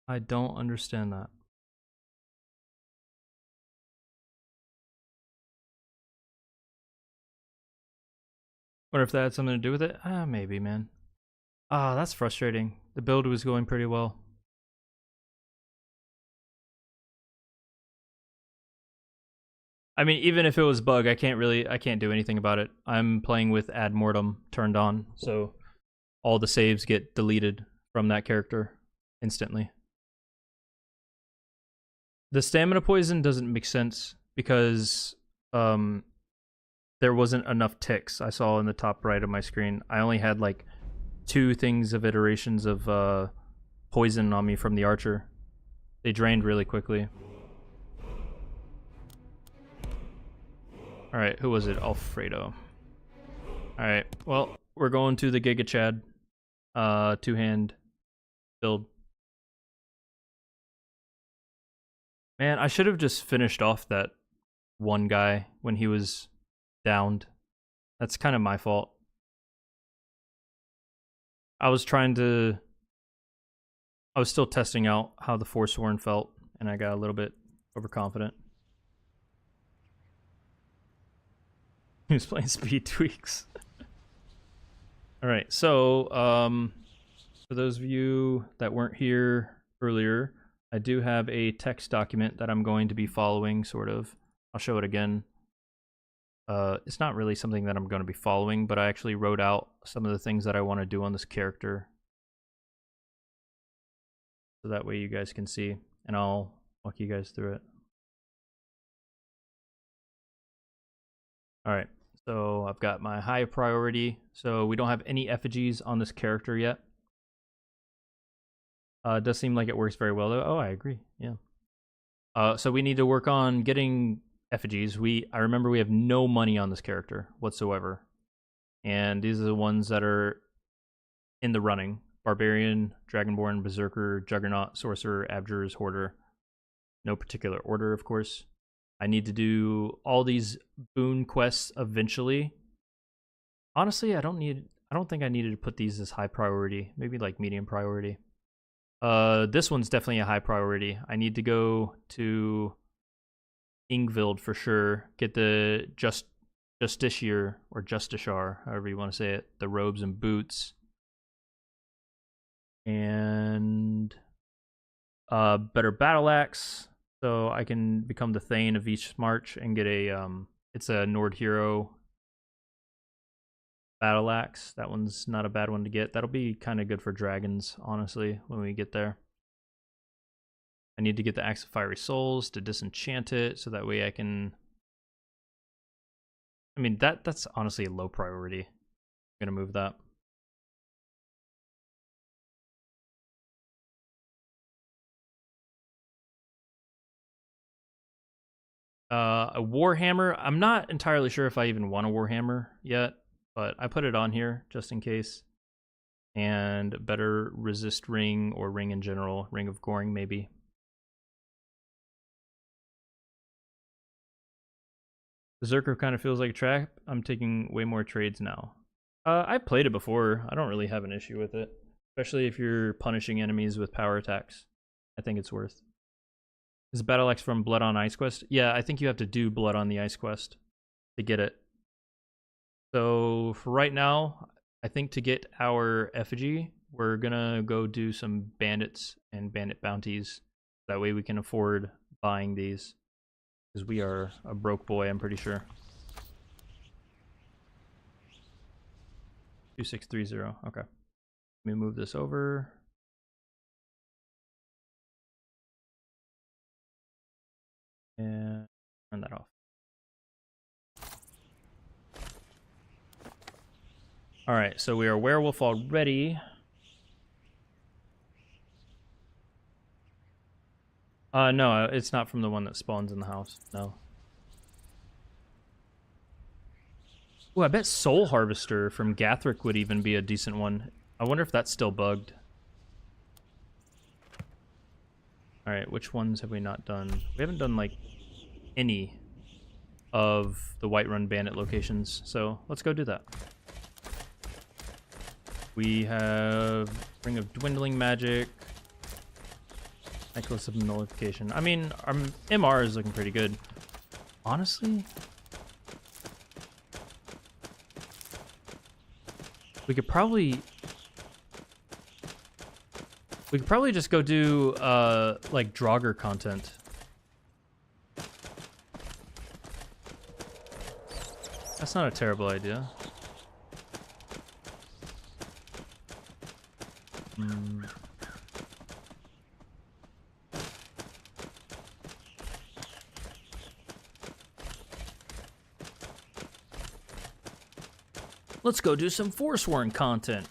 I don't understand that. Wonder if that had something to do with it? Ah, maybe, man. Ah, that's frustrating. The build was going pretty well. I mean, even if it was bug, I can't do anything about it. I'm playing with Ad Mortem turned on, so all the saves get deleted from that character instantly. The stamina poison doesn't make sense because there wasn't enough ticks. I saw in the top right of my screen. I only had like 2 things of iterations of poison on me from the archer. They drained really quickly. Alright, who was it? Alfredo. Alright, well, we're going to the Giga Chad. 2-hand build. Man, I should have just finished off that one guy when he was downed. That's kind of my fault. I was still testing out how the Forsworn felt, and I got a little bit overconfident. He was playing speed tweaks. Alright, so, for those of you that weren't here earlier, I do have a text document that I'm going to be following, sort of. I'll show it again. It's not really something that I'm going to be following, but I actually wrote out some of the things that I want to do on this character. So that way you guys can see, and I'll walk you guys through it. Alright, So I've got my high priority. So we don't have any effigies on this character yet. It does seem like it works very well though. Oh, I agree. Yeah. So we need to work on getting effigies. I remember we have no money on this character whatsoever. And these are the ones that are in the running. Barbarian, Dragonborn, Berserker, Juggernaut, Sorcerer, Abjurers, Hoarder. No particular order, of course. I need to do all these boon quests eventually. Honestly, I don't think I needed to put these as high priority. Maybe like medium priority. This one's definitely a high priority. I need to go to Ingvild for sure. Get the Justiciar or Justiciar, however you want to say it. The robes and boots. And better battle axe, so I can become the Thane of each march and get a it's a Nord hero battle axe. That one's not a bad one to get. That'll be kind of good for dragons, honestly, when we get there. I need to get the Axe of Fiery Souls to disenchant it, so that way I can. I mean, that's honestly a low priority. I'm gonna move that. A Warhammer. I'm not entirely sure if I even want a Warhammer yet, but I put it on here just in case. And better resist ring or ring in general. Ring of Goring, maybe. Berserker kind of feels like a trap. I'm taking way more trades now. I played it before. I don't really have an issue with it. Especially if you're punishing enemies with power attacks. I think it's worth. Is Battle Axe from Blood on Ice Quest? Yeah, I think you have to do Blood on the Ice Quest to get it. So for right now, I think to get our effigy, we're gonna go do some bandits and bandit bounties. That way we can afford buying these. Because we are a broke boy, I'm pretty sure. 2630, okay. Let me move this over. And turn that off. Alright, so we are werewolf already. No, it's not from the one that spawns in the house. No. Ooh, I bet Soul Harvester from Gathric would even be a decent one. I wonder if that's still bugged. Alright, which ones have we not done? We haven't done, like, any of the Whiterun Bandit locations, so let's go do that. We have Ring of Dwindling Magic, Necklace of Nullification. I mean, our MR is looking pretty good. Honestly, we could probably just go do like Draugr content. That's not a terrible idea. Let's go do some Forsworn content.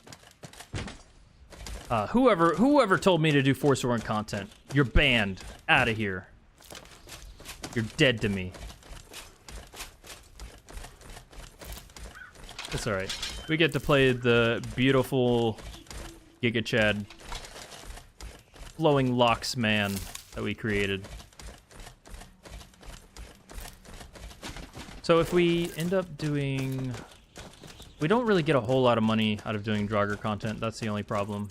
Whoever told me to do Forsworn content, you're banned. Out of here. You're dead to me. It's alright. We get to play the beautiful Giga Chad flowing locks man that we created. So if we end up doing... We don't really get a whole lot of money out of doing Draugr content. That's the only problem.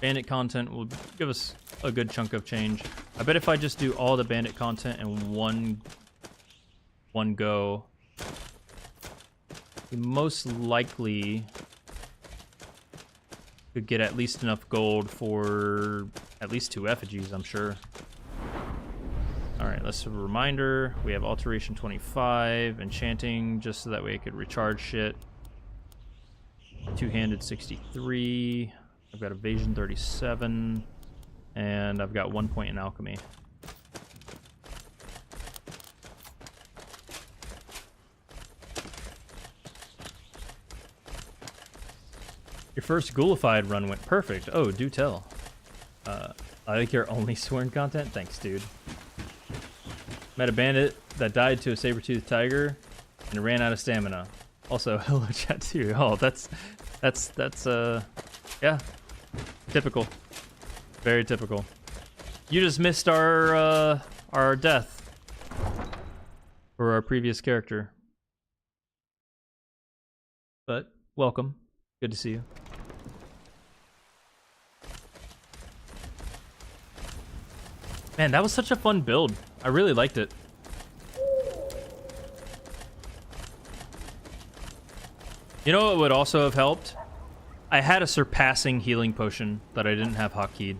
Bandit content will give us a good chunk of change. I bet if I just do all the bandit content in one go, we most likely could get at least enough gold for at least 2 effigies, I'm sure. Alright, let's have a reminder. We have Alteration 25, Enchanting, just so that way I could recharge shit. Two-handed 63. I've got Evasion 37. And I've got 1 point in Alchemy. Your first Ghoulified run went perfect. Oh, do tell. I like your only sworn content. Thanks, dude. Met a bandit that died to a saber-toothed tiger and ran out of stamina. Also, hello chat to you. Oh, that's yeah, typical. Very typical. You just missed our death for our previous character. But welcome. Good to see you. Man, that was such a fun build. I really liked it. You know what would also have helped? I had a surpassing healing potion that I didn't have hotkeyed.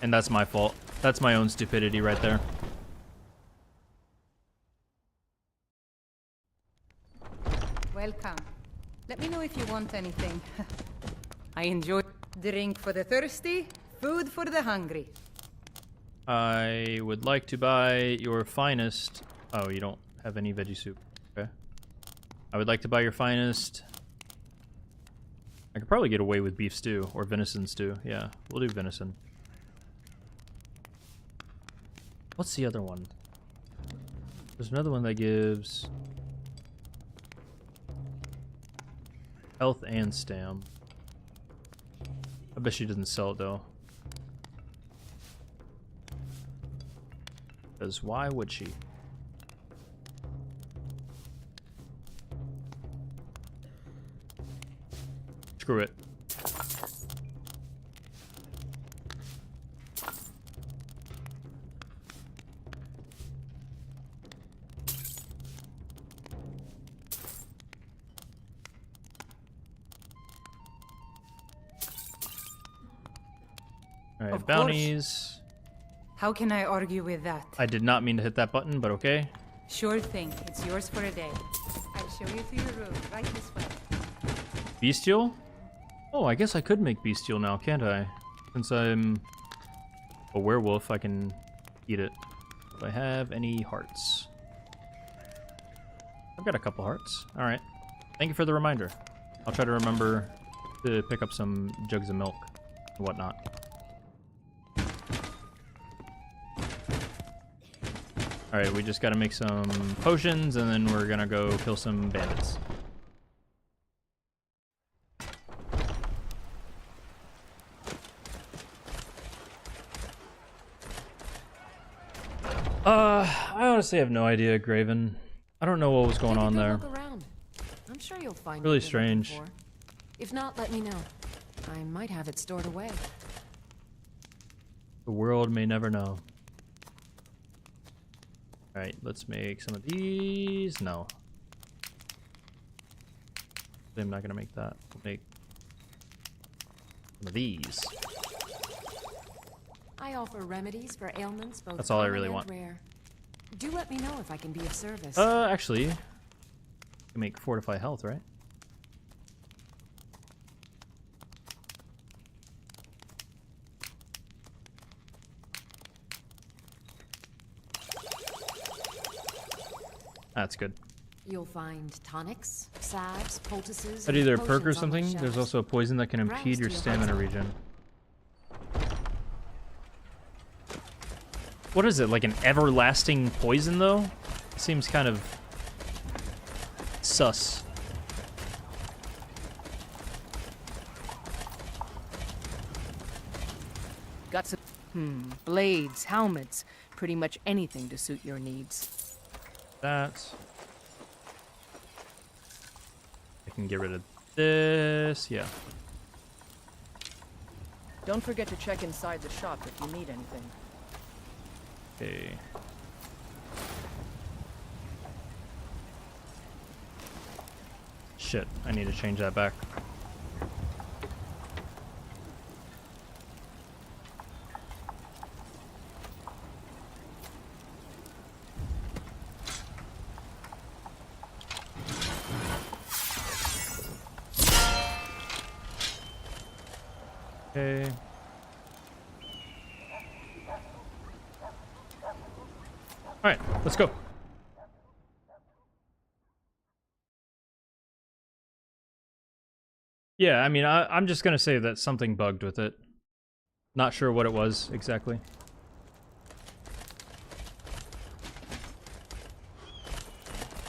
And that's my fault. That's my own stupidity right there. Welcome. Let me know if you want anything. I enjoy drink for the thirsty, food for the hungry. I would like to buy your finest... Oh, you don't have any veggie soup. Okay. I would like to buy your finest... I could probably get away with beef stew or venison stew. Yeah, we'll do venison. What's the other one? There's another one that gives... health and stam. I bet she doesn't sell it though. Because why would she? Screw it. Alright, Of bounties. How can I argue with that? I did not mean to hit that button, but okay. Sure thing. It's yours for a day. I'll show you to your room right this way. Bestial? Oh, I guess I could make bestial now, can't I? Since I'm a werewolf, I can eat it. Do I have any hearts? I've got a couple hearts. Alright. Thank you for the reminder. I'll try to remember to pick up some jugs of milk and whatnot. Alright, we just gotta make some potions and then we're gonna go kill some bandits. I honestly have no idea, Graven. I don't know what was going on there. Look around. I'm sure you'll find Really what you're looking strange. for. If not, let me know. I might have it stored away. The world may never know. Alright, let's make some of these. No. I'm not gonna make that. We'll make some of these. I offer remedies for ailments both That's all I common really and want. rare. Do let me know if I can be of service. Actually, you can make fortify health, right? That's good. You'll find tonics, salves, poultices. At and either a perk or potions on my something, there's shelves. also a poison that can Browse impede to your your stamina heart's regen. What is it, like an everlasting poison though? Seems kind of sus. Got some blades, helmets, pretty much anything to suit your needs. That. I can get rid of this, yeah. Don't forget to check inside the shop if you need anything. Okay. Shit, I need to change that back. Okay. All right, let's go. Yeah, I mean, I'm just gonna say that something bugged with it. Not sure what it was exactly.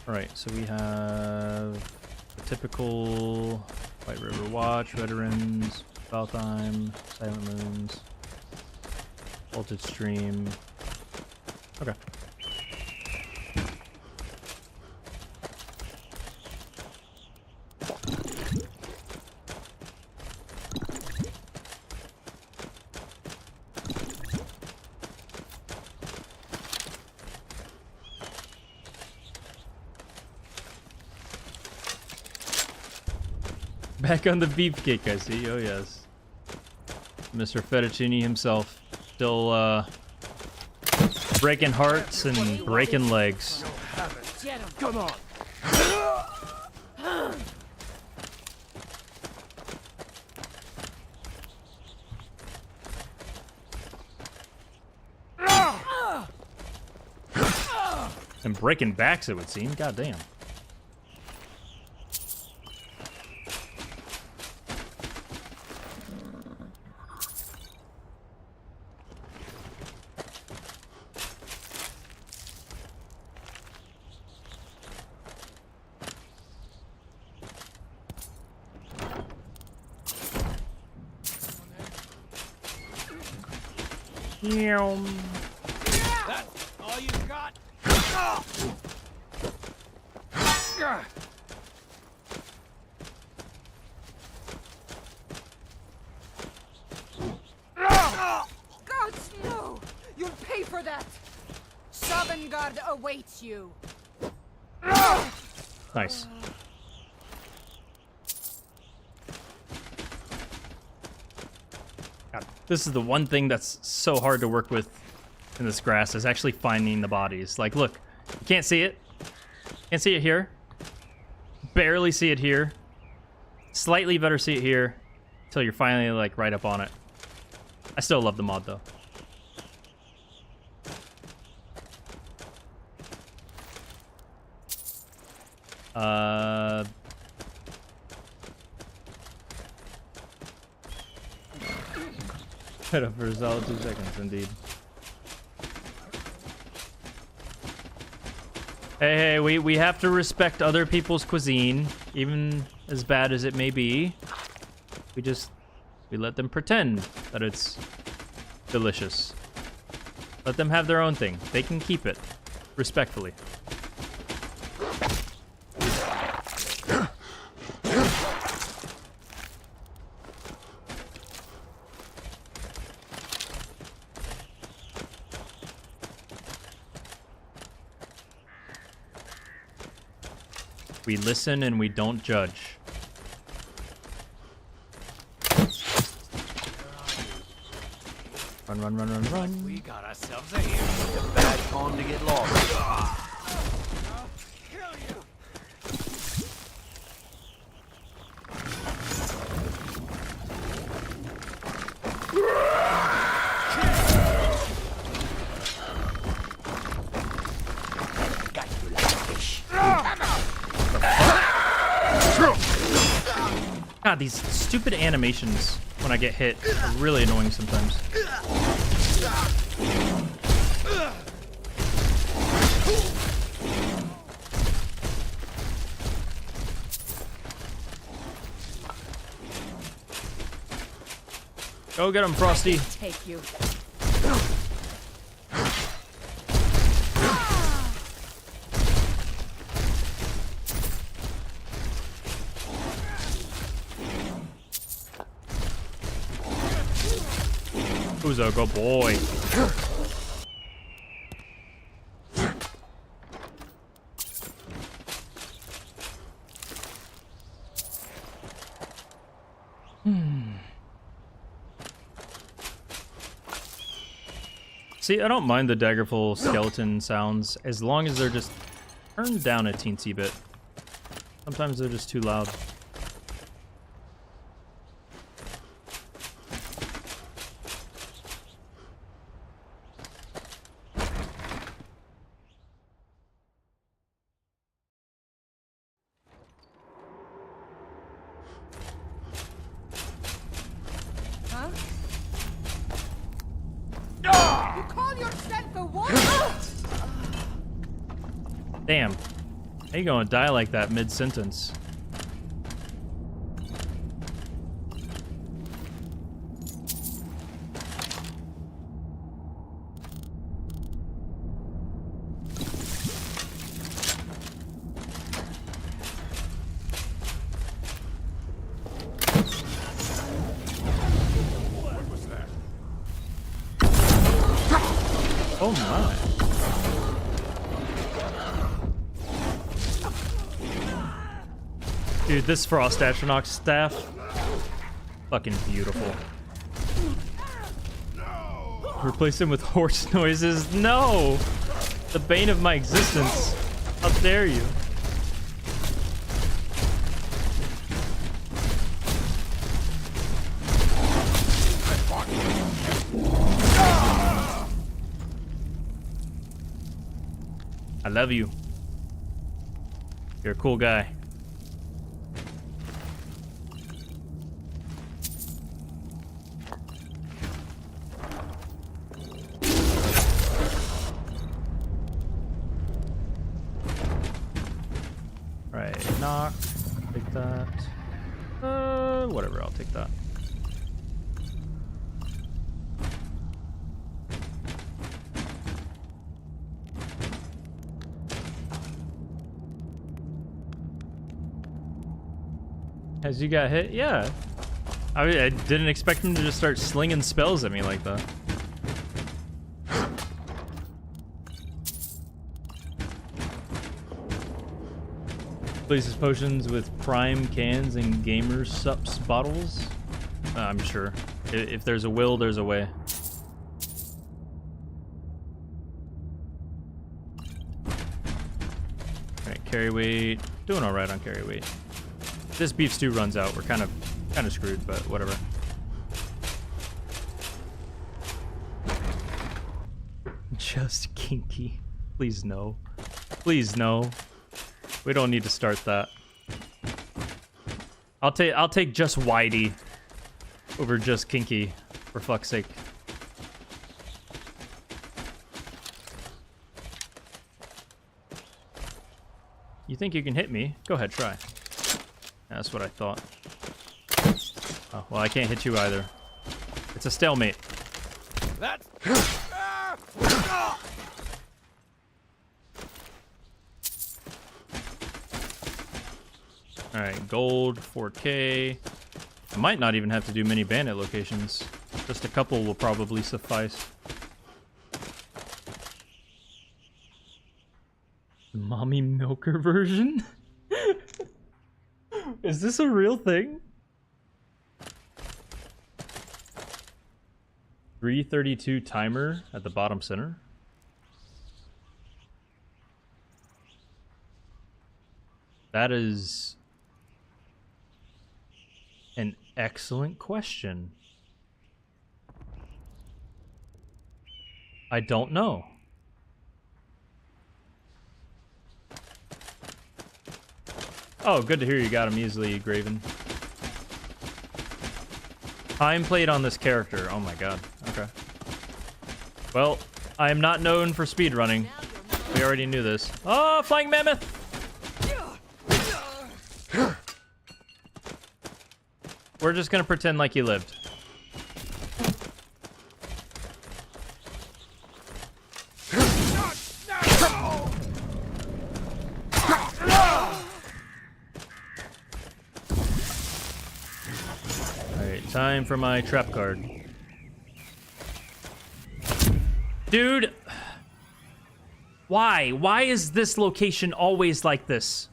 Alright, so we have the typical White River Watch, Veterans, Valtheim, Silent Moons, Voltage Stream. Okay. Back on the beefcake, I see. Oh, yes. Mr. Fettuccine himself. Still, breaking hearts and breaking legs. Come on. And breaking backs, it would seem. God damn. That's all you got? Gods, no! You'll pay for that! Sovngarde awaits you! Nice. God, this is the one thing that's so hard to work with in this grass, is actually finding the bodies. Like, look, you can't see it. Can't see it here. Barely see it here. Slightly better see it here. Until you're finally, like, right up on it. I still love the mod, though. Put up for a solid 2 seconds, indeed. Hey, we have to respect other people's cuisine, even as bad as it may be. We let them pretend that it's delicious. Let them have their own thing. They can keep it, respectfully. We listen and we don't judge. Run, run, run, run, run. We got ourselves a hero. A bad time to get lost. I'll kill you. Got you like fish. God, these stupid animations when I get hit are really annoying sometimes. Go get him, Frosty. Take you. Uzo, go boy. See, I don't mind the Daggerful skeleton sounds as long as they're just turned down a teensy bit. Sometimes they're just too loud. For what? Damn. How you gonna die like that mid-sentence? Oh my. Dude, this Frost Astronaut staff, fucking beautiful. Replace him with horse noises? No! The bane of my existence. How dare you? I love you. You're a cool guy. Right, knock. Take that. Whatever, I'll take that. Has you got hit? Yeah. I didn't expect him to just start slinging spells at me like that. Places potions with prime cans and gamer sups bottles. I'm sure. If there's a will, there's a way. Alright, carry weight. Doing alright on carry weight. This beef stew runs out, we're kind of screwed, but whatever. Just kinky. Please no. Please no. We don't need to start that. I'll take just whitey over just kinky, for fuck's sake. You think you can hit me? Go ahead, try. That's what I thought. Oh, well, I can't hit you either. It's a stalemate. That's... Alright, gold, 4K. I might not even have to do many bandit locations. Just a couple will probably suffice. The mommy milker version? Is this a real thing? 332 timer at the bottom center. That is an excellent question. I don't know. Oh, good to hear you got him easily, Graven. Time played on this character. Oh my god. Okay. Well, I am not known for speedrunning. We already knew this. Oh, flying mammoth! We're just gonna pretend like he lived. Alright, time for my trap card. Dude! Why? Why is this location always like this?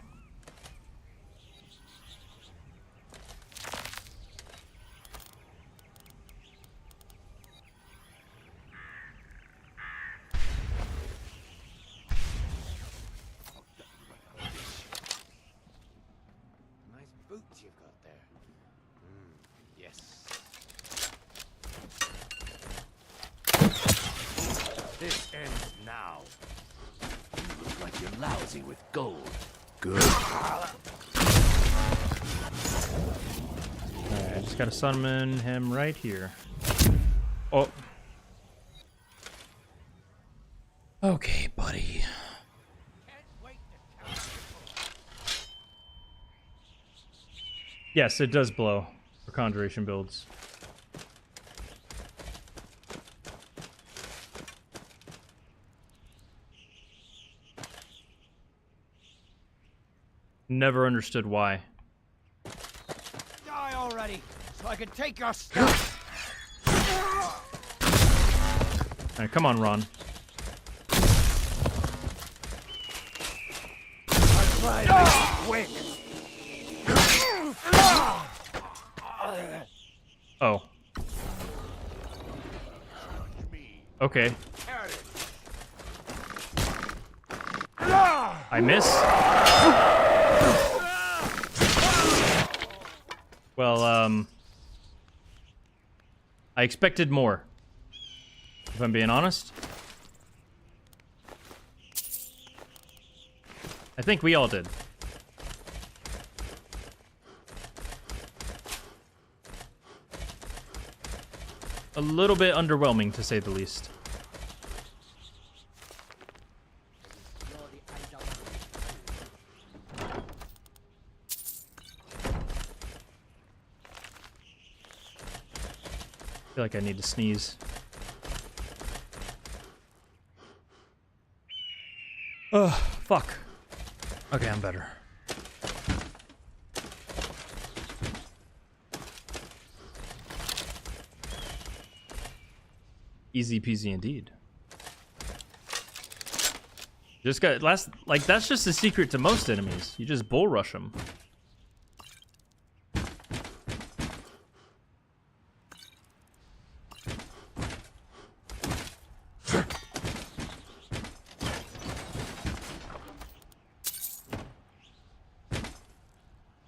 This ends now. You look like you're lousy with gold. Good. Alright, I just gotta summon him right here. Oh. Okay, buddy. Yes, it does blow for conjuration builds. Never understood why. Die already, so I can take your stuff. Alright, come on, Ron. I'll try to make it quick. Oh. Okay. I miss. Well, I expected more, if I'm being honest. I think we all did. A little bit underwhelming, to say the least. I feel like I need to sneeze. Ugh, fuck. Okay, I'm better. Easy peasy indeed. Just got that's just the secret to most enemies. You just bull rush them.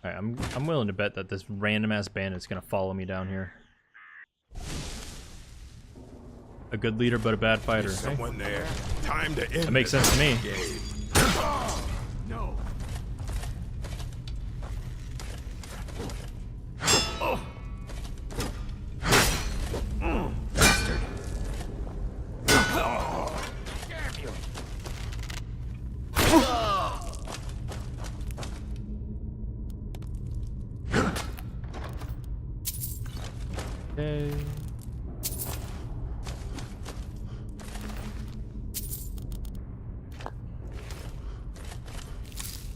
Alright, I'm willing to bet that this random ass bandit's gonna follow me down here. A good leader, but a bad fighter. There's someone there. Time to end. That makes sense to me. No. Bastard. Damn you. Okay.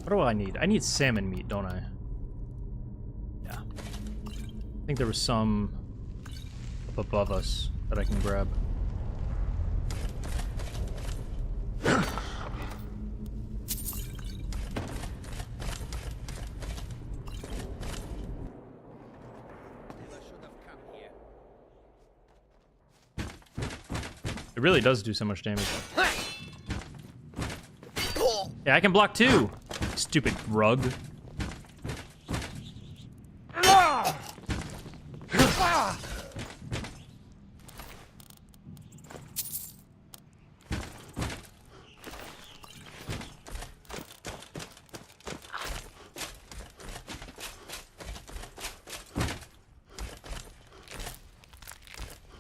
What do I need? I need salmon meat, don't I? Yeah. I think there was some up above us that I can grab. It really does do so much damage. Yeah, I can block too. Stupid rug.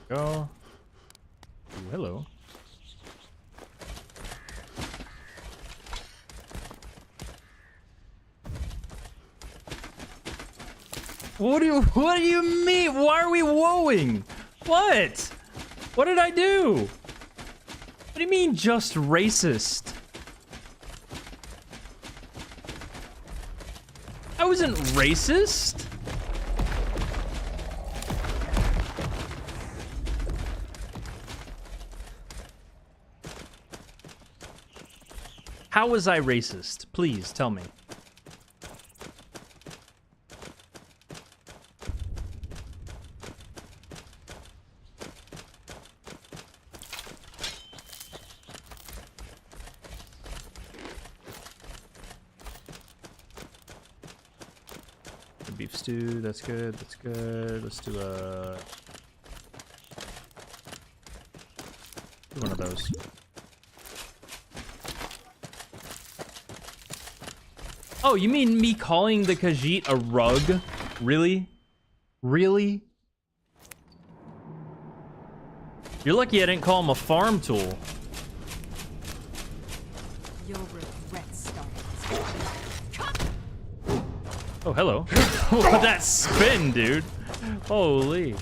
Go. Ooh, hello. What do you mean? Why are we woeing? What? What did I do? What do you mean just racist? I wasn't racist. How was I racist? Please tell me. Beef stew, that's good, that's good. Let's do one of those. Oh, you mean me calling the Khajiit a rug? Really? Really? You're lucky I didn't call him a farm tool. You'll regret starting this. Oh, hello. What that spin, dude? Holy.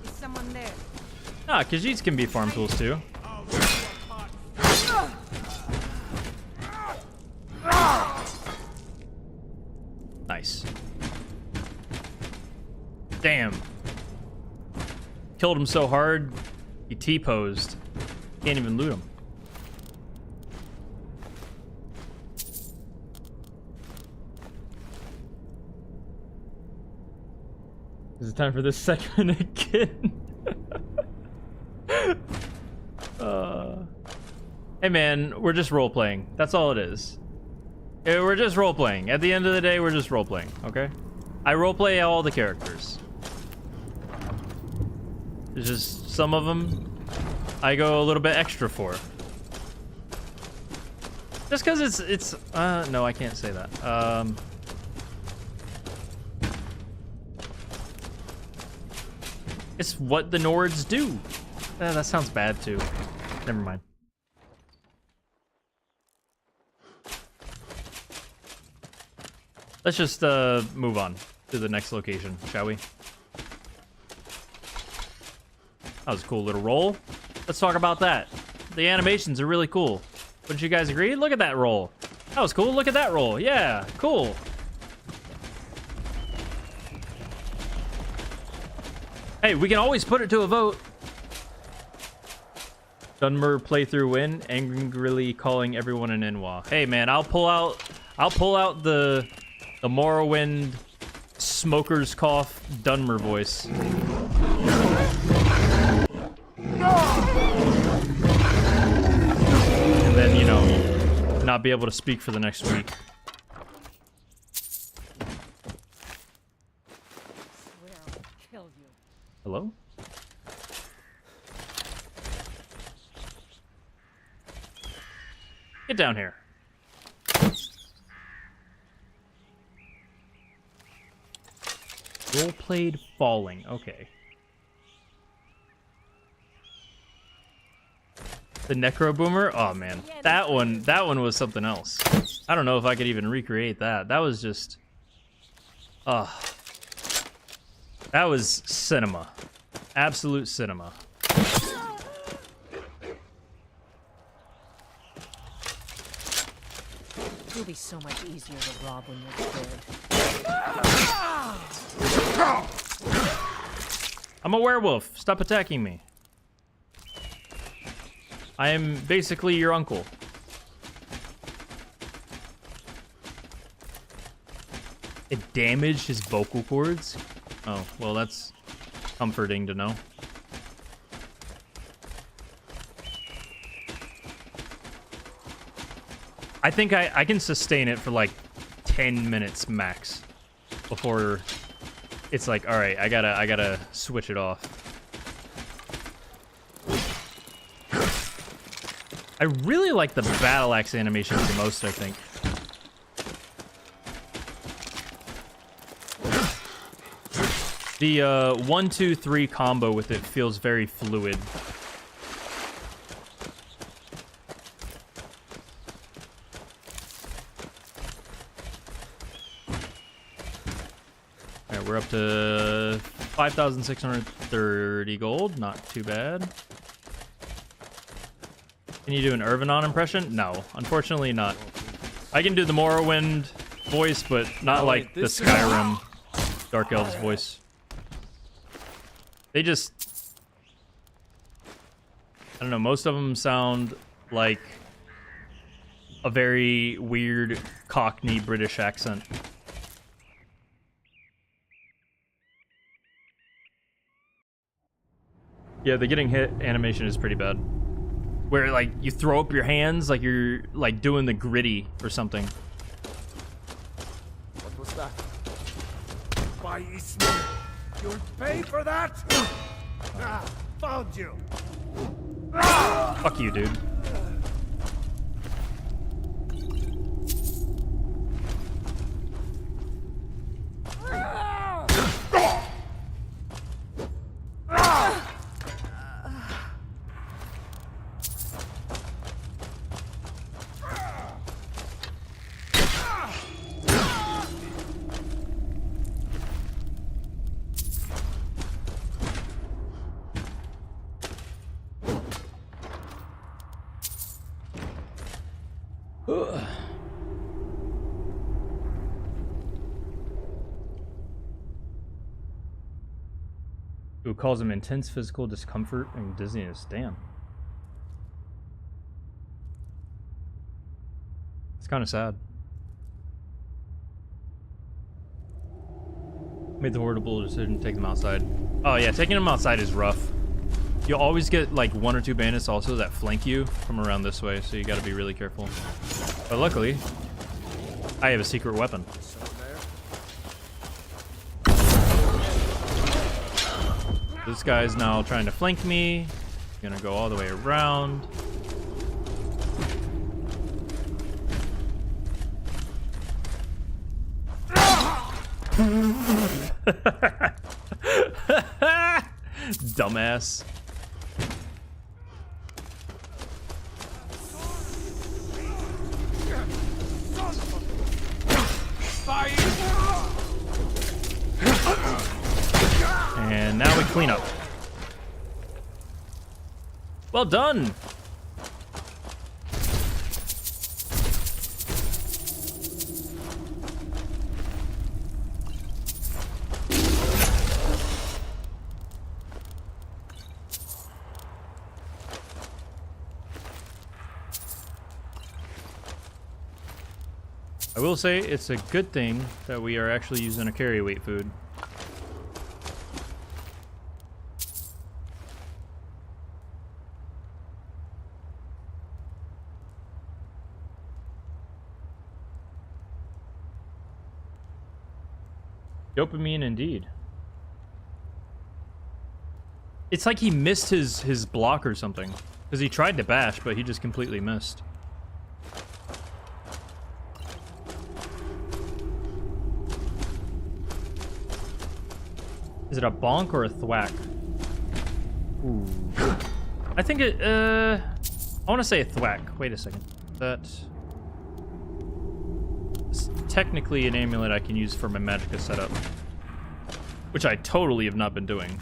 Is someone there? Ah, Khajiits can be farm tools too. Nice. Damn. Killed him so hard, he T-posed. Can't even loot him. Is it time for this segment again? Hey man, we're just role-playing. That's all it is. We're just role-playing. At the end of the day, we're just role-playing, okay? I role-play all the characters. There's just some of them I go a little bit extra for. Just because it's no, I can't say that. It's what the Nords do. That sounds bad too. Never mind. Let's just move on to the next location, shall we? That was a cool little roll. Let's talk about that. The animations are really cool. Wouldn't you guys agree? Look at that roll. That was cool. Look at that roll. Yeah, cool. Hey, we can always put it to a vote. Dunmer playthrough win, angrily calling everyone an Inwa. Hey man, I'll pull out the Morrowind smoker's cough Dunmer voice. And then, you know, not be able to speak for the next week. Hello? Get down here. Role-played falling. Okay. The Necro Boomer? Oh man. That one was something else. I don't know if I could even recreate that. That was just that was cinema. Absolute cinema. It'll be so much easier to rob when you're dead. I'm a werewolf. Stop attacking me. I am basically your uncle. It damaged his vocal cords? Oh, well, that's comforting to know. I think I can sustain it for like 10 minutes max before it's like, all right, I gotta switch it off. I really like the battle axe animations the most, I think. The 1-2-3 combo with it feels very fluid. Alright, we're up to 5,630 gold. Not too bad. Can you do an Irvinon impression? No, unfortunately not. I can do the Morrowind voice, but not like the Skyrim Dark Elves voice. They just... I don't know, most of them sound like a very weird Cockney British accent. Yeah, the getting hit animation is pretty bad. Where, like, you throw up your hands like you're, like, doing the gritty or something. What was that? By Ismail, you'll pay for that! Found you! Fuck you, dude. Who calls him intense physical discomfort and dizziness. Damn. It's kind of sad. Made the horrible decision to take them outside. Oh yeah, taking them outside is rough. You always get like 1 or 2 bandits also that flank you from around this way, so you gotta be really careful. But luckily, I have a secret weapon. This guy's now trying to flank me. Gonna go all the way around. Dumbass. And now we clean up. Well done. I will say it's a good thing that we are actually using a carry weight food. Dopamine indeed. It's like he missed his block or something. Because he tried to bash, but he just completely missed. Is it a bonk or a thwack? Ooh. I think it, I want to say a thwack. Wait a second. That's technically an amulet I can use for my Magicka setup. Which I totally have not been doing.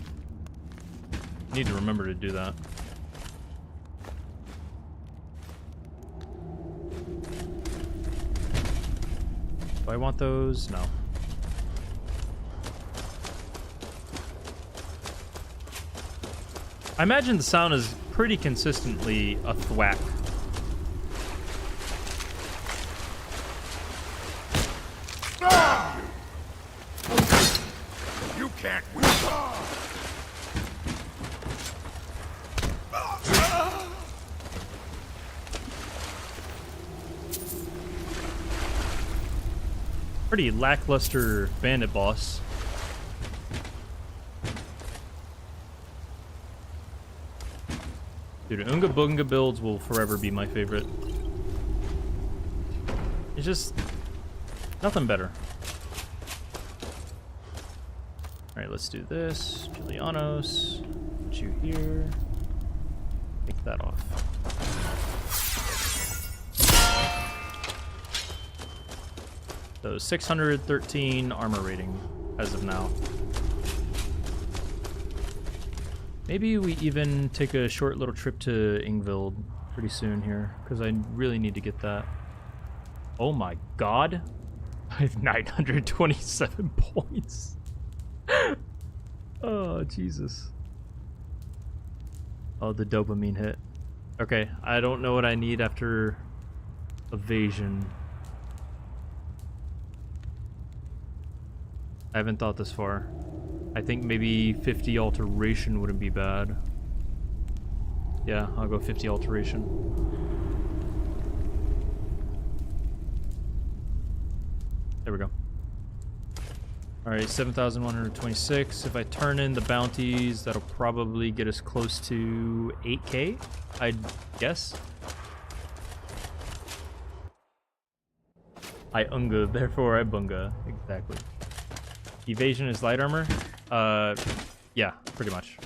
Need to remember to do that. Do I want those? No. I imagine the sound is pretty consistently a thwack. You can't win. Pretty lackluster bandit boss. Dude, Unga Bunga builds will forever be my favorite. It's just nothing better. Alright, let's do this. Julianos. Put you here. Take that off. So 613 armor rating as of now. Maybe we even take a short little trip to Ingvild pretty soon here, because I really need to get that. Oh my god. I have 927 points. Oh, Jesus. Oh, the dopamine hit. Okay, I don't know what I need after evasion. I haven't thought this far. I think maybe 50 alteration wouldn't be bad. Yeah, I'll go 50 alteration. There we go. Alright, 7,126. If I turn in the bounties, that'll probably get us close to 8k, I'd guess. I unga, therefore I bunga. Exactly. Evasion is light armor? Yeah, pretty much.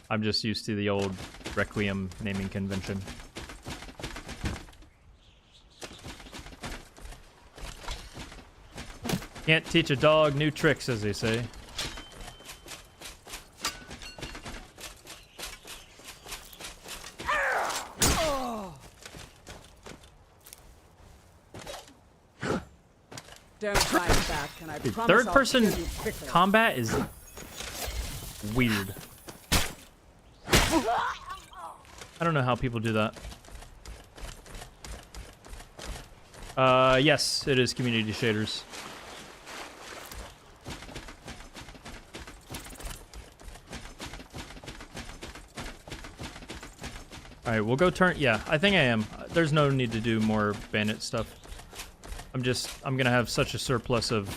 I'm just used to the old Requiem naming convention. Can't teach a dog new tricks, as they say. Don't fight back, and I Dude, promise third I'll person kill you quickly. combat is weird. I don't know how people do that. Yes, it is community shaders. Alright, we'll go turn... Yeah, I think I am. There's no need to do more bandit stuff. I'm gonna have such a surplus of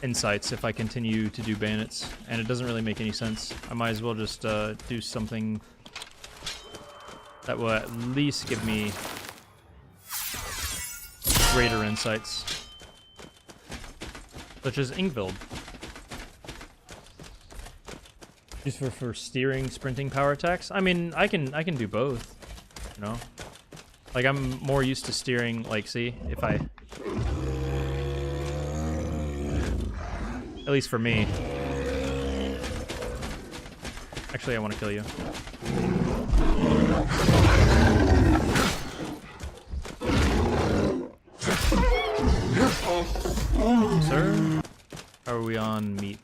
insights if I continue to do bandits, and it doesn't really make any sense. I might as well just do something that will at least give me greater insights, such as Ingvild. Just for steering, sprinting, power attacks. I mean, I can do both, you know. Like, I'm more used to steering. Like, see, if I, at least for me. Actually, I want to kill you. Sir, how are we on meat?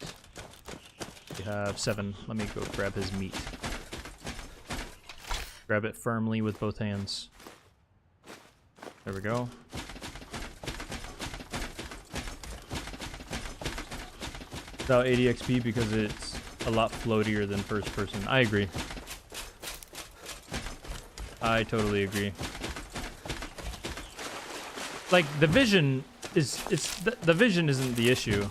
We have 7. Let me go grab his meat. Grab it firmly with both hands. There we go. Without 80 XP because it's a lot floatier than first person. I agree. I totally agree. Like, the vision is... The vision isn't the issue.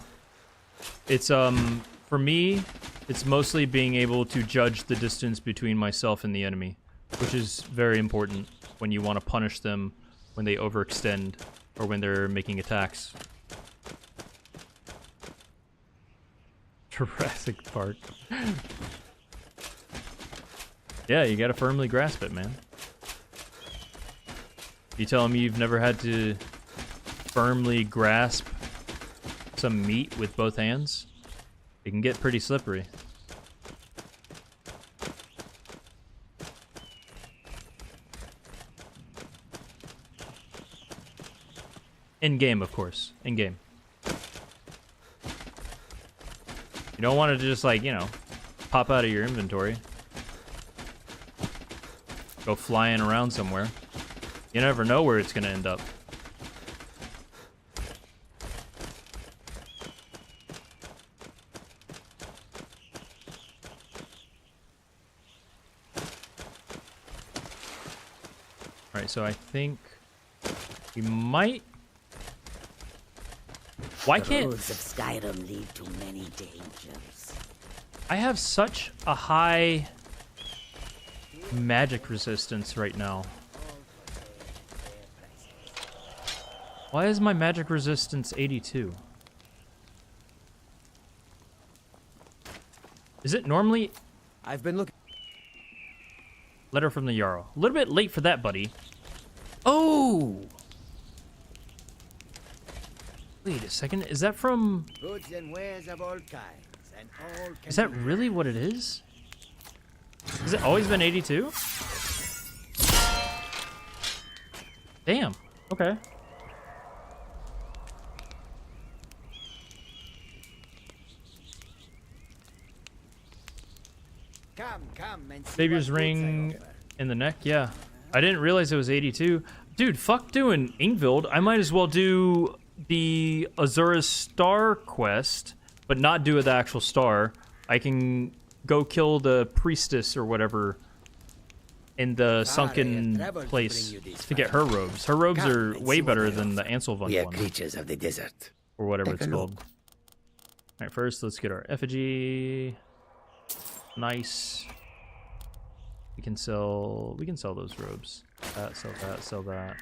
It's, for me, it's mostly being able to judge the distance between myself and the enemy, which is very important when you want to punish them when they overextend or when they're making attacks. Jurassic Park. Yeah, you gotta firmly grasp it, man. You tell me you've never had to firmly grasp some meat with both hands? It can get pretty slippery. In game, of course. In game. You don't want it to just, like, you know, pop out of your inventory. Go flying around somewhere. You never know where it's going to end up. Alright, so I think we might... Why can't... The roads of Skyrim lead to many dangers. I have such a high magic resistance right now. Why is my magic resistance 82? Is it normally... I've been looking... Letter from the Jarl. A little bit late for that, buddy. Oh! Wait a second, is that from... Goods and wares of all kinds, and all can Is that really what it is? Has it always been 82? Damn, okay. Come and see Savior's what goods I ring offer. in the neck, yeah. I didn't realize it was 82. Dude, fuck doing Ingvild. I might as well do the Azura's Star quest, but not do the actual star. I can go kill the priestess or whatever in the sunken place to get her robes. Her robes are way better than the Anselvund We are one. creatures of the desert. Or whatever Take it's a called. look. Alright, first let's get our effigy. Nice. We can sell those robes. That, sell that, sell that.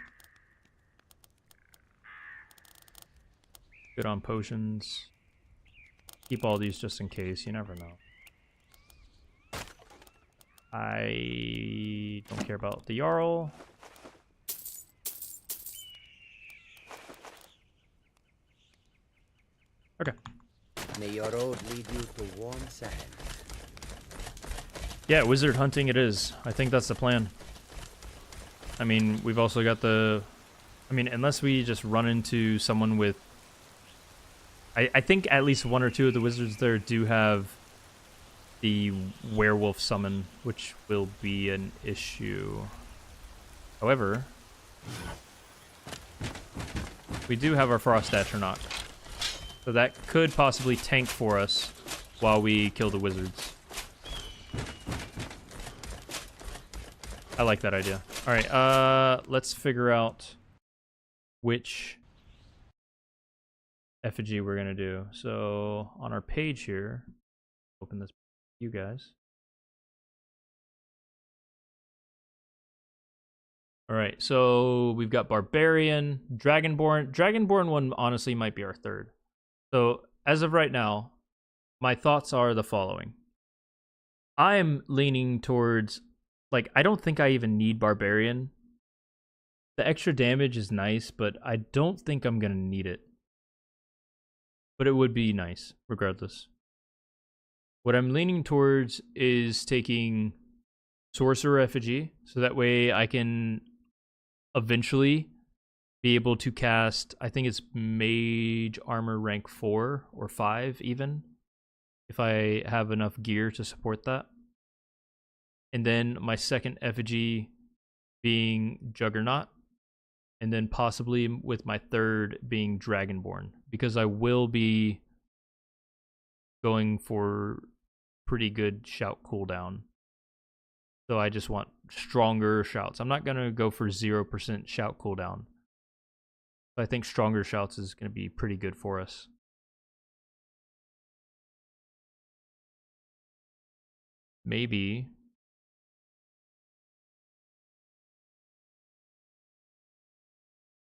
Good on potions. Keep all these just in case, you never know. I don't care about the Jarl. Okay. May your road lead you to warm sand. Yeah, wizard hunting it is. I think that's the plan. I mean, we've also got the... I mean, unless we just run into someone with... I think at least one or two of the wizards there do have the werewolf summon, which will be an issue. However, we do have our Frost Atronach, so that could possibly tank for us while we kill the wizards. I like that idea. All right, let's figure out which effigy we're gonna do. So on our page here, open this for you guys. All right, so we've got Barbarian, Dragonborn. Dragonborn one honestly might be our third. So as of right now, my thoughts are the following. I'm leaning towards, like, I don't think I even need Barbarian. The extra damage is nice, but I don't think I'm gonna need it. But it would be nice, regardless. What I'm leaning towards is taking Sorcerer Effigy, so that way I can eventually be able to cast, I think it's Mage Armor rank 4 or 5 even, if I have enough gear to support that. And then my second Effigy being Juggernaut, and then possibly with my third being Dragonborn, because I will be going for pretty good shout cooldown. So I just want stronger shouts. I'm not going to go for 0% shout cooldown. I think stronger shouts is going to be pretty good for us. Maybe.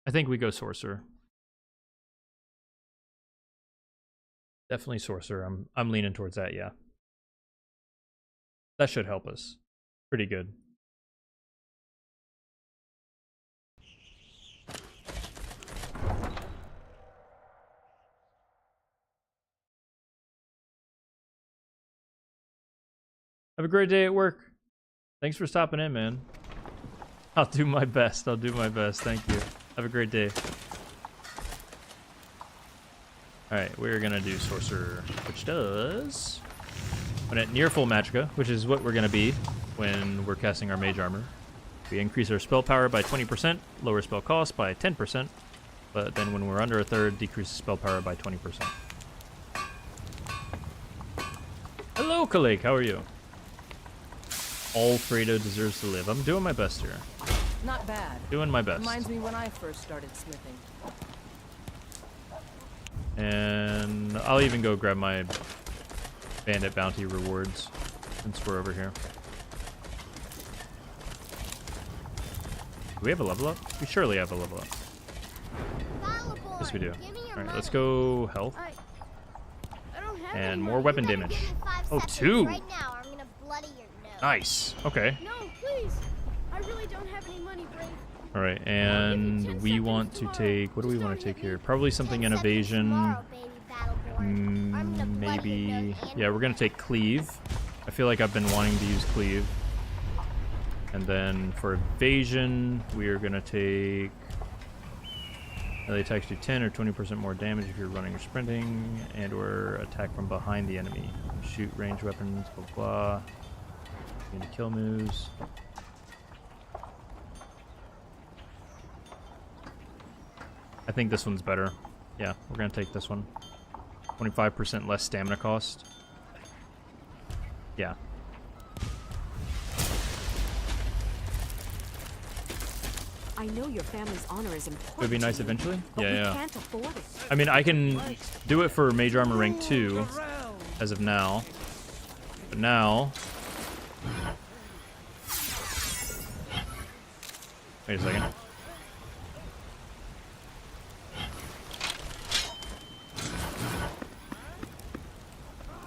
I think we go Sorcerer. Definitely Sorcerer. I'm leaning towards that, yeah. That should help us. Pretty good. Have a great day at work. Thanks for stopping in, man. I'll do my best. I'll do my best. Thank you. Have a great day. Alright, we're gonna do Sorcerer, which does... when at near full magicka, which is what we're gonna be when we're casting our Mage Armor, we increase our spell power by 20%, lower spell cost by 10%, but then when we're under a third, decrease spell power by 20%. Hello, Kalik, how are you? All Fredo deserves to live. I'm doing my best here. Not bad. Doing my best. Reminds me when I first started smithing. And I'll even go grab my bandit bounty rewards since we're over here. Do we have a level up? We surely have a level up. Yes, we do. Alright, let's go health. And more weapon damage. Oh, 2! Right now, or I'm gonna bloody your nose. Nice. Okay. No, please. I really don't have any money, Brave. Alright, and we want to take... what do we want to take here? Probably something in evasion. Maybe... yeah, we're going to take Cleave. I feel like I've been wanting to use Cleave. And then for evasion, we are going to take... melee attacks do 10 or 20% more damage if you're running or sprinting, and or attack from behind the enemy. Shoot range weapons, blah blah. Into kill moves. I think this one's better. Yeah, we're gonna take this one. 25% less stamina cost. Yeah. I know your family's honor is important. Would be nice eventually. Yeah, yeah. Can't afford it. I mean, I can do it for Mage Armor rank 2 as of now. But now... wait a second.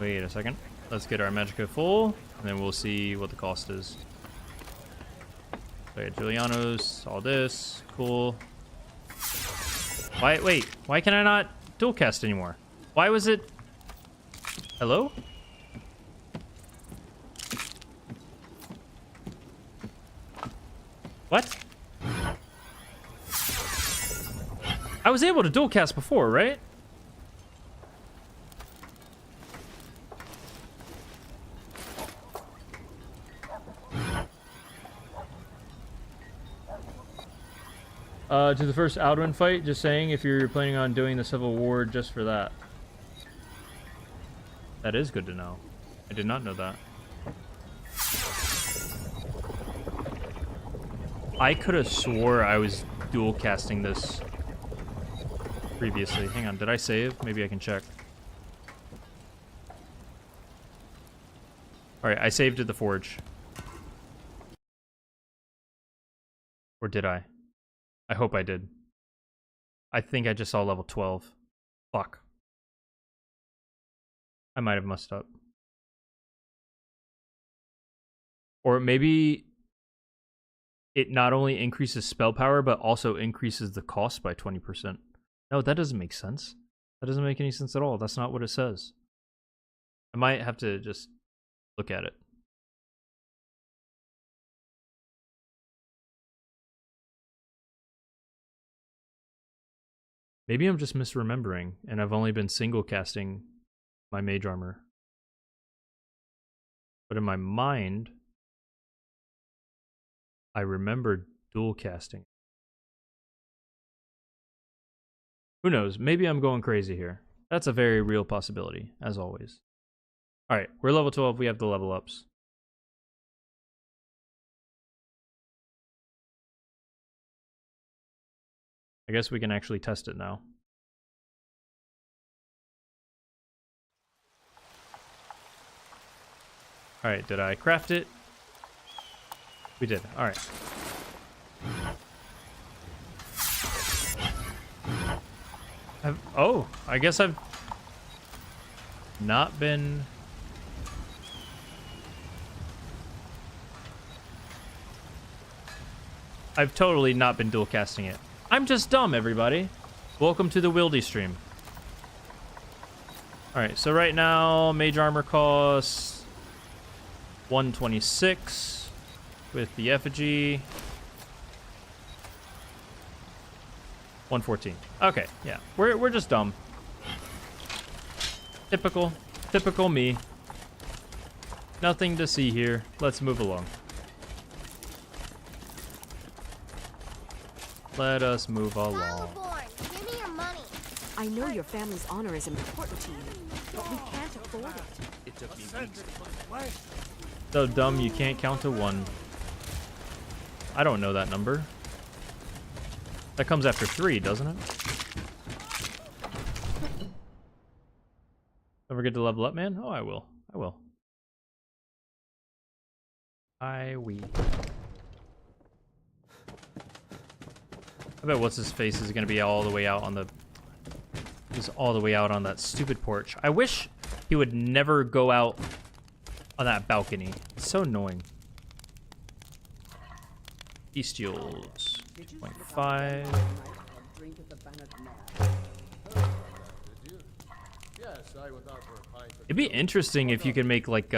Wait a second. Let's get our magicka full, and then we'll see what the cost is. Okay, Julianos, all this, cool. Wait, why can I not dual cast anymore? Why was it... hello? What? I was able to dual cast before, right? To the first Alduin fight, just saying if you're planning on doing the Civil War just for that. That is good to know. I did not know that. I could have swore I was dual casting this previously. Hang on, did I save? Maybe I can check. Alright, I saved at the forge. Or did I? I hope I did. I think I just saw level 12. Fuck. I might have messed up. Or maybe it not only increases spell power, but also increases the cost by 20%. No, that doesn't make sense. That doesn't make any sense at all. That's not what it says. I might have to just look at it. Maybe I'm just misremembering, and I've only been single casting my mage armor. But in my mind, I remember dual casting. Who knows? Maybe I'm going crazy here. That's a very real possibility, as always. Alright, we're level 12. We have the level ups. I guess we can actually test it now. Alright, did I craft it? We did. Alright. Oh, I guess I've not been... I've totally not been dual casting it. I'm just dumb, everybody. Welcome to the Wildy stream. Alright, so right now, mage armor costs 126 with the effigy. 114. Okay, yeah. We're just dumb. Typical me. Nothing to see here. Let's move along. Let us move along. Give me your money. I know your family's honor is important to you, but we can't afford it. It took me weeks to find. So dumb you can't count to 1. I don't know that number. That comes after 3, doesn't it? Don't forget to level up, man. Oh, I will. I will. I will. I bet what's his face is gonna be all the way out on the... He's all the way out on that stupid porch. I wish he would never go out on that balcony. It's so annoying. Bestials. 0.5. It'd be interesting if you could make like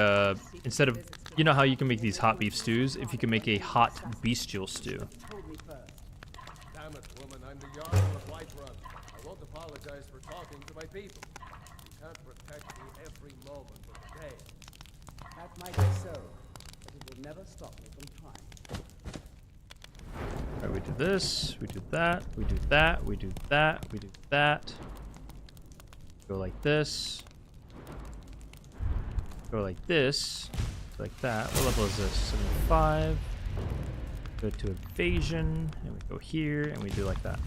instead of, you know how you can make these hot beef stews, if you can make a hot bestial stew. Damn it, woman, I'm the Jarl of Whiterun. I won't apologize for talking to my people. You can't protect me every moment of the day. That might be so, but it will never stop me from trying. Alright, we do this, we do that, we do that, we do that, we do that. Go like this. Go like this. Like that. What level is this? 75. Go to evasion, and we go here, and we do like that.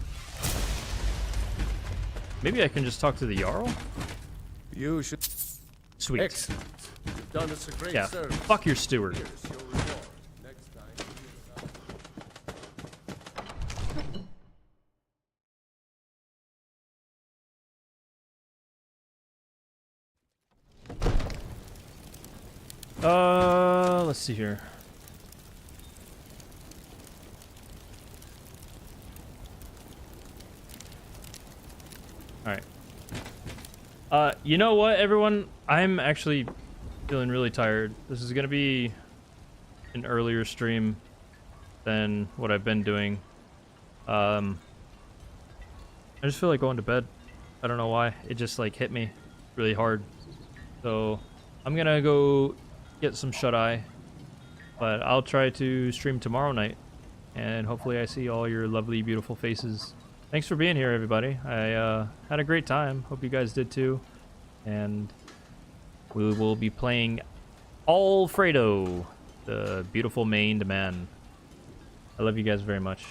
Maybe I can just talk to the Jarl? You should. Sweet. Excellent. You've done us a great yeah, service. fuck your steward. Here's your reward. Next time, let's see here. Alright. You know what, everyone? I'm actually feeling really tired. This is gonna be an earlier stream than what I've been doing. I just feel like going to bed. I don't know why. It just like hit me really hard. So I'm gonna go get some shut-eye. But I'll try to stream tomorrow night. And hopefully I see all your lovely, beautiful faces. Thanks for being here, everybody. I had a great time. Hope you guys did too. And we will be playing Alfredo, the beautiful maned man. I love you guys very much.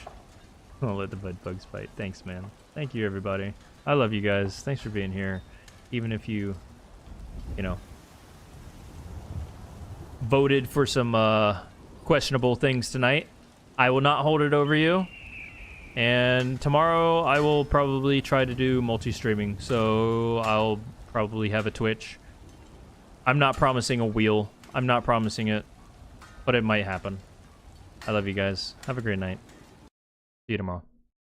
I'll let the bud bugs fight. Thanks, man. Thank you, everybody. I love you guys. Thanks for being here. Even if you know, voted for some questionable things tonight, I will not hold it over you. And tomorrow I will probably try to do multi-streaming. So I'll probably have a Twitch. I'm not promising a wheel. I'm not promising it. But it might happen. I love you guys. Have a great night. See you tomorrow.